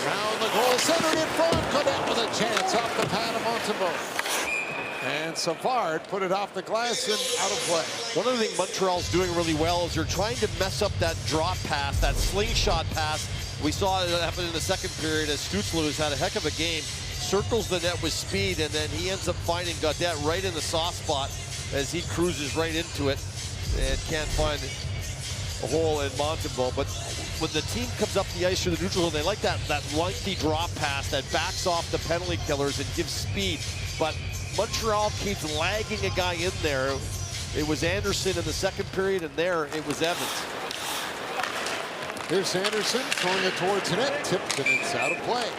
Around the goal, centered in front. Gaudette with a chance off the pad of Montembeault. And Savard put it off the glass and out of play. One other thing Montreal's doing really well is they're trying to mess up that drop pass, that slingshot pass. We saw it happen in the second period as Stützle, who's had a heck of a game, circles the net with speed, and then he ends up finding Gaudette right in the soft spot as he cruises right into it and can't find a hole in Montembeault. But when the team comes up the ice through the neutral zone, they like that lengthy drop pass that backs off the penalty killers and gives speed. But Montreal keeps lagging a guy in there. It was Anderson in the second period, and there it was Evans. Here's Anderson throwing it towards the net, tipped, and it's out of play.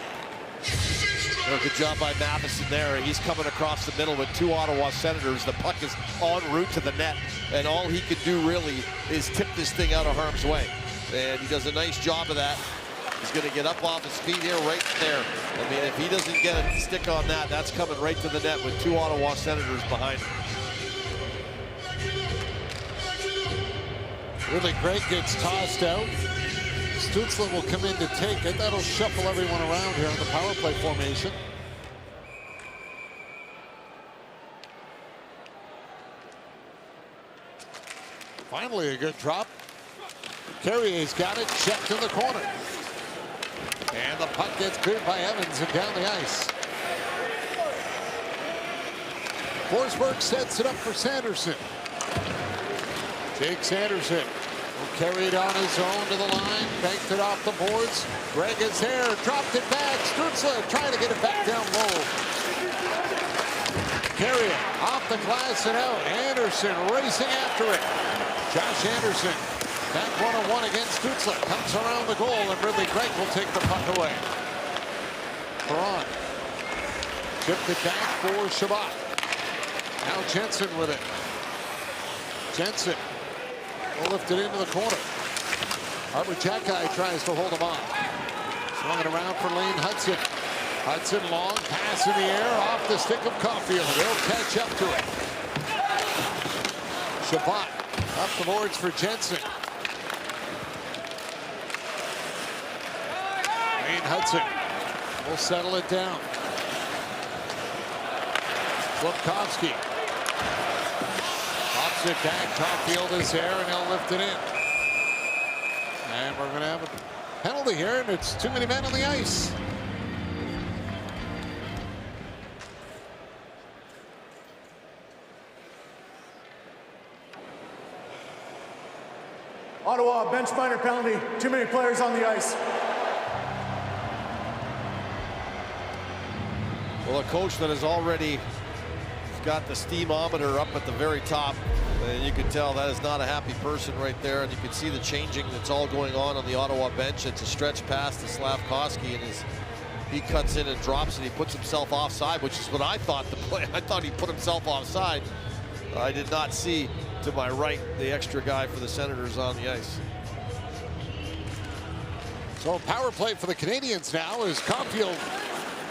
Good job by Matheson there. He's coming across the middle with 2 Ottawa Senators. The puck is en route to the net, and all he can do really is tip this thing out of harm's way. And he does a nice job of that. He's going to get up off his feet here, right there. I mean, if he doesn't get a stick on that, that's coming right to the net with 2 Ottawa Senators behind him. Really great, gets tossed out. Stützle will come in to take it. That'll shuffle everyone around here in the power play formation. Finally, a good drop. Carrier's got it, checked in the corner. And the puck gets cleared by Evans and down the ice. Forsberg sets it up for Sanderson. Jake Sanderson will carry it on his own to the line, banked it off the boards. Greg is there, dropped it back. Stützle trying to get it back down low. Carrier off the glass and out. Anderson racing after it. Josh Anderson back 1-on-1 against Stützle. Comes around the goal, and Ridley Greig will take the puck away. Perron tipped it back for Shabbat. Now Jensen with it. Jensen will lift it into the corner. Arbor Xhekaj tries to hold him on. Swung it around for Lane Hudson. Hudson long pass in the air off the stick of Caulfield. They'll catch up to it. Shabbat up the boards for Jensen. Lane Hudson will settle it down. Slafkovsky pops it back. Caulfield is there, and he'll lift it in. And we're going to have a penalty here, and it's too many men on the ice. Ottawa, bench minor penalty. Too many players on the ice. Well, a coach that has already got the steamometer up at the very top, and you can tell that is not a happy person right there, and you can see the changing that's all going on the Ottawa bench. It's a stretch pass to Slafkovsky, and he cuts in and drops it. He puts himself offside, which is what I thought the play. I thought he put himself offside. I did not see to my right the extra guy for the Senators on the ice. So power play for the Canadians now as Caulfield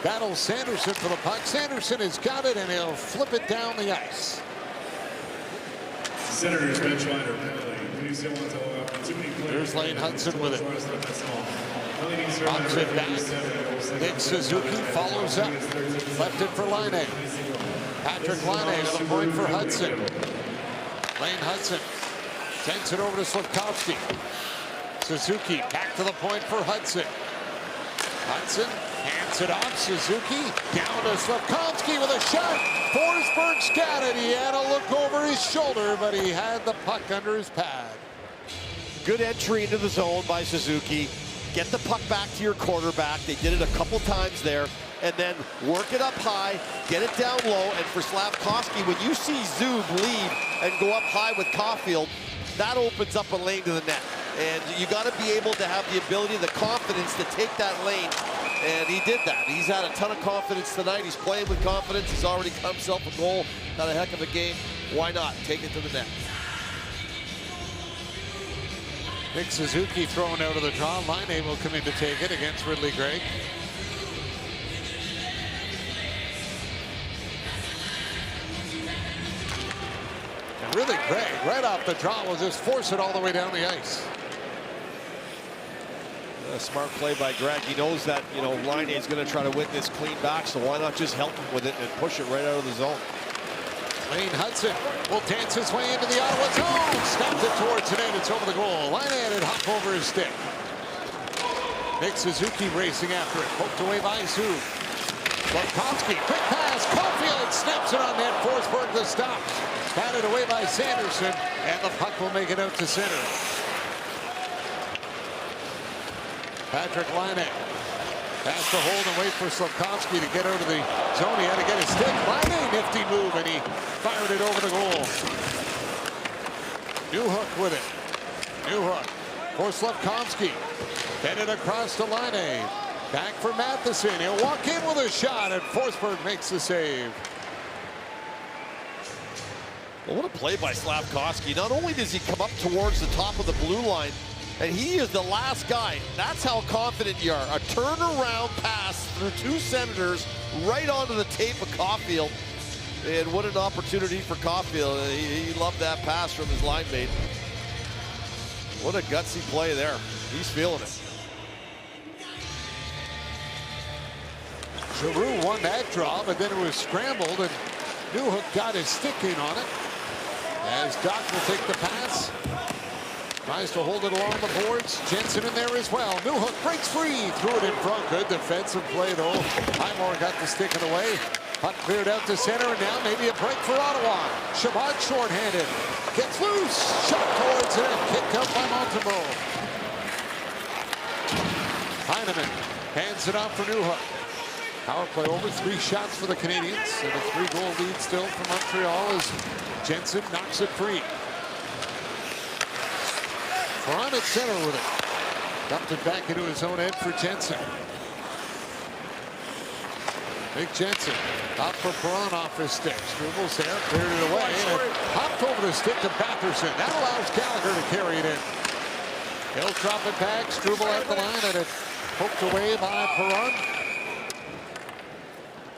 battles Sanderson for the puck. Sanderson has got it, and he'll flip it down the ice. Senators bench minor penalty. There's Lane Hudson with it. Pops it back. Nick Suzuki follows up. Left it for Laine. Patrick Laine to the point for Hudson. Lane Hudson sends it over to Slafkovsky. Suzuki back to the point for Hudson. Hudson hands it off. Suzuki down to Slafkovsky with a shot. Forsberg's got it. He had a look over his shoulder, but he had the puck under his pad. Good entry into the zone by Suzuki. Get the puck back to your quarterback. They did it a couple times there. And then work it up high, get it down low. And for Slafkovsky, when you see Zub lead and go up high with Caulfield, that opens up a lane to the net. And you got to be able to have the ability, the confidence to take that lane. And he did that. He's had a ton of confidence tonight. He's playing with confidence. He's already got himself a goal. Had a heck of a game. Why not? Take it to the net. Nick Suzuki thrown out of the draw. Laine will come in to take it against Ridley Gregg. And Ridley Gregg, right off the draw, will just force it all the way down the ice. A smart play by Gregg. He knows that, Laine is going to try to win this clean back, so why not just help him with it and push it right out of the zone? Lane Hudson will dance his way into the Ottawa zone. Snapped it towards the net. It's over the goal. Laine had it hop over his stick. Nick Suzuki racing after it. Poked away by Zub. Slafkovsky, quick pass. Caulfield snaps it on net. Forsberg the stop. Batted away by Sanderson, and the puck will make it out to center. Patrick Laine has to hold and wait for Slafkovsky to get out of the zone. He had to get his stick. Laine, nifty move, and he fired it over the goal. Newhook with it. Newhook for Slafkovsky. Fed it across to Laine. Back for Matheson. He'll walk in with a shot, and Forsberg makes the save. Well, what a play by Slafkovsky. Not only does he come up towards the top of the blue line, and he is the last guy. That's how confident you are. A turnaround pass through two Senators right onto the tape of Caulfield. And what an opportunity for Caulfield. He loved that pass from his line mate. What a gutsy play there. He's feeling it. Giroux won that draw, but then it was scrambled, and Newhook got his stick in on it. As Doc will take the pass. Tries to hold it along the boards. Jensen in there as well. Newhook breaks free. Threw it in front. Good defensive play, though. Highmore got the stick in the way. Puck cleared out to center, and now maybe a break for Ottawa. Chabot shorthanded. Gets loose. Shot towards it. Kicked out by Montembeault. Heineman hands it off for Newhook. Power play over. 3 shots for the Canadians. And a 3-goal lead still for Montreal as Jensen knocks it free. Perron at center with it. Dumped it back into his own end for Jensen. Big Jensen. Out for Perron off his stick. Struvel's there. Cleared it away. And it hopped over the stick to Batherson. That allows Gallagher to carry it in. He'll drop it back. Struvel at the line, and it poked away by Perron.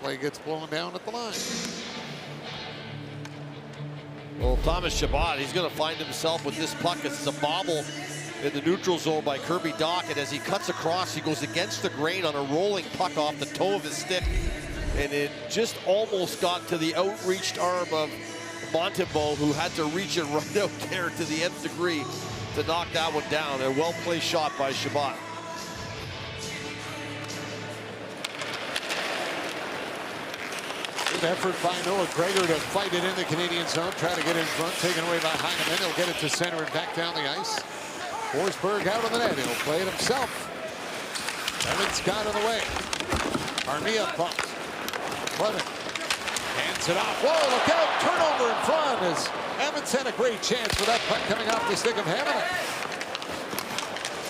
Play gets blown down at the line. Well, Thomas Chabot, he's going to find himself with this puck. It's a bobble in the neutral zone by Kirby Dach, and as he cuts across, he goes against the grain on a rolling puck off the toe of his stick, and it just almost got to the outreached arm of Montembeault, who had to reach it right out there to the nth degree to knock that one down. A well-placed shot by Chabot. Good effort by Noah Gregor to fight it in the Canadian zone. Try to get in front. Taken away by Heineman. He'll get it to center and back down the ice. Forsberg out of the net. He'll play it himself. Evans got in the way. Armia bumped. Clement hands it off. Whoa, look out. Turnover in front as Evans had a great chance with that puck coming off the stick of Hamilton.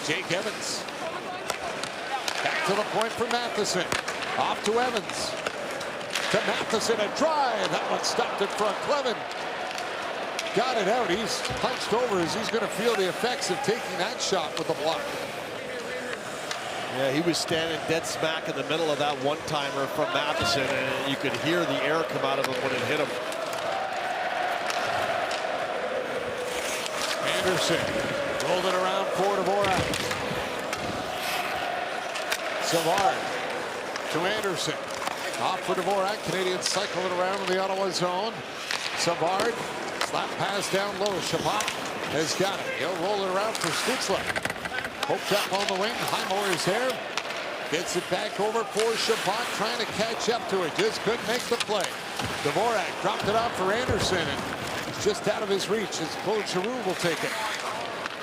Jake Evans. Back to the point for Matheson. Off to Evans. To Matheson, a drive. That one stopped in front. Clement got it out. He's hunched over as he's going to feel the effects of taking that shot with the block. Yeah, he was standing dead smack in the middle of that one-timer from Matheson, and you could hear the air come out of him when it hit him. Anderson rolled it around for Dvorak. Savard to Anderson. Off for Dvorak. Canadians cycle it around in the Ottawa zone. Savard. Slap pass down low. Chabot has got it. He'll roll it around for Stützle. Poked up on the wing. Highmore is there. Gets it back over for Chabot, trying to catch up to it. Just couldn't make the play. Dvorak dropped it off for Anderson, and it's just out of his reach. As Claude Giroux will take it.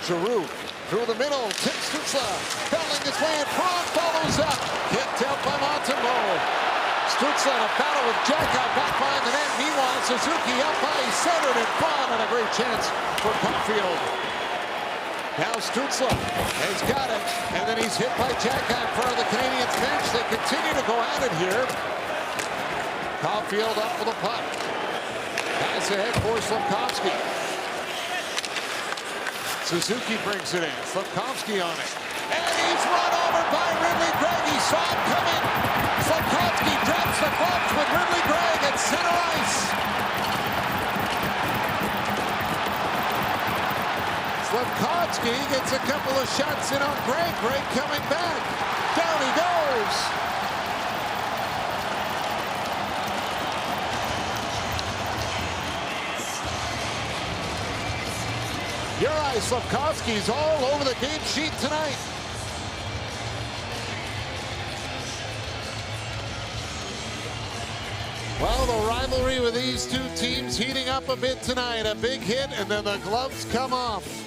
Giroux through the middle. Tim Stützle battling his way in front. Follows up. Kicked out by Montembeault. Stützle in a battle with Xhekaj back behind the net. Meanwhile, Suzuki up by centered and fun, and a great chance for Caulfield. Now Stützle has got it, and then he's hit by Xhekaj in front of the Canadiens bench. They continue to go at it here. Caulfield up for the puck. Pass ahead for Slafkovsky. Suzuki brings it in. Slafkovsky on it. And he's run over by Ridly Greig. He saw it coming. Slafkovsky drops the gloves with Ridly Greig at center ice. Slafkovsky gets a couple of shots in on Greig. Greig coming back. Down he goes. Juraj Slafkovsky's all over the game sheet tonight. Well, the rivalry with these two teams heating up a bit tonight. A big hit, and then the gloves come off.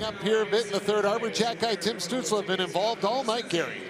Up here a bit in the third. Arber Xhekaj, Tim Stützle have been involved all night, Gary.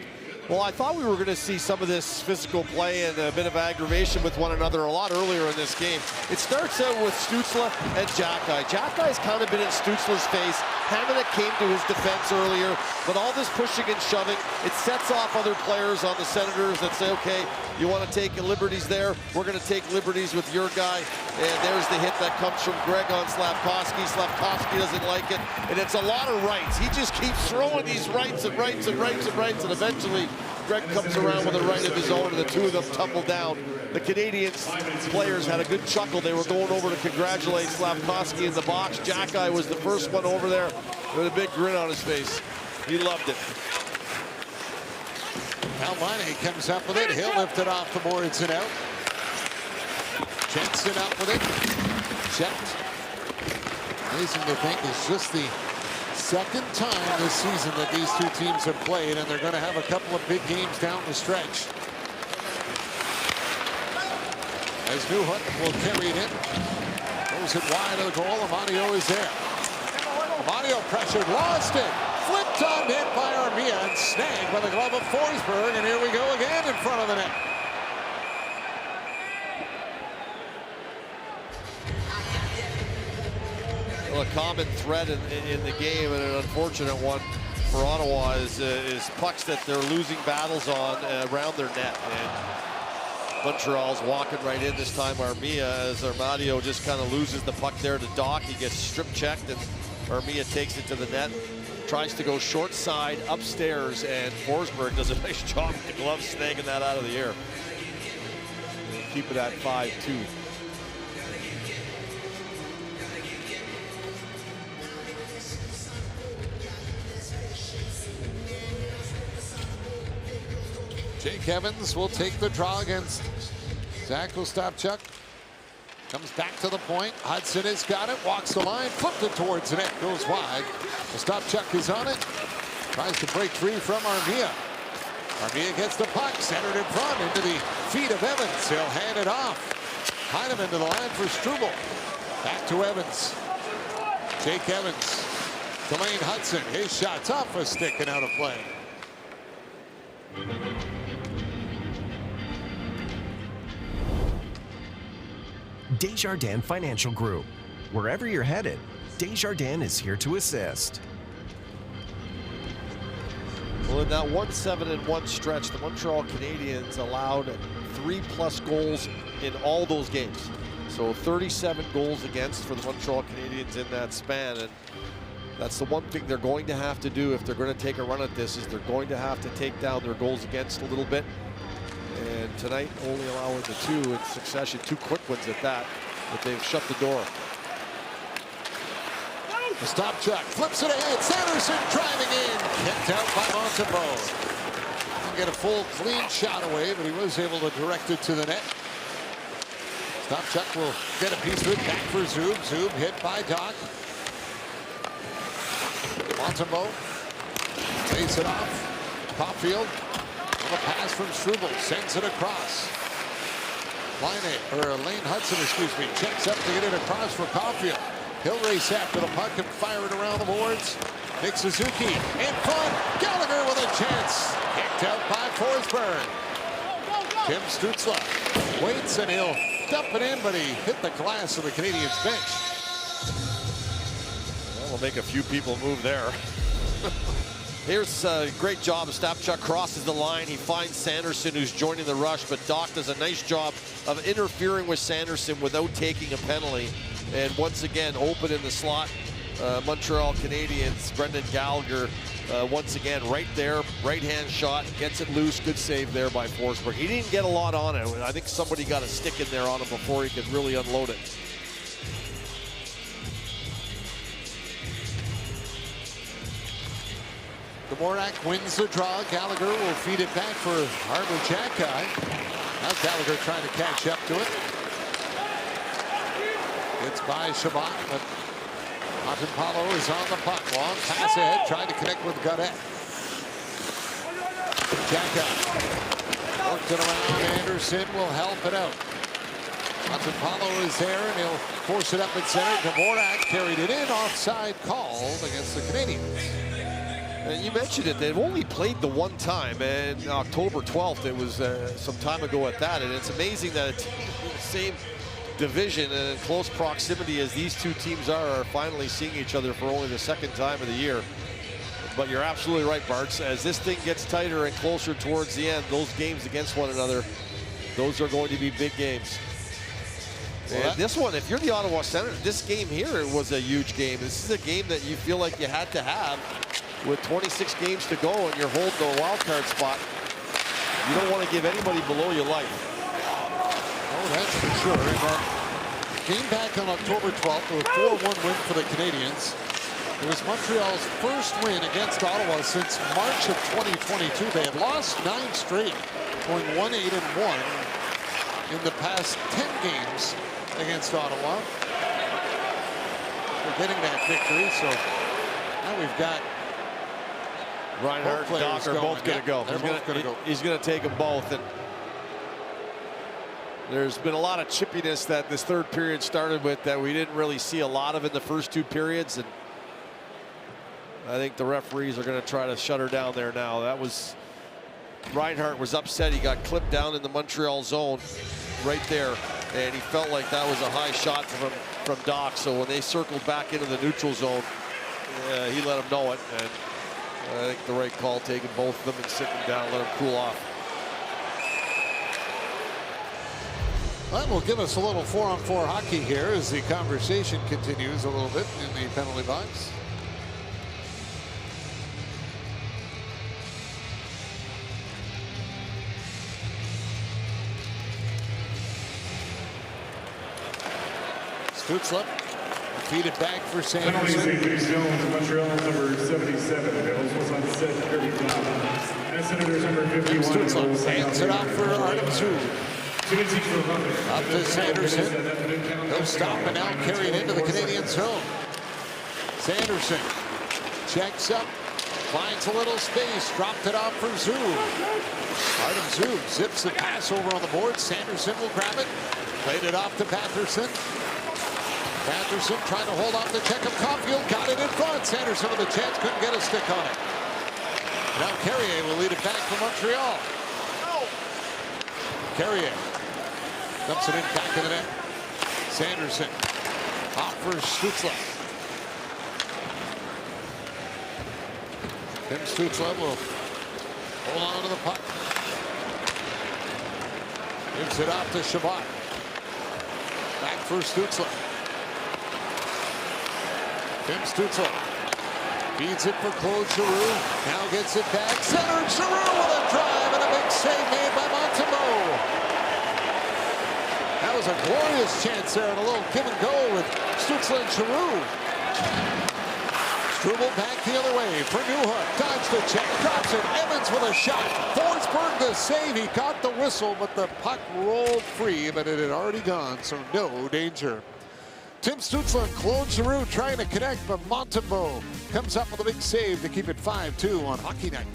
Well, I thought we were going to see some of this physical play and a bit of aggravation with one another a lot earlier in this game. It starts out with Stützle and Xhekaj. Xhekaj's kind of been in Stützle's face. Hamonic came to his defense earlier, but all this pushing and shoving, it sets off other players on the Senators that say, okay, you want to take liberties there, we're going to take liberties with your guy. And there's the hit that comes from Greig on Slafkovsky. Slafkovsky doesn't like it, and it's a lot of rights. He just keeps throwing these rights and rights and rights and rights, and eventually Greig comes around with a right of his own, and the two of them tumble down. The Canadiens players had a good chuckle. They were going over to congratulate Slafkovsky in the box. Xhekaj was the first one over there with a big grin on his face. He loved it. Al Mane comes up with it. He'll lift it off the boards and out. Jensen up with it. Checked. Amazing to think it's just the second time this season that these two teams have played, and they're going to have a couple of big games down the stretch. As Newhook will carry it in. Throws it wide of the goal. Amadio is there. Amadio pressured, lost it. Flipped on net by Armia and snagged by the glove of Forsberg, and here we go again in front of the net. Well, a common thread in the game, and an unfortunate one for Ottawa, is pucks that they're losing battles on around their net. And Montreal's walking right in this time. Armia, as Armadio just kind of loses the puck there to Doc. He gets strip checked, and Armia takes it to the net. Tries to go short side upstairs, and Forsberg does a nice job with the glove snagging that out of the air. keep it at 5-2. Jake Evans will take the draw against Zach Ostapchuk. Comes back to the point. Hudson has got it, walks the line, flipped it towards the net, goes wide. Ostapchuk is on it, tries to break free from Armia. Armia gets the puck, centered in front into the feet of Evans. He'll hand it off. Heineman into the line for Struble. Back to Evans. Jake Evans. Delane Hudson. His shot's off a stick and out of play. Desjardins Financial Group. Wherever you're headed, Desjardins is here to assist. Well, in that 1-7-1 stretch, the Montreal Canadiens allowed 3+ goals in all those games. So 37 goals against for the Montreal Canadiens in that span. And that's the one thing they're going to have to do if they're going to take a run at this, is they're going to have to take down their goals against a little bit. And tonight, only allowing the 2 in succession, 2 quick ones at that, but they've shut the door. Ostapchuk flips it ahead. Sanderson driving in. Kept out by Montembeault. Didn't get a full clean shot away, but he was able to direct it to the net. Ostapchuk will get a piece of it back for Zub. Zub hit by Doc. Montembeault lays it off. Caulfield on a pass from Struble. Sends it across. Lane Hudson, checks up to get it across for Caulfield. He'll race after the puck and fire it around the boards. Nick Suzuki in front. Gallagher with a chance. Kicked out by Forsberg. Tim Stützle waits and he'll dump it in, but he hit the glass of the Canadiens bench. Well, we'll make a few people move there. Here's a great job. Ostapchuk crosses the line. He finds Sanderson, who's joining the rush, but Doc does a nice job of interfering with Sanderson without taking a penalty. And once again, open in the slot, Montreal Canadiens, Brendan Gallagher, once again, right there, right-hand shot, gets it loose. Good save there by Forsberg. He didn't get a lot on it. I think somebody got a stick in there on him before he could really unload it. Dvorak wins the draw. Gallagher will feed it back for Arber Xhekaj. Now Gallagher trying to catch up to it. It's by Shabbat, but Montembeault is on the puck. Long pass ahead, trying to connect with Gaudette. Xhekaj worked it around. Anderson will help it out. Montembeault is there, and he'll force it up in center. Dvorak carried it in. Offside called against the Canadiens. And you mentioned it, they've only played the one time, and October 12th, it was some time ago at that, and it's amazing that it's the same division and in close proximity as these two teams are finally seeing each other for only the second time of the year. But you're absolutely right, Bartz. As this thing gets tighter and closer towards the end, those games against one another, those are going to be big games. And this one, if you're the Ottawa Senators, this game here was a huge game. This is a game that you feel like you had to have with 26 games to go and you're holding the wild card spot. You don't want to give anybody below your life. Oh, that's for sure. And that game back on October 12th, a 4-1 win for the Canadiens. It was Montreal's first win against Ottawa since March of 2022. They had lost 9 straight, going 1-8-1 in the past 10 games against Ottawa. They're getting that victory, so now we've got Reinhart and Doc are both going to go. He's going to take them both. And there's been a lot of chippiness that this third period started with that we didn't really see a lot of in the first 2 periods. And I think the referees are going to try to shut her down there now. That was, Reinhart was upset. He got clipped down in the Montreal zone right there. And he felt like that was a high shot from Doc. So when they circled back into the neutral zone, he let him know it. And I think the right call, taking both of them and sitting them down, let them cool off. That will give us a little 4-on-4 hockey here as the conversation continues a little bit in the penalty box. Stutzla, feed it back for Penalty, Sanderson. St. Louis Jones, Montreal, number 77. Mills was on set, Kirby Dowd. And Senators, number 51. Stutzla hands it off for Artem Zub. Up to Sanderson. He'll stop and now carried into the Canadian zone. Sanderson checks up, finds a little space, dropped it off for Zub. Artem Zub zips the pass over on the board. Sanderson will grab it. Played it off to Patterson. Patterson trying to hold off the check of Caulfield. Got it in front. Sanderson with a chance, couldn't get a stick on it. Now Carrier will lead it back for Montreal. Carrier dumps it in back of the net. Sanderson off for Stutzla. Tim Stutzla will hold on to the puck. Gives it off to Shabbat. Back for Stutzla. Tim Stutzla feeds it for Claude Giroux. Now gets it back. Center Giroux with a drive and a big save made by Montembeault. That was a glorious chance there and a little give and go with Stutzla and Giroux. Struble back the other way for Newhook. Dodged the check, drops it. Evans with a shot. Forsberg the save. He caught the whistle, but the puck rolled free, but it had already gone, so no danger. Tim Stutzla and Claude Giroux trying to connect, but Montembeault comes up with a big save to keep it 5-2 on Hockey Night.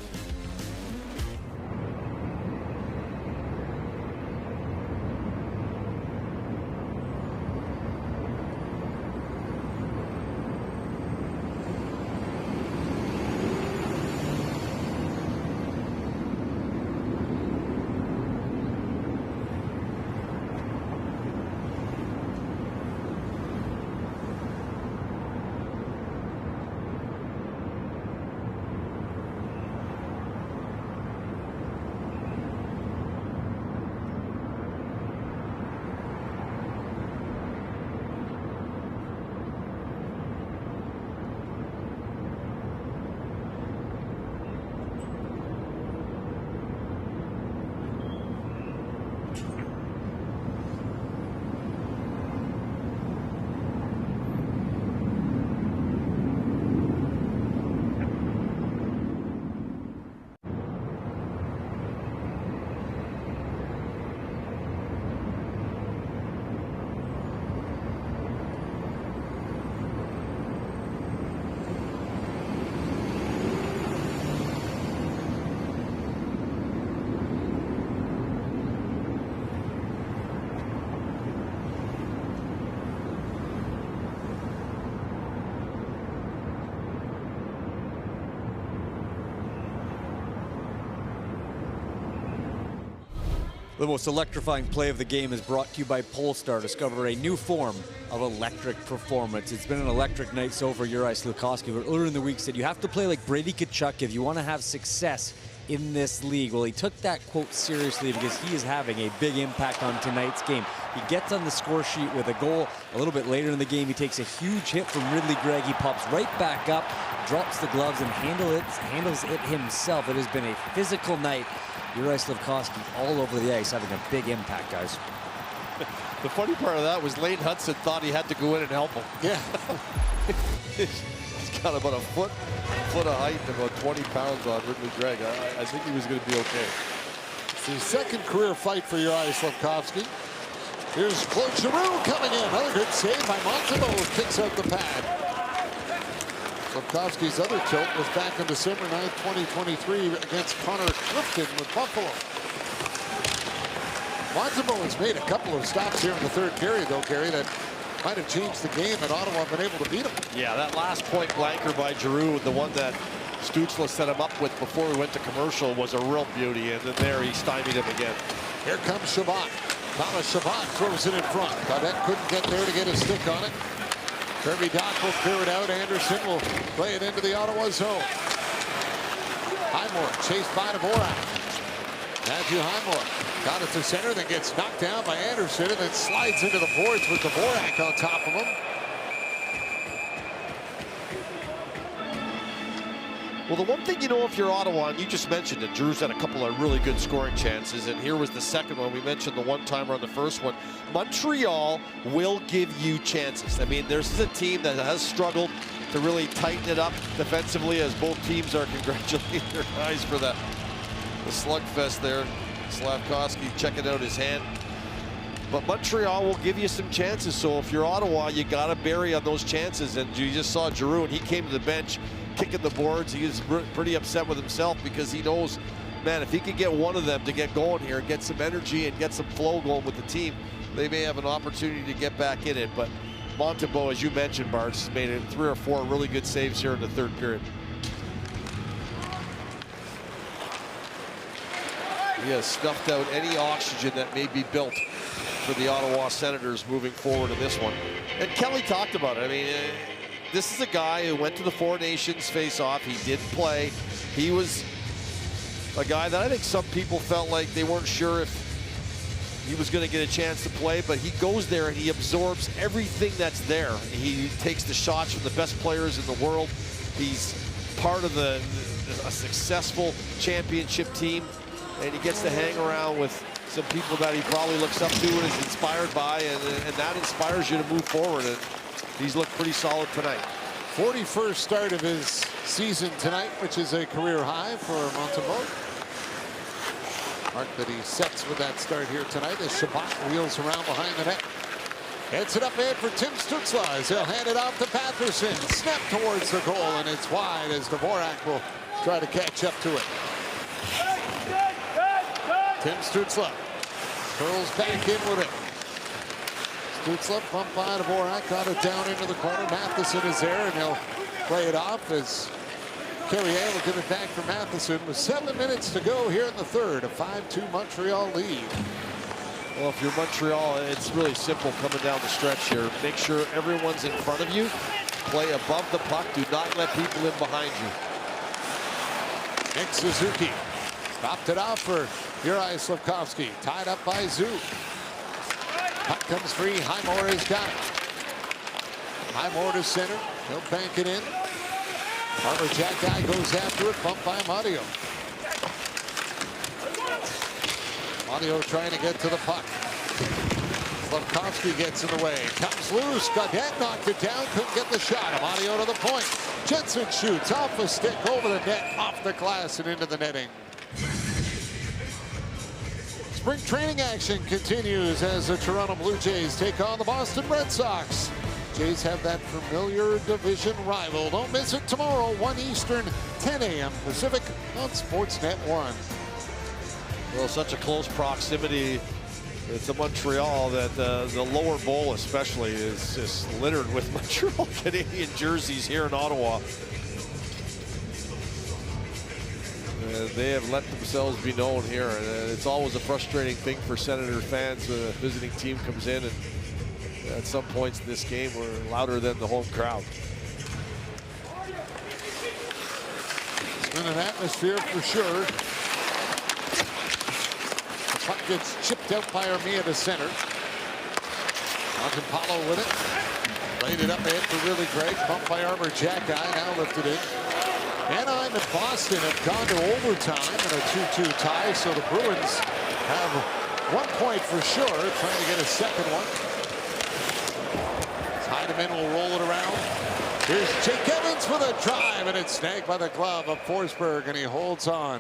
The most electrifying play of the game is brought to you by Polestar. Discover a new form of electric performance. It's been an electric night so far, Juraj Slafkovsky, but earlier in the week said you have to play like Brady Tkachuk if you want to have success in this league. Well, he took that quote seriously because he is having a big impact on tonight's game. He gets on the score sheet with a goal. A little bit later in the game, he takes a huge hit from Ridley Gregg. He pops right back up, drops the gloves, and handles it himself. It has been a physical night. Juraj Slafkovsky all over the ice, having a big impact, guys. The funny part of that was Lane Hudson thought he had to go in and help him. Yeah. He's got about a foot of height and about 20 pounds on Ridley Gregg. I think he was going to be okay. It's his second career fight for Juraj Slafkovsky. Here's Claude Giroux coming in. Another good save by Montembeault. Kicks out the pad. Slafkovsky's other tilt was back on December 9th, 2023 against Connor Clifton with Buffalo. Montembeault has made a couple of stops here in the third period, though, Gary, that might have changed the game, and Ottawa have been able to beat him. Yeah, that last point blanker by Giroux, the one that Stutzla set him up with before we went to commercial, was a real beauty, and then there he stymied him again. Here comes Shabbat. Thomas Shabbat throws it in front. Cadet couldn't get there to get a stick on it. Kirby Dach will clear it out. Anderson will play it into the Ottawa zone. Highmore chased by Dvorak. Matthew Highmore got it to center, then gets knocked down by Anderson, and then slides into the boards with Dvorak on top of him. Well, the one thing you know if you're Ottawa, and you just mentioned it, Drew's had a couple of really good scoring chances, and here was the second one. We mentioned the one-timer on the first one. Montreal will give you chances. I mean, this is a team that has struggled to really tighten it up defensively, as both teams are congratulating their guys for the slugfest there. Slavkovsky checking out his hand. But Montreal will give you some chances, so if you're Ottawa, you got to bury on those chances. And you just saw Giroux, and he came to the bench kicking the boards. He was pretty upset with himself because he knows, man, if he could get one of them to get going here and get some energy and get some flow going with the team, they may have an opportunity to get back in it. But Montembeault, as you mentioned, Bart, has made it 3 or 4 really good saves here in the third period. He has snuffed out any oxygen that may be built for the Ottawa Senators moving forward in this one. And Kelly talked about it. I mean, this is a guy who went to the Four Nations face-off. He didn't play. He was a guy that I think some people felt like they weren't sure if he was going to get a chance to play, but he goes there and he absorbs everything that's there. He takes the shots from the best players in the world. He's part of a successful championship team, and he gets to hang around with some people that he probably looks up to and is inspired by, and that inspires you to move forward. And he's looked pretty solid tonight. 41st start of his season tonight, which is a career high for Montembeault. Mark that he sets with that start here tonight as Shabbat wheels around behind the net. Heads it up ahead for Tim Stützle as he'll hand it off to Patterson. Snap towards the goal, and it's wide as Dvorak will try to catch up to it. Tim Stützle curls back in with it. Stützle bumped by Dvorak, got it down into the corner. Matheson is there, and he'll play it off as Carrier will give it back for Matheson with 7 minutes to go here in the third. A 5-2 Montreal lead. Well, if you're Montreal, it's really simple coming down the stretch here. Make sure everyone's in front of you. Play above the puck. Do not let people in behind you. Nick Suzuki stopped it off for Juraj Slavkovsky. Tied up by Zoo. Puck comes free. Highmore has got it. Highmore to center. He'll bank it in. Arbor Xhekaj goes after it. Bumped by Mario. Mario trying to get to the puck. Slavkovsky gets in the way. Comes loose. Gaudette knocked it down. Couldn't get the shot. Mario to the point. Jensen shoots off the stick over the net, off the glass and into the netting. Spring training action continues as the Toronto Blue Jays take on the Boston Red Sox. Jays have that familiar division rival. Don't miss it tomorrow, 1 Eastern, 10 a.m. Pacific on Sportsnet 1. Well, such a close proximity to Montreal that the lower bowl especially is just littered with Montreal Canadian jerseys here in Ottawa. They have let themselves be known here, and it's always a frustrating thing for Senator fans when a visiting team comes in, and at some points in this game we're louder than the home crowd. It's been an atmosphere for sure. The puck gets chipped out by Armia to center. Montempalo with it. Laid it up ahead for Willie Gregg. Bumped by Arbor Xhekaj, now lifted in. Anaheim and Boston have gone to overtime in a 2-2 tie, so the Bruins have 1 point for sure, trying to get a second one. Heidemann will roll it around. Here's Jake Evans with a drive, and it's snagged by the glove of Forsberg, and he holds on.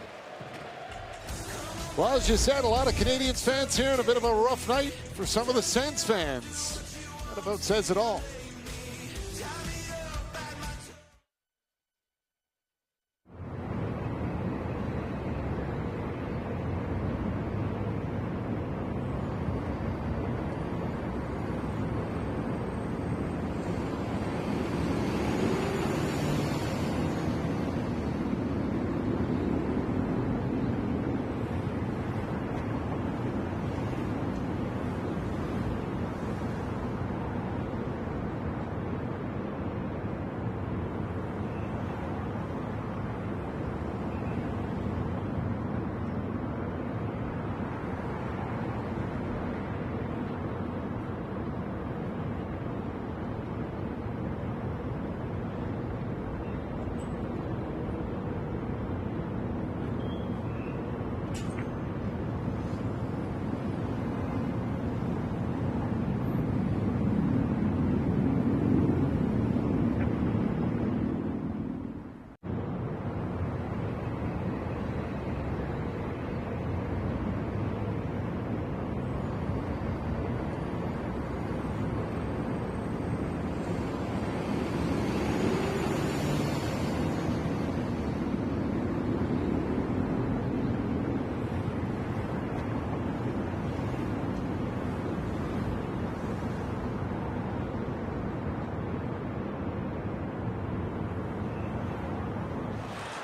Well, as you said, a lot of Canadiens fans here, and a bit of a rough night for some of the Sens fans. That about says it all.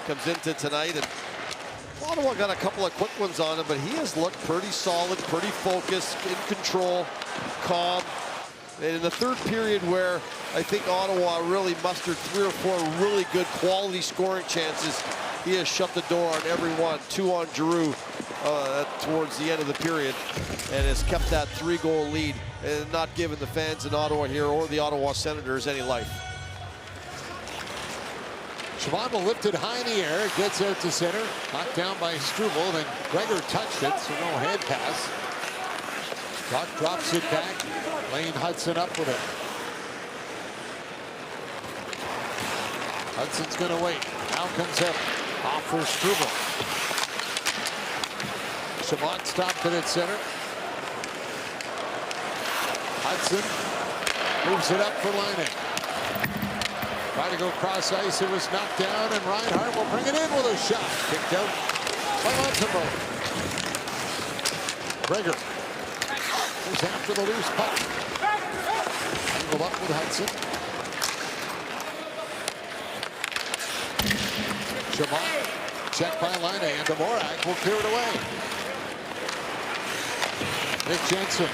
comes into tonight. And Ottawa got a couple of quick ones on him, but he has looked pretty solid, pretty focused, in control, calm. And in the third period, where I think Ottawa really mustered 3 or 4 really good quality scoring chances, he has shut the door on every one. 2 on Giroux towards the end of the period, and has kept that 3-goal lead and not given the fans in Ottawa here or the Ottawa Senators any life. Chabot will lift it high in the air, gets out to center, knocked down by Struble, then Gregor touched it, so no hand pass. Puck drops it back, Lane Hudson up with it. Hudson's gonna wait, now comes up, off for Struble. Chabot stopped it at center. Hudson moves it up for Laine. Try to go cross ice, it was knocked down, and Reinhart will bring it in with a shot. Kicked out by Montembeault. Gregor goes after the loose puck. Angled up with Hudson. Chabot, checked by Laine, and Dvorak will clear it away. Nick Jensen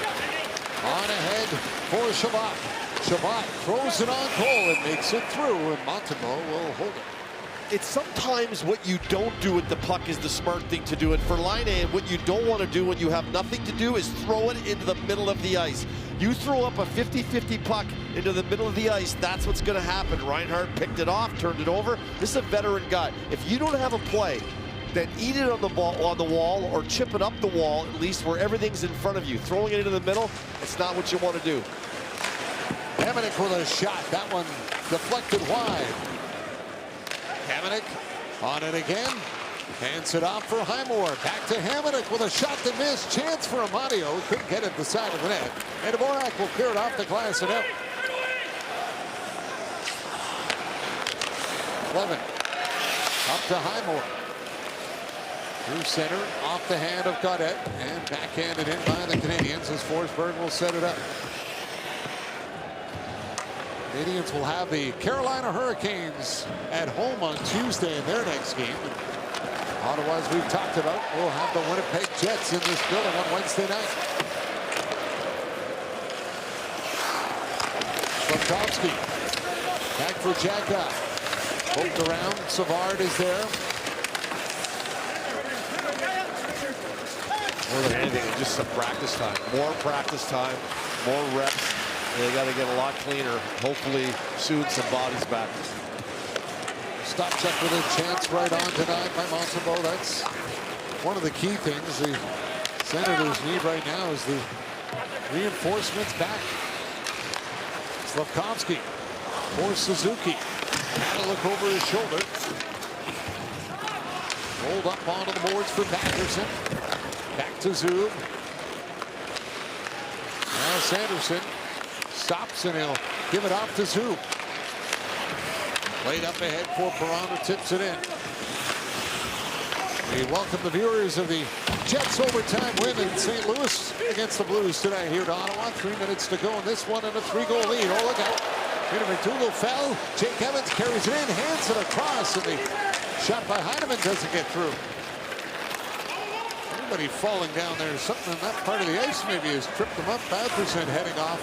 on ahead for Chabot. Chabot throws it on goal and makes it through, and Montembeault will hold it. It's sometimes what you don't do with the puck is the smart thing to do. And for Laine, what you don't want to do when you have nothing to do is throw it into the middle of the ice. You throw up a 50-50 puck into the middle of the ice, that's what's going to happen. Reinhart picked it off, turned it over. This is a veteran guy. If you don't have a play, then eat it on the wall or chip it up the wall, at least where everything's in front of you. Throwing it into the middle, it's not what you want to do. Hamonic with a shot. That one deflected wide. Hamonic on it again. Hands it off for Highmore. Back to Hamonic with a shot that missed. Chance for Amadio. Couldn't get it the side of the net. And Dvorak will clear it off the glass and out. Levin up to Highmore. Through center, off the hand of Gaudette, and backhanded in by the Canadians as Forsberg will set it up. Canadians will have the Carolina Hurricanes at home on Tuesday in their next game. Ottawa, as we've talked about, will have the Winnipeg Jets in this building on Wednesday night. Slavkovsky back for Jacka. Poked around, Savard is there. More than anything, it's just some practice time. More practice time, more reps. They got to get a lot cleaner. Hopefully, soon some bodies back. Stop check with a chance right on tonight by Montembeault. That's one of the key things the Senators need right now is the reinforcements back. Slavkovsky for Suzuki. Had a look over his shoulder. Rolled up onto the boards for Batherson. Back to Zub. Now Sanderson stops and he'll give it off to Zub. Played up ahead for Perron, who tips it in. We welcome the viewers of the Jets overtime win in St. Louis against the Blues tonight here to Ottawa. 3 minutes to go in this one and a 3-goal lead. Oh, look out. Peter McDougall fell. Jake Evans carries it in, hands it across, and the shot by Heineman doesn't get through. Anybody falling down there, something in that part of the ice maybe has tripped him up. Batherson heading off,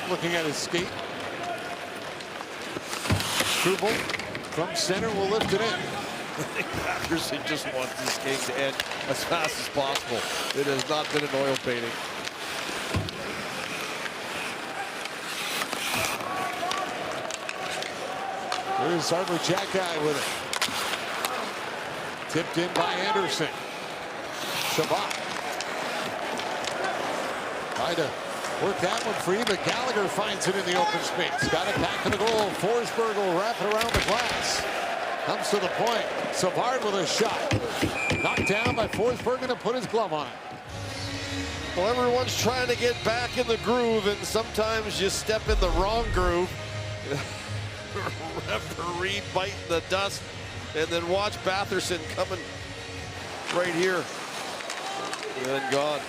looking at his skate. Struble from center will lift it in. I think Batherson just wants this game to end as fast as possible. It has not been an oil painting. Here's Arbor Jacki with it. Tipped in by Anderson. Chabot. Tried to work that one free, but Gallagher finds it in the open space. Got it back in the goal. Forsberg will wrap it around the glass. Comes to the point. Savard with a shot. Knocked down by Forsberg and to put his glove on it. Well, everyone's trying to get back in the groove, and sometimes you step in the wrong groove. Referee biting the dust, and then watch Batherson coming right here. And then gone.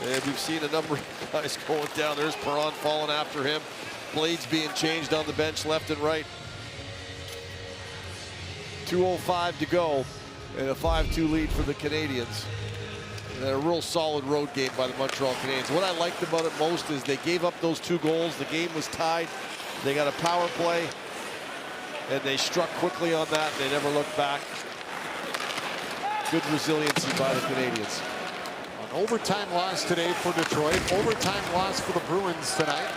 And we've seen a number of guys going down. There's Perron falling after him. Blades being changed on the bench left and right. 2:05 to go, and a 5-2 lead for the Canadians. And a real solid road game by the Montreal Canadiens. What I liked about it most is they gave up those 2 goals. The game was tied. They got a power play, and they struck quickly on that. They never looked back. Good resiliency by the Canadiens. An overtime loss today for Detroit. Overtime loss for the Bruins tonight.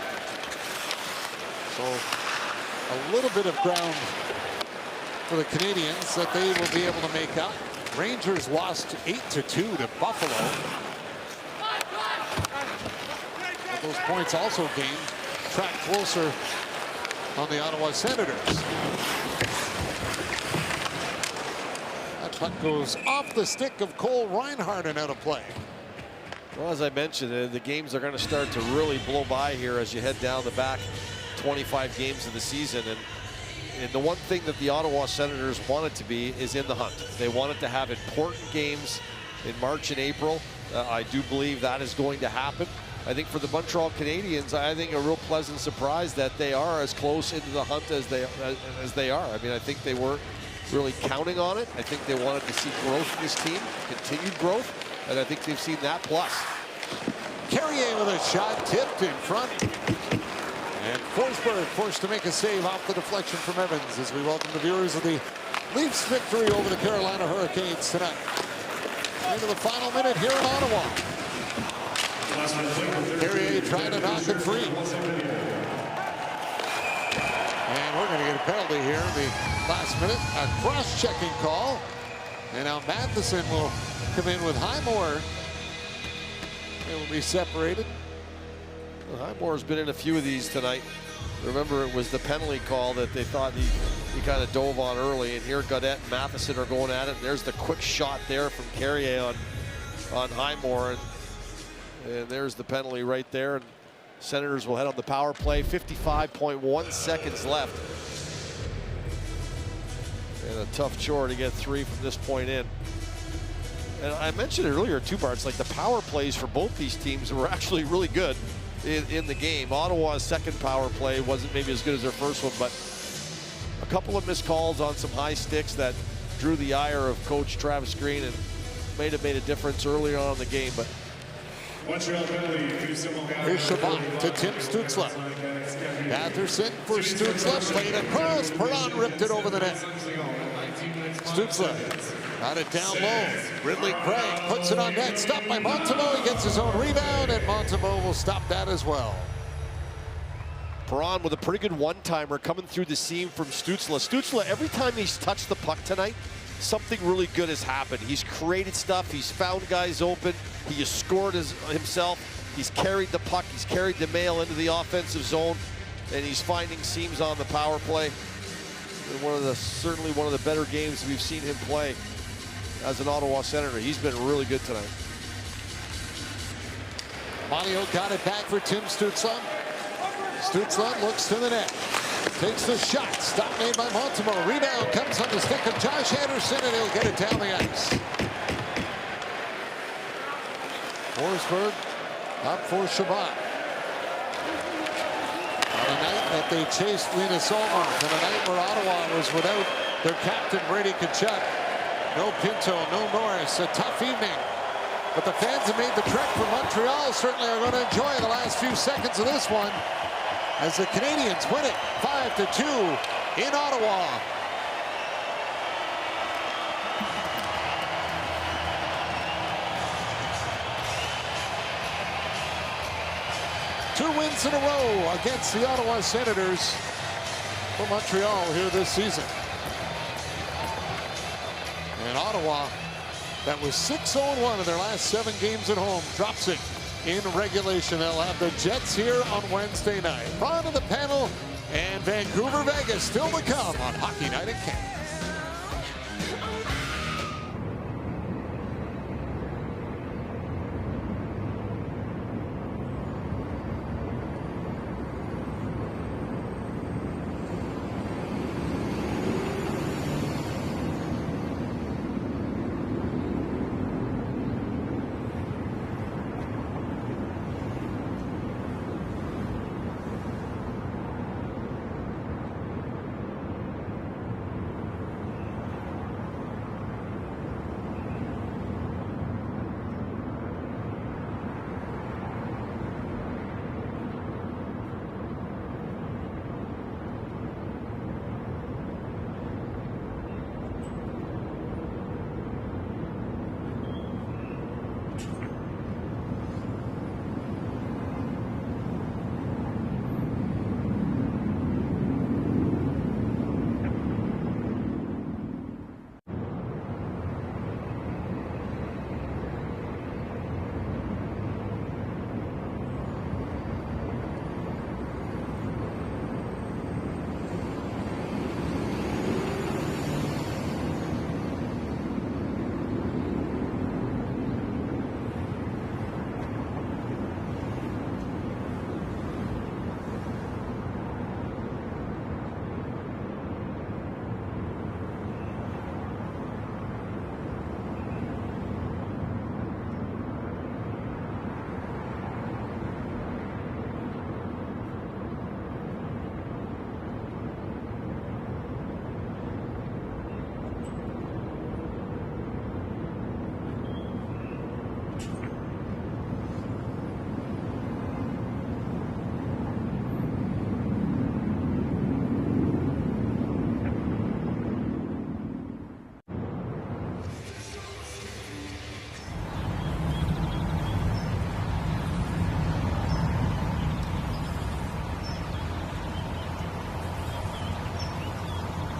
So a little bit of ground for the Canadiens that they will be able to make up. Rangers lost 8-2 to Buffalo. But those points also gained. Track closer on the Ottawa Senators. That puck goes off the stick of Cole Reinhardt and out of play. Well, as I mentioned, the games are going to start to really blow by here as you head down the back 25 games of the season. And the one thing that the Ottawa Senators wanted to be is in the hunt. They wanted to have important games in March and April. I do believe that is going to happen. I think for the Montreal Canadiens, I think a real pleasant surprise that they are as close into the hunt as they are. I mean, I think they weren't really counting on it. I think they wanted to see growth in this team, continued growth, and I think they've seen that plus. Carrier with a shot tipped in front. And Forsberg forced to make a save off the deflection from Evans as we welcome the viewers of the Leafs victory over the Carolina Hurricanes tonight. Into the final minute here in Ottawa. Carrier trying to knock it free. And we're going to get a penalty here in the last minute. A cross-checking call. And now Matheson will come in with Highmore. They will be separated. Well, Highmore's been in a few of these tonight. Remember, it was the penalty call that they thought he kind of dove on early. And here Gaudette and Matheson are going at it. And there's the quick shot there from Carrier on Highmore. And there's the penalty right there. And Senators will head on the power play. 55.1 seconds left. And a tough chore to get 3 from this point in. And I mentioned it earlier too, Bart. It's like the power plays for both these teams were actually really good in the game. Ottawa's second power play wasn't maybe as good as their first one, but a couple of missed calls on some high sticks that drew the ire of Coach Travis Green and may have made a difference earlier on in the game. But here's Chabot to Tim Stützle. Batherson for Stützle, played across. Perron ripped it over the net. Stützle got it down low. Ridley Craig puts it on net. Stopped by Montembeault. He gets his own rebound, and Montembeault will stop that as well. Perron with a pretty good one-timer coming through the seam from Stützle. Stützle, every time he's touched the puck tonight, something really good has happened. He's created stuff. He's found guys open. He has scored himself. He's carried the puck. He's carried the mail into the offensive zone, and he's finding seams on the power play. And certainly one of the better games we've seen him play as an Ottawa Senator. He's been really good tonight. Mario got it back for Tim Stützle. Stützle looks to the net. Takes the shot. Stop made by Montembeault. Rebound comes on the stick of Josh Anderson, and he'll get it down the ice. Forsberg up for Chabot. On a night that they chased Linus Ullmark, and a night where Ottawa was without their captain Brady Tkachuk. No Pinto, no Norris. A tough evening. But the fans have made the trek from Montreal. Certainly are going to enjoy the last few seconds of this one as the Canadiens win it 5-2 in Ottawa. Two wins in a row against the Ottawa Senators for Montreal here this season. And Ottawa, that was 6-0-1 in their last 7 games at home, drops it in regulation. They'll have the Jets here on Wednesday night. On to the panel, and Vancouver, Vegas still to come on Hockey Night in Canada.